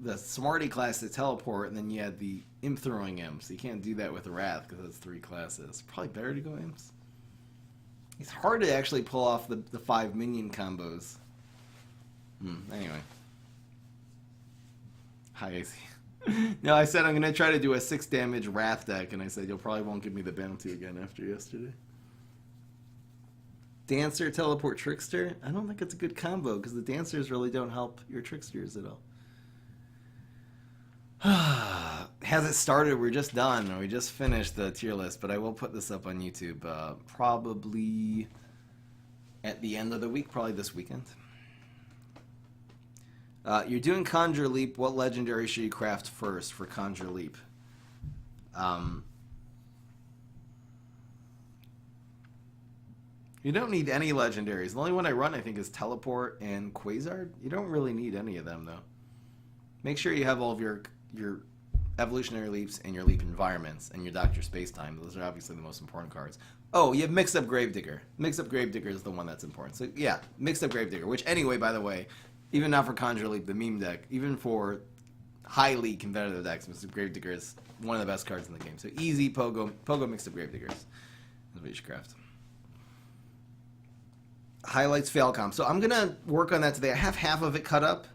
the Smarty class to teleport, and then you had the imp throwing imps. You can't do that with the Wrath because that's 3 classes. Probably better to go imps. It's hard to actually pull off the 5 minion combos. Anyway. Hi, AC. No, I said I'm going to try to do a 6 damage Wrath deck, and I said you'll probably won't give me the bounty again after yesterday. Dancer, Teleport, Trickster? I don't think it's a good combo, because the Dancers really don't help your Tricksters at all. Has it started? We're just done. We just finished the tier list, but I will put this up on YouTube probably at the end of the week, probably this weekend. You're doing Conjure Leap. What legendary should you craft first for Conjure Leap? You don't need any legendaries. The only one I run, I think, is Teleport and Quasar. You don't really need any of them, though. Make sure you have all of your Evolutionary Leaps and your Leap Environments and your Doctor Spacetime. Those are obviously the most important cards. Oh, you have Mixed Up Gravedigger. Mixed Up Gravedigger is the one that's important. So, yeah, Mixed Up Gravedigger, which, anyway, by the way, even not for Conjure Leap, the meme deck, even for highly competitive decks, Mixed Up Gravedigger is one of the best cards in the game. So, easy Pogo Mixed Up Gravediggers. That's what you should craft. Highlights Failcom. So I'm going to work on that today. I have half of it cut up.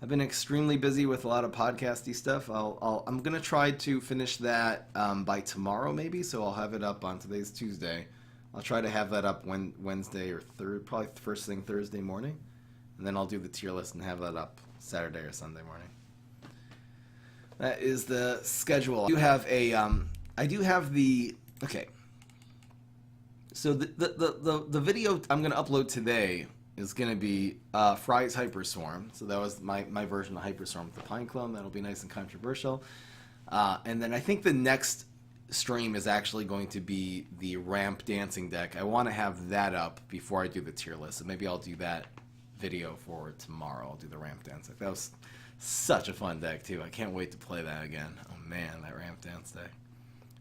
I've been extremely busy with a lot of podcasty stuff. I'm going to try to finish that by tomorrow maybe, so I'll have it up on today's Tuesday. I'll try to have that up Wednesday or probably first thing Thursday morning, and then I'll do the tier list and have that up Saturday or Sunday morning. That is the schedule. I do have the okay. So the video I'm going to upload today is going to be Fry's Hyperswarm. So that was my version of Hyperswarm with the Pine Clone. That'll be nice and controversial. And then I think the next stream is actually going to be the Ramp Dancing deck. I want to have that up before I do the tier list. So maybe I'll do that video for tomorrow. I'll do the Ramp Dance deck. That was such a fun deck, too. I can't wait to play that again. Oh, man, that Ramp Dance deck.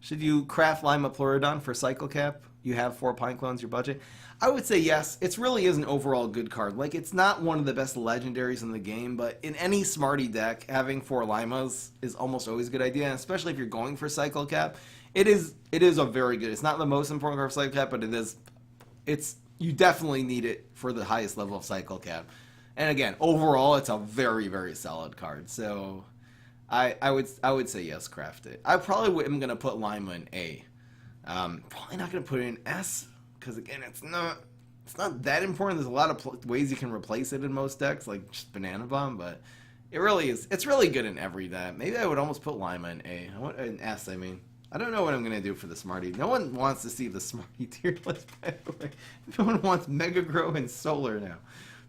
Should you craft Lima Pleurodon for Cycle Cap? You have 4 Pine Clones, your budget? I would say yes. It really is an overall good card. Like, it's not one of the best legendaries in the game, but in any Smarty deck, having 4 Limas is almost always a good idea, and especially if you're going for Cycle Cap. It is a very good. It's not the most important card for Cycle Cap, but you definitely need it for the highest level of Cycle Cap. And again, overall, it's a very, very solid card. So I would say yes, craft it. I probably am going to put Lima in A. Probably not going to put it in S, because again, it's not that important. There's a lot of ways you can replace it in most decks, like just Banana Bomb, but it really is. It's really good in every deck. Maybe I would almost put Lima in A. I want an S. I mean, I don't know what I'm going to do for the Smarty. No one wants to see the Smarty tier list, by the way. No one wants Mega Grow and Solar now.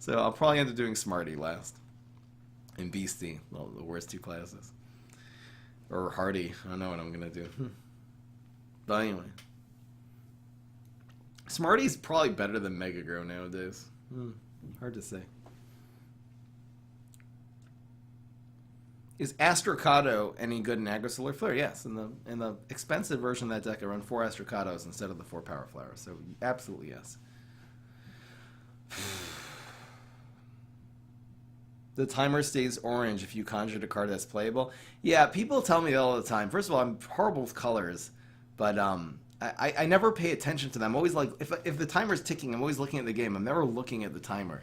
So I'll probably end up doing Smarty last. And Beastie, well, the worst 2 classes. Or Hardy. I don't know what I'm going to do. But anyway. Smarty's probably better than Mega Grow nowadays. Hard to say. Is Astrocado any good in Agro Solar Flare? Yes. In the expensive version of that deck, I run 4 Astrocados instead of the 4 Power Flowers. So absolutely yes. The timer stays orange if you conjured a card that's playable. Yeah, people tell me that all the time. First of all, I'm horrible with colors, but I never pay attention to them. I'm always like, if the timer's ticking, I'm always looking at the game. I'm never looking at the timer.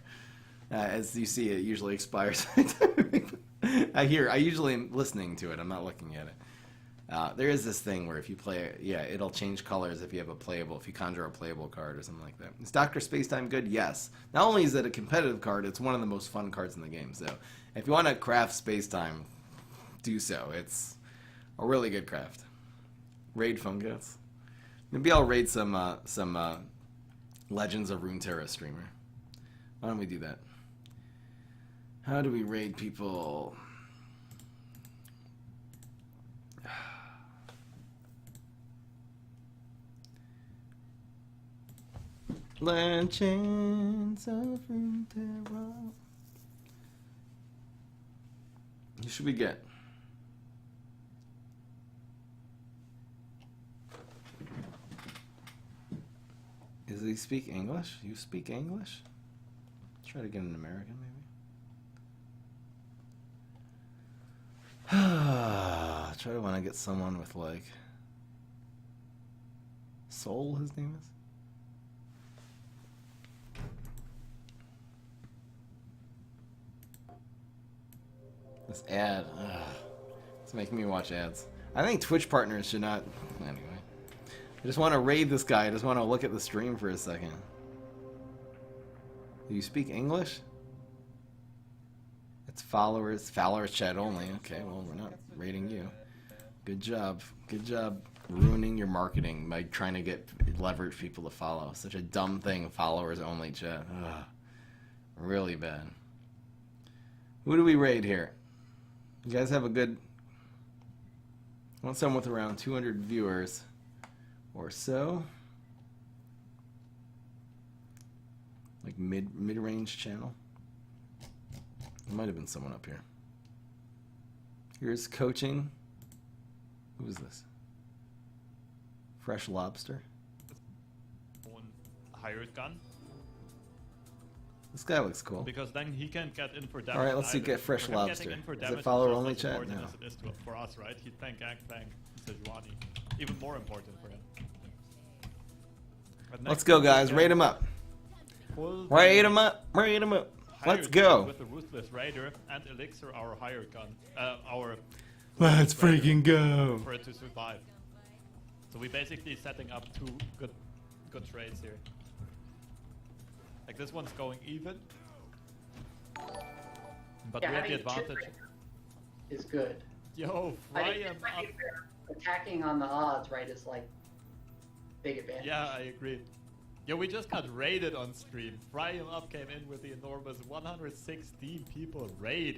As you see, it usually expires. I usually am listening to it. I'm not looking at it. There is this thing where if you play, yeah, it'll change colors if you have if you conjure a playable card or something like that. Is Dr. Spacetime good? Yes. Not only is it a competitive card, it's one of the most fun cards in the game. So if you want to craft Spacetime, do so. It's a really good craft. Raid Fungus. Maybe I'll raid some Legends of Runeterra streamer. Why don't we do that? How do we raid people? Legends of Runeterra. Who should we get? Does he speak English? You speak English? Try to get an American, maybe? Try to want to get someone with, like... Soul, his name is? This ad. It's making me watch ads. I think Twitch partners should not... Anyway. I just want to raid this guy. I just want to look at the stream for a second. Do you speak English? It's followers chat only. Okay, well, we're not raiding you. Good job. Good job ruining your marketing by trying to get leverage people to follow. Such a dumb thing, followers only chat. Ugh. Really bad. Who do we raid here? You guys have a good... I want someone with around 200 viewers or so. Like mid-range channel. There might have been someone up here. Here's coaching. Who is this? Fresh Lobster. Hired gun. This guy looks cool. Because then he can get in for damage. Alright, let's see, get Fresh Lobster. Is it follower only chat? No. As it is for us, right? He'd tank Gangplank, Sejuani. Even more important for him. Let's go, guys. Raid him up. Raid him up. Raid him up. Let's go. With the Ruthless Raider and Elixir, our hired gun. Let's freaking go. For it to survive. So we're basically setting up two good trades here. Like this one's going even. But yeah, we have the advantage. Is good. Yo, fry him up. Attacking on the odds, right, is like big advantage. Yeah, I agree. Yeah, we just got raided on stream. Fry him up came in with the enormous 116 people raid.